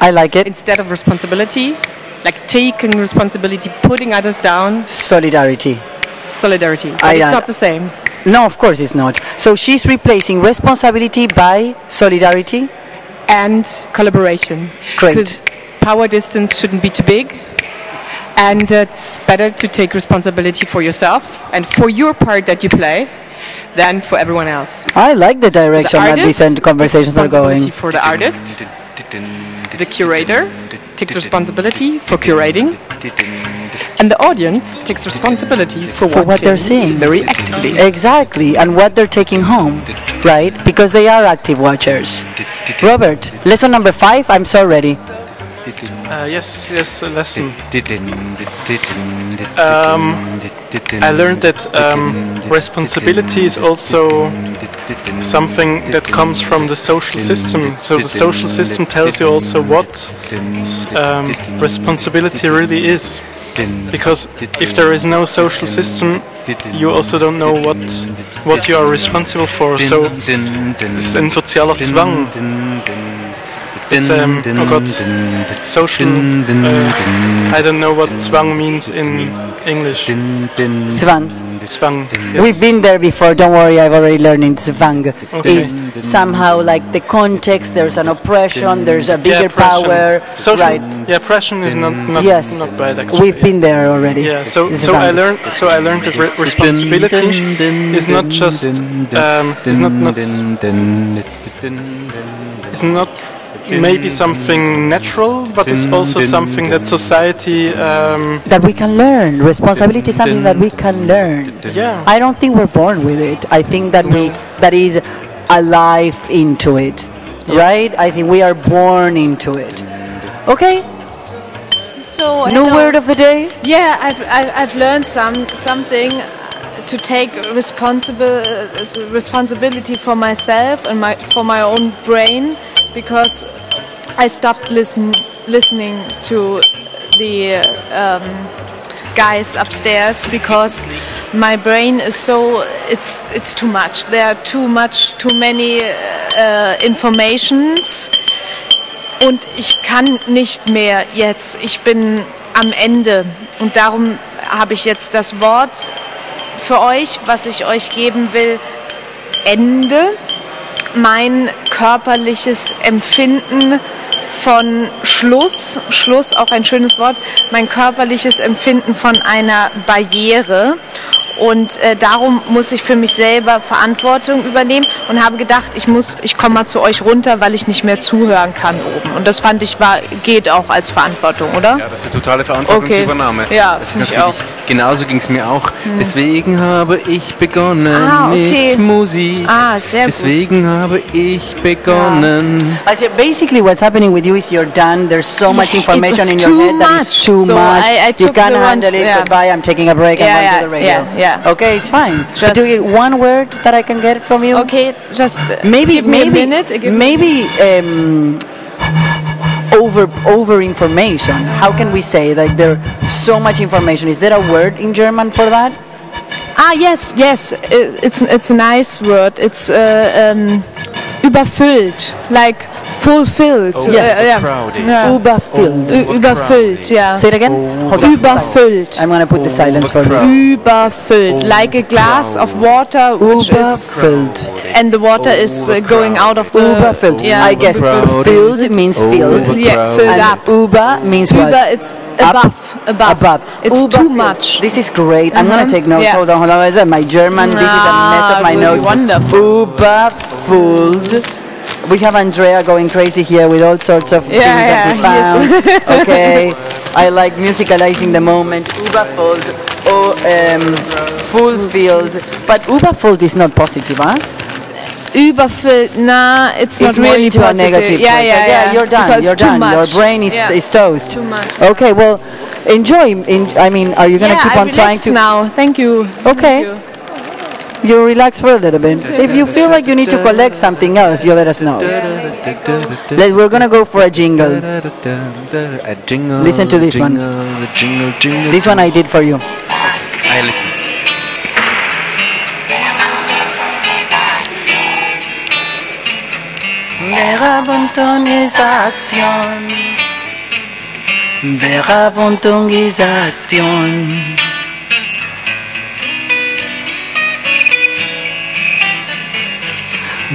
I like it. Instead of responsibility, like taking responsibility, putting others down. Solidarity. Solidarity, but it's not the same. No, of course it's not. So she's replacing responsibility by solidarity? and collaboration. Great. Because power distance shouldn't be too big. And it's better to take responsibility for yourself and for your part that you play than for everyone else. I like the direction that artist these conversations are going. For the artist, the curator takes responsibility for curating, and the audience takes responsibility for what they're seeing very actively. Exactly, and what they're taking home, right? Because they are active watchers. Robert, lesson number 5, I'm so ready. Yes, a lesson. I learned that responsibility is also something that comes from the social system. So the social system tells you also what responsibility really is. Because if there is no social system, you also don't know what you are responsible for. So it's ein sozialer Zwang. It's oh God, social. I don't know what Zwang means in English. Zwang. Zwang. Yes. We've been there before. Don't worry, I've already learned it. Zwang is somehow like the context. There's an oppression. There's a bigger power. Social, right? Yeah, oppression is not bad. Actually. We've been there already. Yeah. So I learned that responsibility is not just is not maybe something natural, but it's also something that society that we can learn. Responsibility is something that we can learn. Yeah. I don't think we're born with it. I think that that is alive into it, right? I think we are born into it. Okay. So new word of the day. Yeah, I've learned something to take responsibility for myself and for my own brain, because I stopped listening to the guys upstairs, because my brain is it's too much. There are too many informations und ich kann nicht mehr jetzt. Ich bin am Ende und darum habe ich jetzt das Wort für euch, was ich euch geben will. Ende. Mein körperliches Empfinden von Schluss, auch ein schönes Wort, mein körperliches Empfinden von einer Barriere. Und darum muss ich für mich selber Verantwortung übernehmen und habe gedacht, ich komme mal zu euch runter, weil ich nicht mehr zuhören kann oben. Und das fand ich geht auch als Verantwortung, oder? Ja, das ist eine totale Verantwortungsübernahme. Okay. Ja, das ist natürlich natürlich, genauso ging es mir auch. Deswegen habe ich begonnen mit Musik. Sehr Deswegen gut. habe ich begonnen. I said basically what's happening with you is you're done. There's so much information in your head that is too much. You can't handle it. Goodbye. I'm taking a break. I'm going to the radio. Yeah. Okay, it's fine. But do you get one word that I can get from you? Okay, just maybe give me a minute. Maybe over information. How can we say like there's so much information? Is there a word in German for that? Yes. It's a nice word. It's überfüllt, like fulfilled. Yes. Überfüllt. Überfüllt, yeah. Say it again. Überfüllt. I'm going to put the silence for this. Überfüllt, like a glass of water which is and the water is going out of the Überfüllt. I guess filled means filled. Yeah, filled up. Über means what? Über, it's above. It's too much. This is great. I'm going to take notes. Hold on. My German. This is a mess of my notes. Wonderful. Überfüllt. We have Andrea going crazy here with all sorts of things that we found. Okay, I like musicalizing the moment. Überfüllt, fulfilled. But überfüllt is not positive, huh? Überfüllt, nah, it's not really more positive. A negative. Yeah, you're done. Because you're done. Your brain is toast. Too much. Okay, well, enjoy. I mean, are you going to keep on trying to? now. Thank you. Okay. Thank you. You relax for a little bit. If you feel like you need to collect something else, you let us know. We're gonna go for a jingle. Listen to this one. This one I did for you. I listen. Verabuntung is action. Verabuntung is action.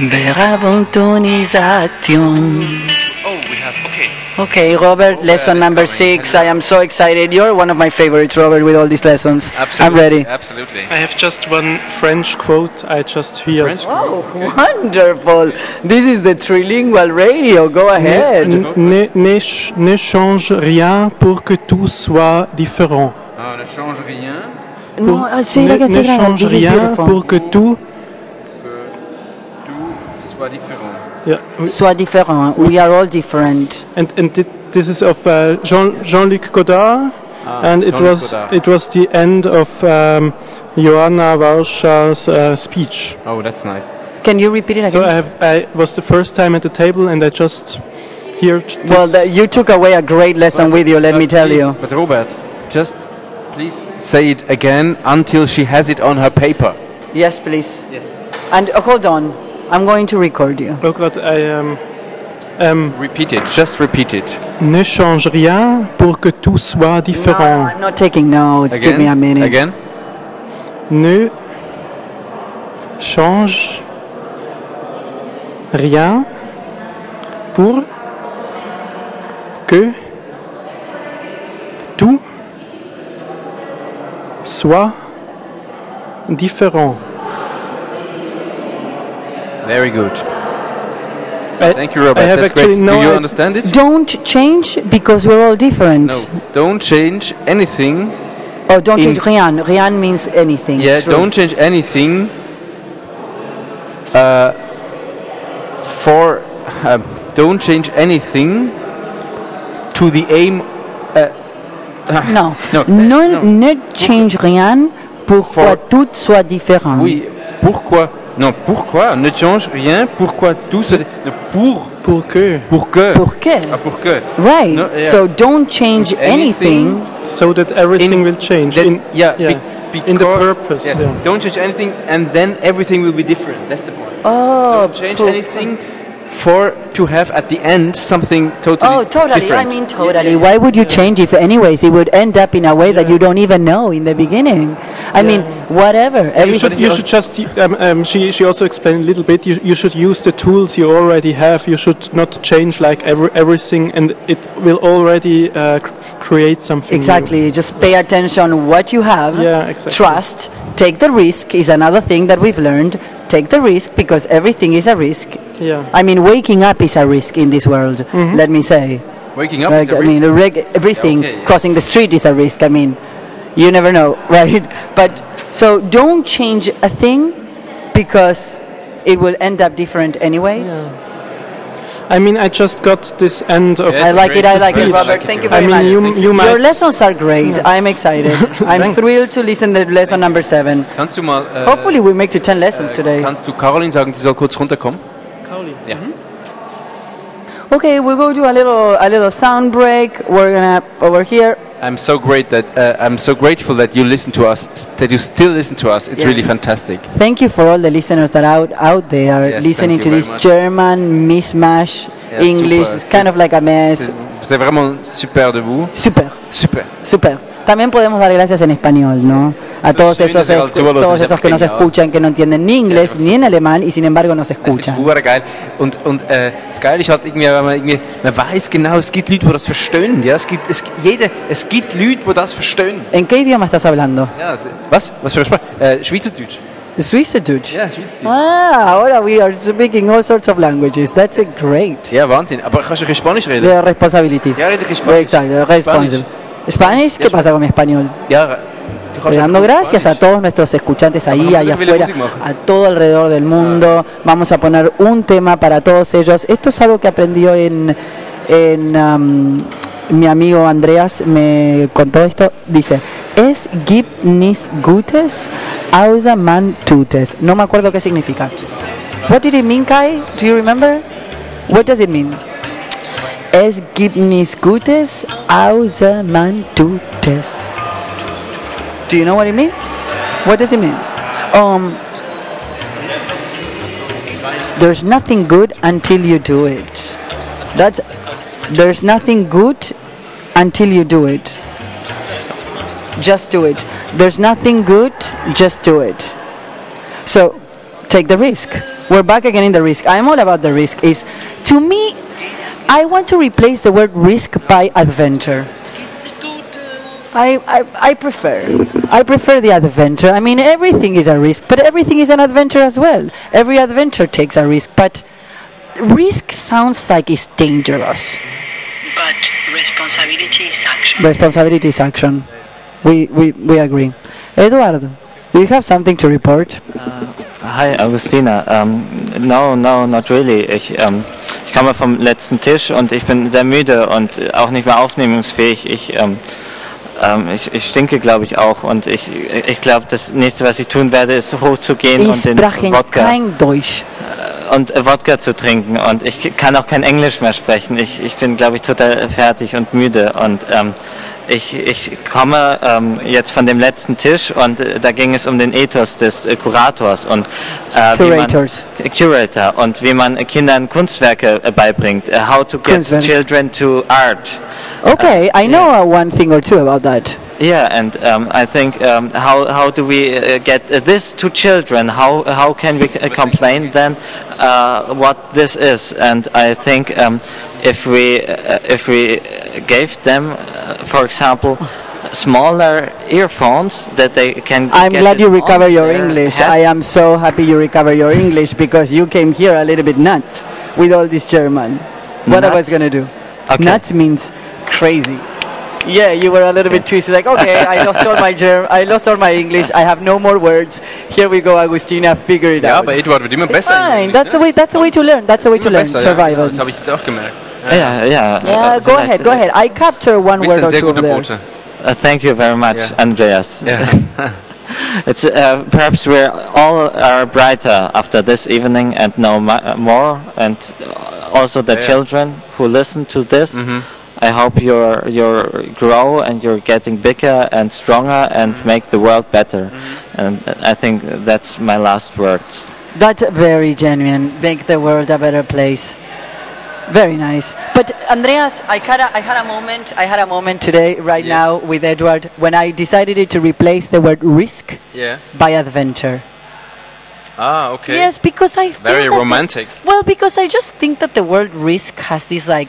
Verabuntunisation. Oh, we have, okay. Okay, Robert, lesson number 6. I am so excited. You're one of my favorites, Robert, with all these lessons. Absolutely. I'm ready. Absolutely. I have just one French quote I just heard. French quote? Oh, wonderful. This is the trilingual radio. Go ahead. Ne change rien pour que tout soit différent. Ah, ne change rien. No, say it again, say Ne it again. change This is rien beautiful. pour que tout Soit différent. Soit différent. We are all different. And this is of Jean-Luc Godard, and it was the end of Joanna Warschau's speech. Oh, that's nice. Can you repeat it again? So I was the first time at the table, and I just heard this. Well, you took away a great lesson with you, let me tell you. But Robert, just please say it again until she has it on her paper. Yes, please. Yes. And hold on, I'm going to record you. Oh God, repeat it, just repeat it. Ne change rien pour que tout soit No, différent. I'm not taking notes, Again? give me a minute. Again? Ne change rien pour que tout soit différent. Very good. So thank you, Robert. I have That's actually great. no Do you idea. understand it? Don't change because we're all different. No, don't change anything. Oh, don't change rien. Rien means anything. Yeah, True. don't change anything don't change anything to the aim. Non. No. Ne change rien pour que tout soit différent. Oui, pourquoi? Non, pourquoi? Ne change rien, pourquoi tout se... Pour que. Pour que. Ah, pour que. Right. No, yeah. So don't change anything. So that everything will change. Because, in the purpose. Yeah. Yeah. Don't change anything, and then everything will be different. That's the point. Oh, don't change anything to have at the end something totally totally. different. I mean, totally. Why would you change if, anyways, it would end up in a way that you don't even know in the beginning? I mean, whatever. You should just. She also explained a little bit. You should use the tools you already have. You should not change like everything, and it will already create something. Exactly. New. Just pay attention what you have. Yeah, exactly. Trust. Take the risk is another thing that we've learned. Take the risk because everything is a risk. Yeah. I mean, waking up is a risk in this world. Let me say. Waking up like, is a risk. I mean, everything crossing the street is a risk. I mean, you never know, right? But so don't change a thing because it will end up different anyways. Yeah. I mean, I just got this end of. I like it, Robert. Thank you very much. Your lessons are great. Yeah. I'm excited. I'm thrilled to listen to lesson number 7. Kannst du mal... Hopefully we make to 10 lessons today. Kannst du Caroline sagen, sie soll kurz runterkommen? Caroline? Ja. Okay, we'll go to a little sound break. We're gonna over here. I'm so grateful that you listen to us, that you still listen to us. It's really fantastic. Thank you for all the listeners that are out there listening to this German mishmash English. Super. It's kind of like a mess. C'est vraiment super de vous. Super. Super. Super. También podemos dar gracias en español, ¿no? A todos esos que nos escuchan, que no entienden ni inglés ni en alemán y sin embargo nos escuchan. Das ist geil. Und das Geile ist halt irgendwie, man weiß genau, es gibt Leute, die das verstehen. Ja? Es gibt Leute, die das verstehen. ¿En qué idioma estás hablando? Ja, was? Was für eine Sprache? Schweizerdeutsch. Schweizerdeutsch? Ja, Schweizerdeutsch. Ahora we are speaking all sorts of languages. That's great. Ja, Wahnsinn. Aber kannst du Spanisch reden? De responsability. Ja, rede Spanisch. Exacto, responsible. ¿Spanish? ¿Qué pasa con mi español? Ja, Estoy dando gracias a todos nuestros escuchantes ahí, allá afuera, a todo alrededor del mundo. Vamos a poner un tema para todos ellos. Esto es algo que aprendió mi amigo Andreas, me contó esto. Dice, es gibt nichts Gutes, außer man tut es. No me acuerdo qué significa. What did it mean, Kai? Do you remember? What does it mean? Es gibt nichts Gutes, außer man tut es. Do you know what it means? What does it mean? There's nothing good until you do it. There's nothing good until you do it. Just do it. There's nothing good, just do it. So, take the risk. We're back again in the risk. I'm all about the risk. To me, I want to replace the word risk by adventure. I prefer the adventure. I mean, everything is a risk, but everything is an adventure as well. Every adventure takes a risk, but risk sounds like it's dangerous. But responsibility is action. Responsibility is action. We agree. Eduardo, do you have something to report? Hi, Augustina. No, not really. Ich komme vom letzten Tisch und ich bin sehr müde und auch nicht mehr aufnehmungsfähig. Ich stinke, glaube ich, auch. Und ich glaube, das nächste, was ich tun werde, ist hochzugehen und den Wodka und Wodka zu trinken. Und ich kann auch kein Englisch mehr sprechen. Ich bin, glaube ich, total fertig und müde. Und ich komme jetzt von dem letzten Tisch und da ging es um den Ethos des Kurators und Curator und wie man Kindern Kunstwerke beibringt. How to get children to art. Okay, I know one thing or two about that. Yeah, and I think how do we get this to children? How can we complain then what this is? And I think if we gave them, for example, smaller earphones that they can. I'm glad you recover your English. I am so happy you recover your English because you came here a little bit nuts with all this German. What I was gonna do? Okay. Nuts means crazy. Yeah, you were a little bit twisted. Like, okay, I lost all my I lost all my English. I have no more words. Here we go, Agustina. Figure it out. Ja, aber Eduard wird immer besser. Fine. That's the way. That's the way to learn. That's the way to learn. Survival. Das habe ich jetzt auch gemerkt. Yeah. Go ahead. Go ahead. I capture one word or two over there. Thank you very much, Yeah. Andreas. Yeah. It's perhaps we all are brighter after this evening and know more, and also the children who listen to this. I hope you're grow and you're getting bigger and stronger and make the world better. And I think that's my last word. That's very genuine. Make the world a better place. Very nice. But Andreas, I had a moment today, right now, with Edward, when I decided to replace the word risk by adventure. Ah, okay. Yes, because I feel very romantic. Because I just think that the word risk has this like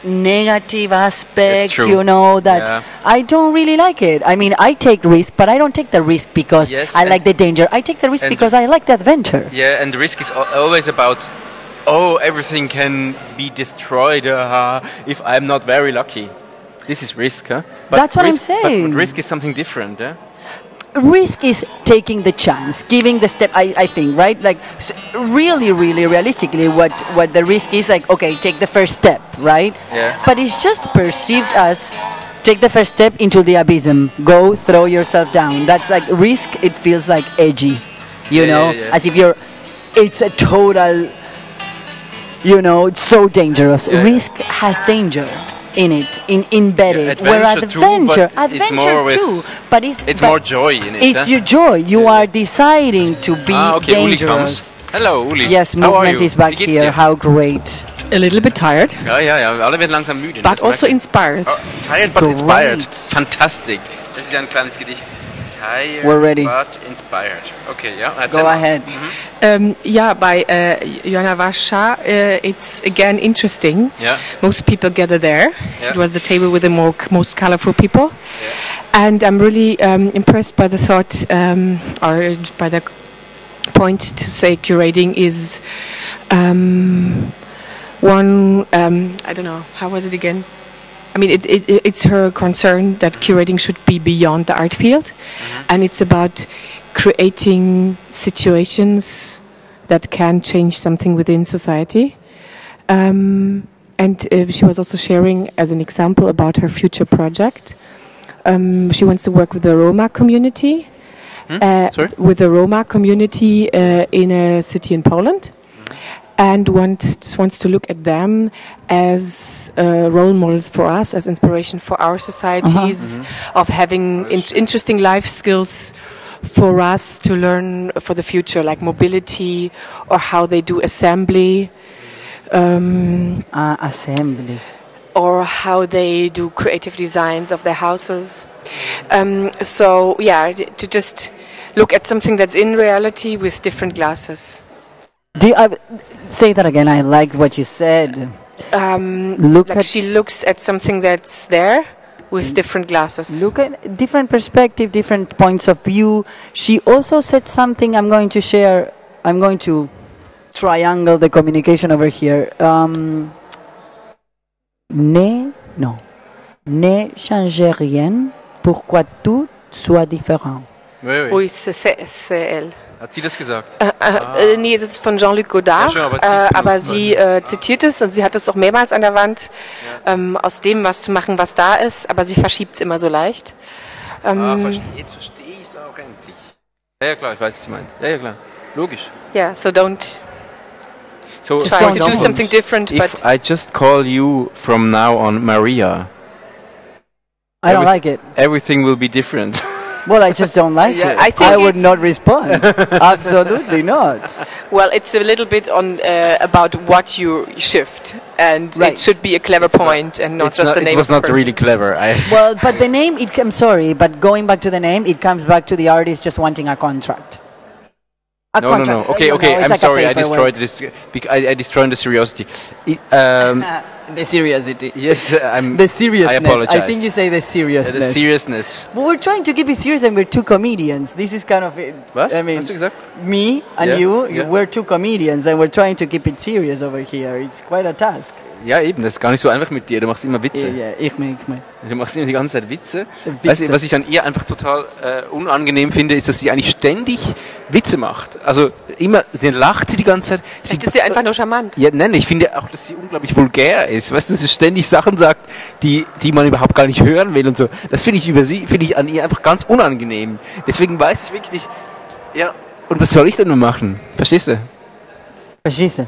negative aspect, you know, that I don't really like it. I mean, I take risk, but I don't take the risk because I like the danger. I take the risk because I like the adventure. Yeah, and the risk is always about, everything can be destroyed if I'm not very lucky. This is risk, huh? But that's what I'm saying. But risk is something different, yeah? Risk is taking the chance, giving the step, I think, right? Like, really, really realistically, what the risk is, like, okay, take the first step, right? Yeah. But it's just perceived as, take the first step into the abysm. Go throw yourself down. That's like, risk, it feels like edgy, you know? As if it's a total, you know, it's so dangerous. Risk has danger in it, embedded. Where adventure too, but it's more joy in it. It's your joy. You are deciding to be dangerous. Uli comes. Hello, Uli. Yes, movement is back here. How great. A little bit tired. Ja. Alle werden langsam müde. But also inspired. Tired but inspired. Fantastic. Das ist ja ein kleines Gedicht. Tired We're ready. But inspired. Okay, ja. Go ahead. By Joanna Vasha, it's again interesting. Yeah. Most people gather there. Yeah. It was the table with the most colorful people. Yeah. And I'm really impressed by the thought, or by the point to say curating is one, I don't know, how was it again? I mean, it's her concern that curating should be beyond the art field, and it's about creating situations that can change something within society. And she was also sharing as an example about her future project. She wants to work with the Roma community, with the Roma community in a city in Poland. And wants to look at them as role models for us, as inspiration for our societies, of having interesting life skills for us to learn for the future, like mobility or how they do assembly. Assembly. Or how they do creative designs of their houses. To just look at something that's in reality with different glasses. Say that again. I liked what you said. She looks at something that's there with different glasses. Look at different perspective, different points of view. She also said something I'm going to share. I'm going to triangle the communication over here. Ne change rien pourquoi tout soit différent. Oui, c'est elle. Hat sie das gesagt? Nee, es ist von Jean-Luc Godard, Ja, schon, aber sie zitiert es und sie hat es auch mehrmals an der Wand, aus dem was zu machen, was da ist, aber sie verschiebt es immer so leicht. Jetzt verstehe ich es auch endlich. Ja, klar, ich weiß, was sie meint. Ja, klar. Logisch. Yeah, so don't So try to do something different. If But I just call you from now on Maria, I don't like it. Everything will be different. Well, I just don't like it. I would not respond. Absolutely not. Well, it's a little bit on about what you shift, and Right. it should be a clever point and not just the name. It was of the not person. really clever. Well, but the name, I'm sorry, but going back to the name, it comes back to the artist just wanting a contract. No. Okay. It's I'm like sorry. a I destroyed paperwork. this. I destroyed the curiosity. The seriousity. Yes, The seriousness. I apologize. I think you say the seriousness. The seriousness. But we're trying to keep it serious, and we're two comedians. This is kind of it. Was? I mean, Hast du gesagt? me and Yeah, you, yeah. we're two comedians, and we're trying to keep it serious over here. It's quite a task. Ja, eben. Das ist gar nicht so einfach mit dir. Du machst immer Witze. Ja, ich mir. Du machst immer die ganze Zeit Witze. Witze. Weißt du, was ich an ihr einfach total unangenehm finde, ist, dass sie eigentlich ständig Witze macht. Also immer, dann lacht sie die ganze Zeit. Vielleicht ist sie einfach nur charmant. Ja, nein, ich finde auch, dass sie unglaublich vulgär ist. Weißt du, dass sie ständig Sachen sagt, die man überhaupt gar nicht hören will und so. Das finde ich an ihr einfach ganz unangenehm. Deswegen weiß ich wirklich nicht, ja, und was soll ich denn nur machen? Verstehst du? Verstehst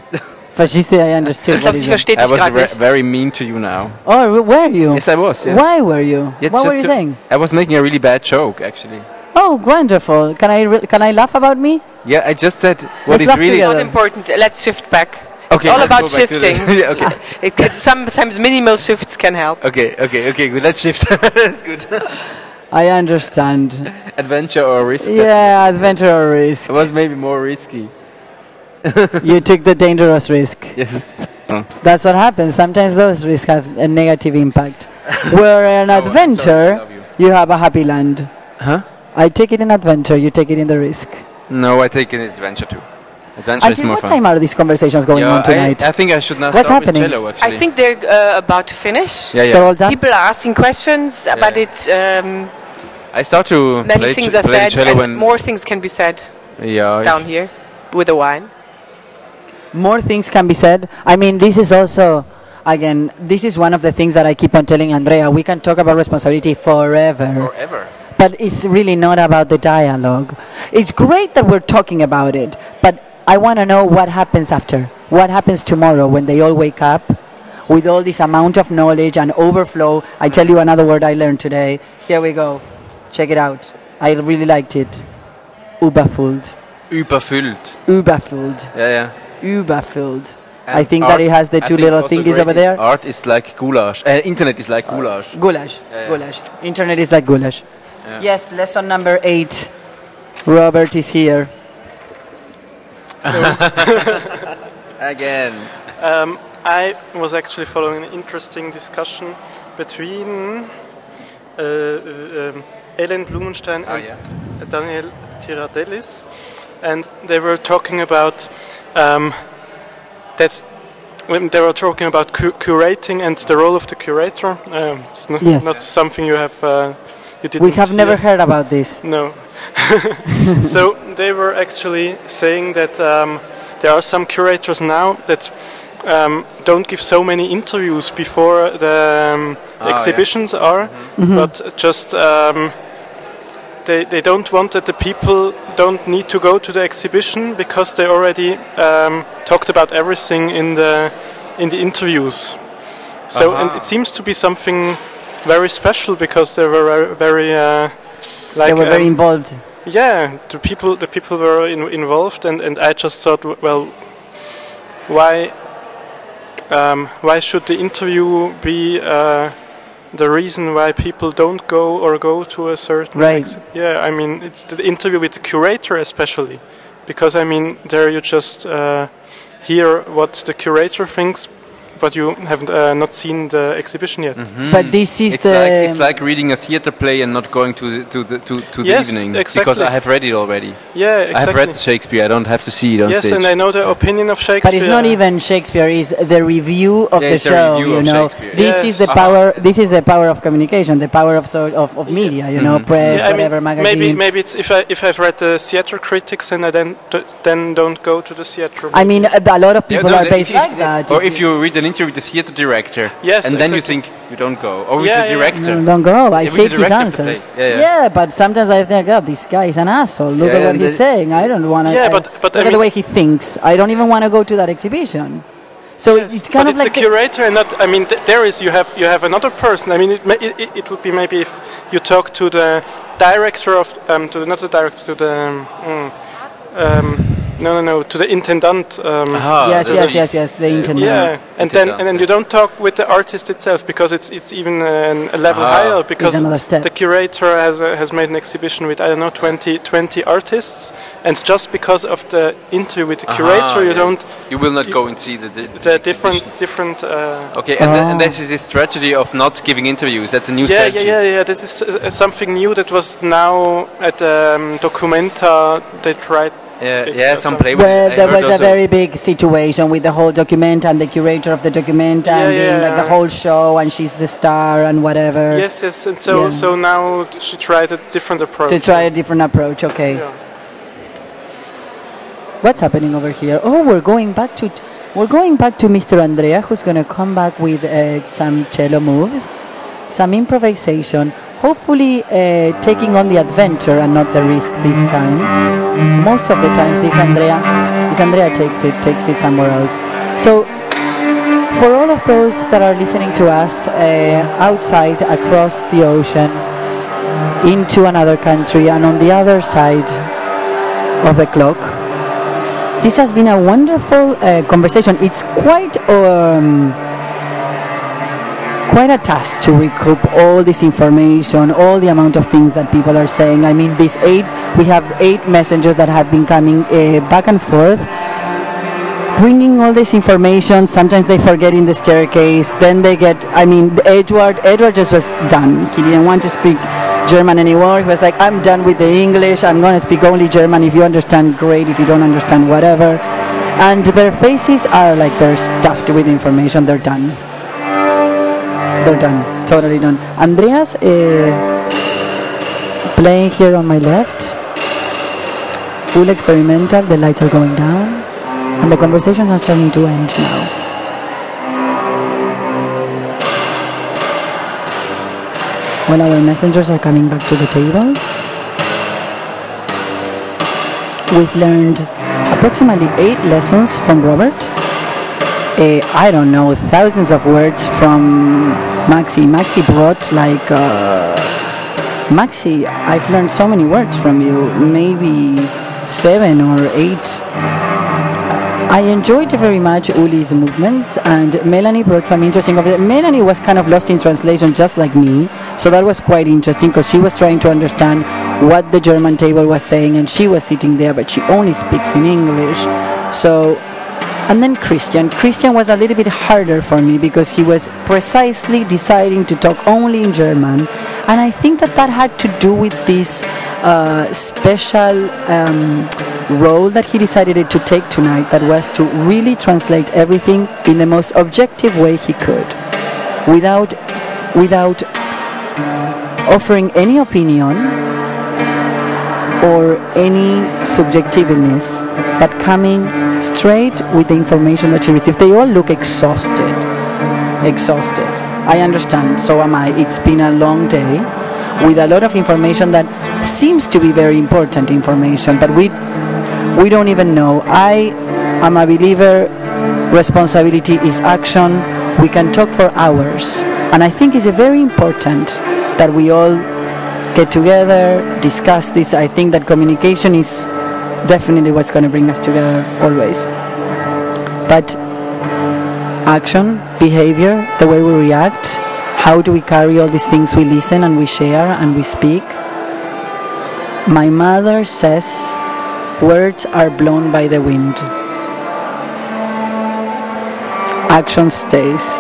du? I understood. Ich glaube, sie versteht dich gerade nicht. Very mean to you now. Oh, were you? Yes, I was. Yeah. Why were you? Yeah, What just were you saying? I was making a really bad joke, actually. Oh, wonderful. Can I laugh about me? Yeah, I just said what Let's is laugh really together. Not important. Let's shift back. Okay, It's all let's about go back to the- shifting. Yeah, okay. Sometimes minimal shifts can help. Okay, good. Let's shift. That's good. I understand. Adventure or risk? Yeah, adventure or risk. It was maybe more risky. You took the dangerous risk. Yes. Oh. That's what happens. Sometimes those risks have a negative impact. Where an adventure, you have a happy land. Huh? I take it in adventure, you take it in the risk. No, I take an adventure too. Adventure is Until more what fun. time are these conversations going on tonight? I think I should now What's start happening? with cello, actually. I think they're about to finish. Yeah, yeah. They're all done? People are asking questions, but it I start to many play, things are play said, cello and when... more things can be said Yeah, down here with the wine. More things can be said. I mean, this is also, again, this is one of the things that I keep on telling Andrea. We can talk about responsibility forever. Forever. But it's really not about the dialogue. It's great that we're talking about it, but I want to know what happens after. What happens tomorrow when they all wake up with all this amount of knowledge and overflow. I tell you another word I learned today. Here we go. Check it out. I really liked it. Überfüllt. Überfüllt. Überfüllt. Yeah, yeah. Überfüllt. And I think art- that it has the I two think little also thingies great over is there. Art is like goulash. Internet is like goulash. Goulash. Yeah, yeah. Goulash. Internet is like goulash. Yeah. Yes, lesson number 8. Robert is here. Again. I was actually following an interesting discussion between Ellen Blumenstein and Daniel Tiradelis, and they were talking about that. When they were talking about curating and the role of the curator, it's Yes. not something you have. You didn't We have never hear. heard about this. No. So they were actually saying that there are some curators now that don't give so many interviews before the exhibitions are, but just they don't want that the people don't need to go to the exhibition because they already talked about everything in the interviews. So and it seems to be something very special because they were very like They were very involved. yeah, the people were involved, and I just thought, well, why should the interview be the reason why people don't go to a certain Right. yeah, I mean, it's the interview with the curator especially because I mean there you just hear what the curator thinks, but you have not seen the exhibition yet. But this is it's like reading a theater play and not going to the Yes, evening, exactly. because I have read it already. Yeah, exactly. I have read Shakespeare. I don't have to see it on yes, stage. and I know the opinion of Shakespeare. But it's not even Shakespeare; it's the review of Yeah, the it's the show. review You of know, Shakespeare. this is the power. This is the power of communication, the power of media. You know, press, Yeah, I whatever, mean, magazine. maybe it's if I've read the theater critics and I then don't go to the theater. I mean, a lot of people no, are based like that. Or if you read an interview with the theater director, Yes, and then you exactly. think you don't go, or with the director. Don't go. I Yeah, with hate the his director of the answers. play. Yeah. But sometimes I think, oh, this guy is an asshole. Look Yeah, at what and he's saying. I don't want to. Yeah, but look I at the mean- way he thinks. I don't even want to go to that exhibition. So it's kind but of it's like a curator, and not. I mean, there is you have another person. I mean, it would be maybe if you talk to the director of not the director, to the to the intendant. yes, the intendant. Yeah, and then you don't talk with the artist itself, because it's even a level higher, because another step. the curator has made an exhibition with, I don't know, 20 artists, and just because of the interview with the curator, you will not go and see the different. Okay, and this is this tragedy of not giving interviews. That's a new strategy. Yeah. This is something new that was now at Documenta. They tried. Some play with Well, it. there was a very big situation with the whole document and the curator of the document and being like the whole show, and she's the star and whatever. Yes, and so now she tried a different approach. To try a different approach, okay. Yeah. What's happening over here? Oh, we're going back to Mr. Andrea, who's going to come back with some cello moves, some improvisation. Hopefully taking on the adventure and not the risk this time. Most of the times this Andrea takes it somewhere else. So for all of those that are listening to us outside, across the ocean, into another country and on the other side of the clock, this has been a wonderful conversation. It's quite a task to recoup all this information, all the amount of things that people are saying. I mean, we have 8 messengers that have been coming back and forth, bringing all this information. Sometimes they forget in the staircase, then they get, Edward just was done. He didn't want to speak German anymore. He was like, I'm done with the English, I'm going to speak only German. If you understand, great. If you don't understand, whatever. And their faces are like they're stuffed with information. They're done. They're done, totally done. Andreas playing here on my left, full experimental, the lights are going down, and the conversations are starting to end now. When our messengers are coming back to the table, we've learned approximately 8 lessons from Robert. I don't know, thousands of words from Maxi. Maxi brought Maxi, I've learned so many words from you, maybe 7 or 8. I enjoyed very much Uli's movements, and Melanie brought some interesting. Melanie was kind of lost in translation, just like me, so that was quite interesting, because she was trying to understand what the German table was saying, and she was sitting there, but she only speaks in English. So. And then Christian was a little bit harder for me, because he was precisely deciding to talk only in German, and I think that had to do with this special role that he decided to take tonight, that was to really translate everything in the most objective way he could, without offering any opinion or any subjectiveness, but coming straight with the information that she received. They all look exhausted. I understand, so am I. It's been a long day with a lot of information that seems to be very important information, but we don't even know. I am a believer, responsibility is action. We can talk for hours, and I think it's very important that we all get together, discuss this. I think that communication is definitely what's going to bring us together always. But action, behavior, the way we react, how do we carry all these things we listen and we share and we speak? My mother says Words are blown by the wind. Action stays.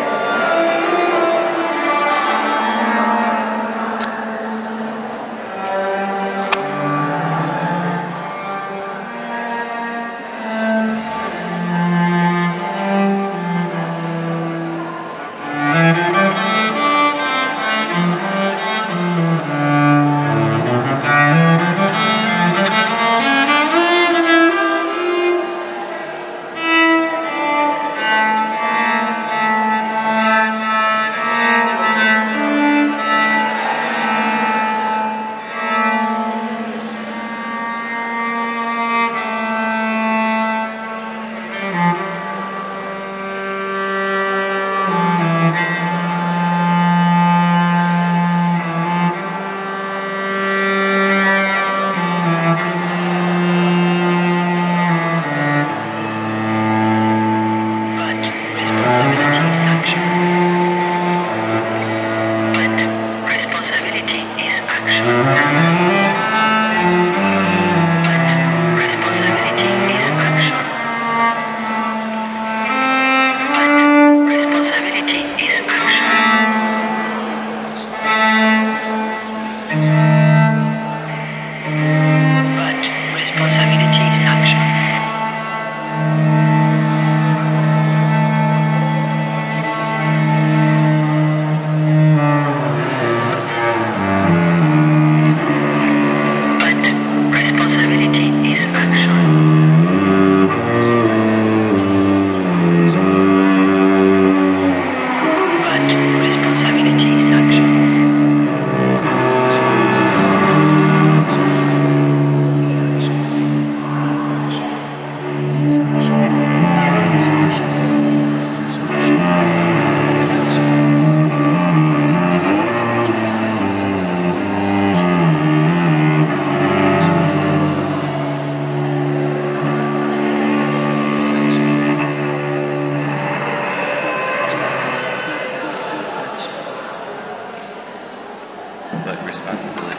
Responsibility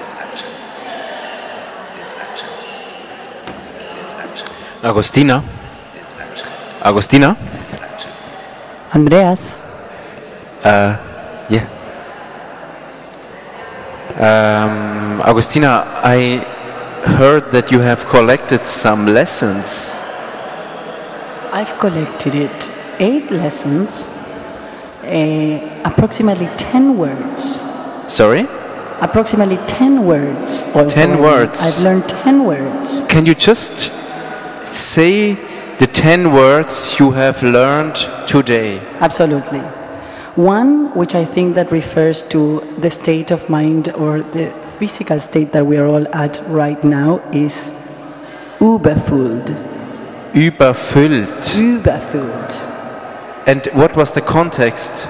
is action. Is action. Is action. Agostina? Is action. Agostina? Is action. Andreas? Yeah. Agostina, I heard that you have collected some lessons. I've collected 8 lessons, approximately 10 words. Sorry? Approximately 10 words. Also 10 words. I've learned 10 words. Can you just say the 10 words you have learned today? Absolutely. One, which I think that refers to the state of mind or the physical state that we are all at right now, is überfüllt. Überfüllt. Überfüllt. And what was the context?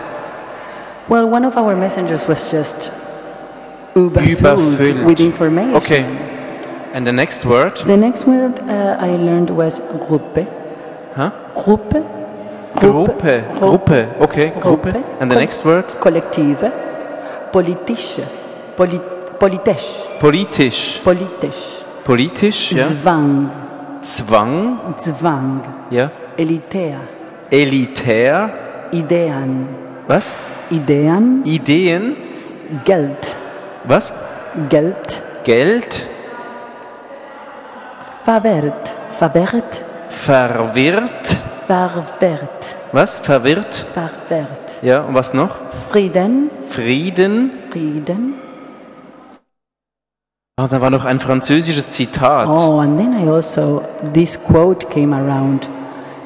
Well, one of our messengers was just überfüllt with information. Okay. And the next word? The next word I learned was Gruppe. Huh? Gruppe. Gruppe. Gruppe. Okay, Gruppe. And the next word? Kollektive. Politische. Politisch. Politisch. Politisch. Politisch, ja. Zwang. Zwang. Zwang. Ja. Elitär. Elitär. Ideen. Was? Ideen. Ideen. Geld. Was? Geld. Geld. Verwirrt. Verwirrt. Verwirrt. Verwirrt. Was? Verwirrt. Verwirrt. Ja, und was noch? Frieden. Frieden. Frieden. Ah, da war noch ein französisches Zitat. Oh, and then I also, this quote came around.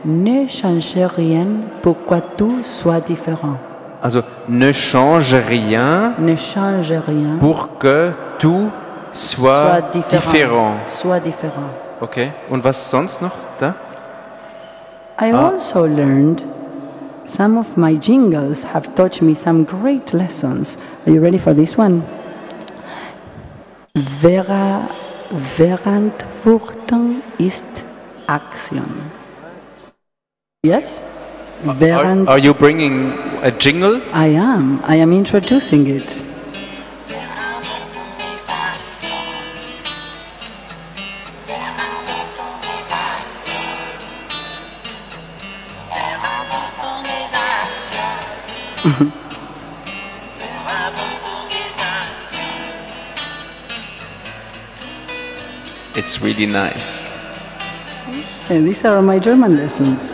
Ne change rien pour que tout soit différent. Also, ne change rien, ne change rien pour que tout soit différent. Soit différent. Okay, und was sonst noch da? I also learned some of my jingles have taught me some great lessons. Are you ready for this one? Verantwortung ist Action. Yes? Are you bringing a jingle? I am. I am introducing it. It's really nice. And these are my German lessons.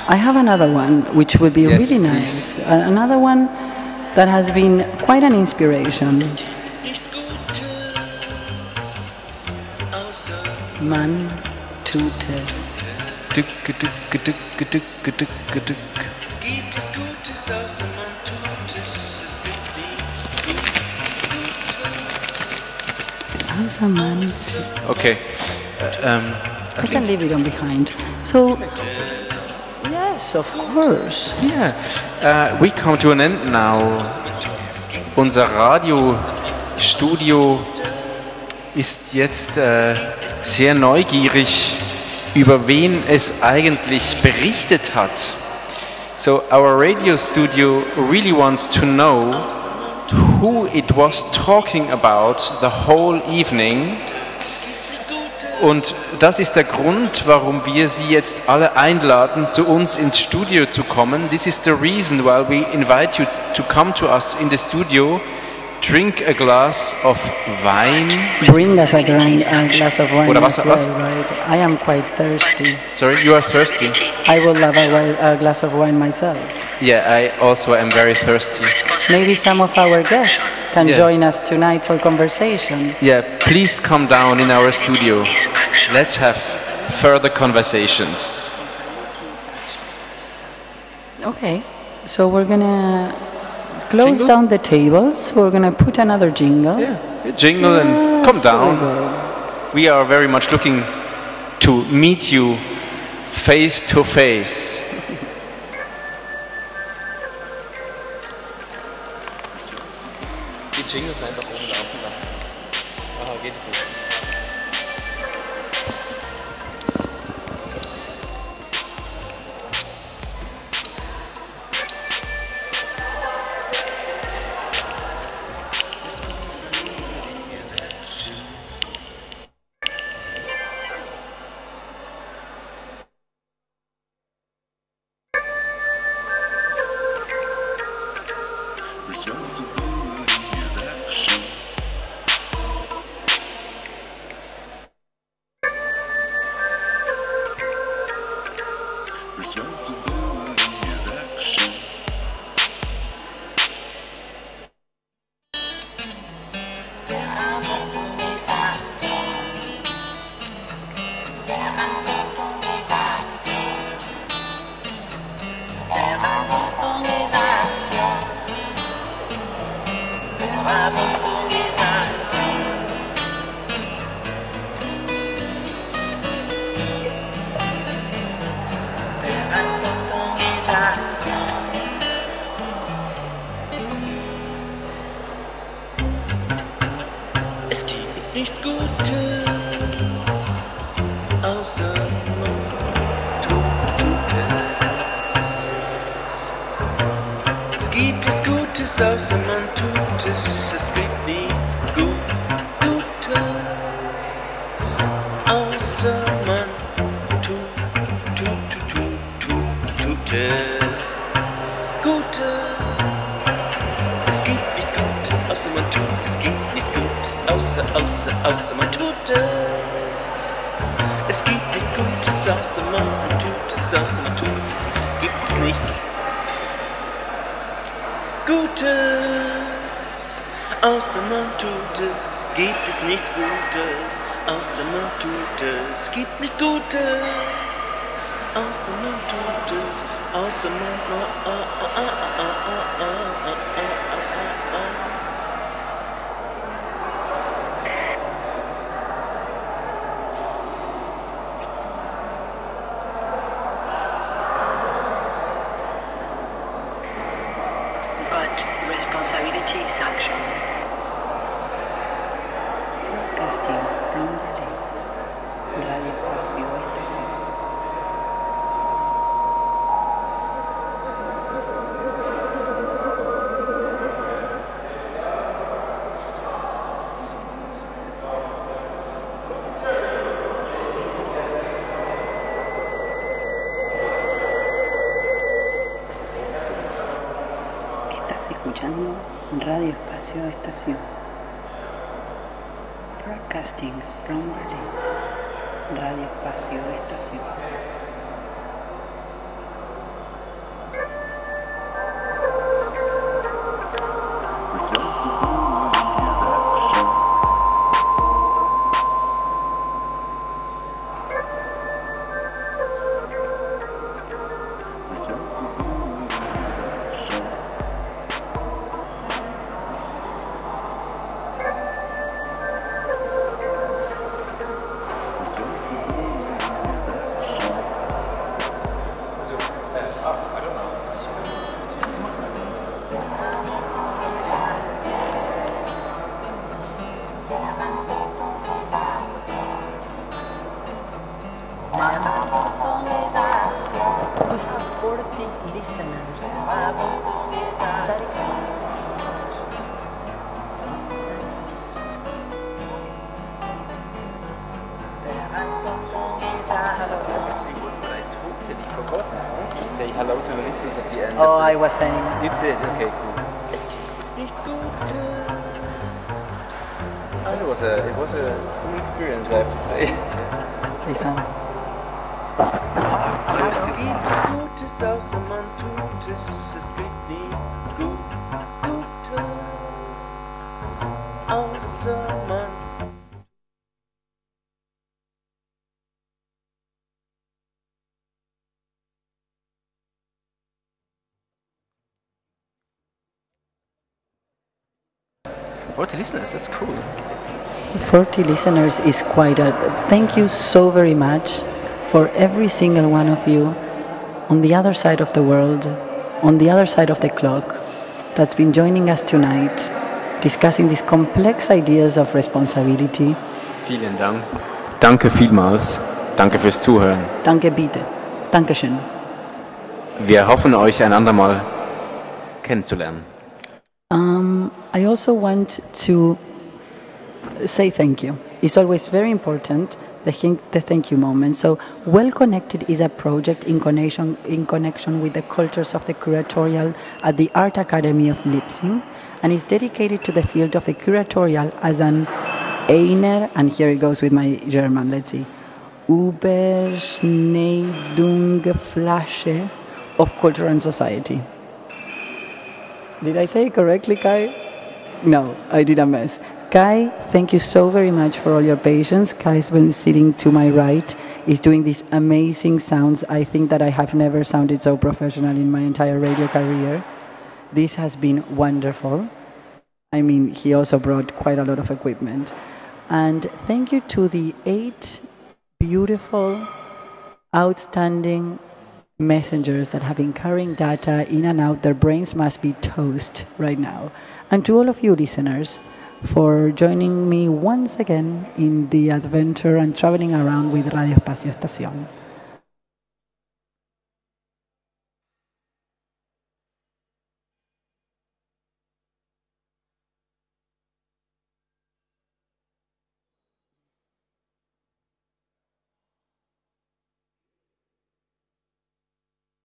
I have another one which would be Yes, really nice. Another one that has been quite an inspiration. Man tut es. Es gibt nichts Gutes, außer man tut es. Es gibt nichts Außer man. Okay. I can leave it on behind. So, yes, of course. Yeah. We come to an end now. Unser Radiostudio ist jetzt sehr neugierig, über wen es eigentlich berichtet hat. So our radio studio really wants to know who it was talking about the whole evening. Und das ist der Grund, warum wir Sie jetzt alle einladen, zu uns ins Studio zu kommen. This is the reason why we invite you to come to us in the studio. Drink a glass of wine. Bring us a glass of wine Oder was? as well, right? I am quite thirsty. Sorry, you are thirsty? I will love a glass of wine myself. Yeah, I also am very thirsty. Maybe some of our guests can join us tonight for conversation. Yeah, please come down in our studio. Let's have further conversations. Okay, so we're gonna close Jingle? down the tables. We're gonna put another jingle. Yeah, jingle and come down. We are very much looking to meet you face to face. Die Jingles einfach oben laufen lassen. Aha, geht es nicht. Es gibt nichts Gutes, außer man tut es. Es gibt nichts Gutes, außer man tut es. Es gibt nichts Gutes, außer man tut es. Gutes. Es gibt nichts Gutes, außer man tut es. Es gibt nichts Gutes, außer man tut es. Es gibt nichts Gutes, außer man tut es, außer man tut es. Gibt es nichts Gutes, außer man tut es. Gibt es nichts Gutes, außer man tut es. Gibt nichts Gutes, außer man tut es. Außer man But responsibility is action. Casting from Radio Espacio Estación. Radio Espacio Estación. Broadcasting from Berlin. Radio Espacio Estación. Say hello to the listeners at the end. Oh, I was saying. You did? Okay, cool. It was a cool experience, I have to say. Listen. Es geht Gutes außer man tut es, es geht nichts Gutes außer man. Listeners, that's cool. 40 listeners is quite a... Thank you so very much for every single one of you on the other side of the world, on the other side of the clock, that's been joining us tonight, discussing these complex ideas of responsibility. Vielen Dank. Danke vielmals. Danke fürs Zuhören. Danke bitte. Dankeschön. Wir hoffen, euch ein andermal kennenzulernen. I also want to say thank you. It's always very important, the thank you moment. So, Well Connected is a project in connection with the cultures of the curatorial at the Art Academy of Leipzig, and is dedicated to the field of the curatorial as an einer, and here it goes with my German, let's see, Überschneidungsfläche of culture and society. Did I say it correctly, Kai? No, I did a mess. Kai, thank you so very much for all your patience. Kai's been sitting to my right, is doing these amazing sounds. I think that I have never sounded so professional in my entire radio career. This has been wonderful. I mean, he also brought quite a lot of equipment. And thank you to the 8 beautiful, outstanding messengers that have been carrying data in and out. Their brains must be toast right now. And to all of you listeners for joining me once again in the adventure and traveling around with Radio Espacio Estación.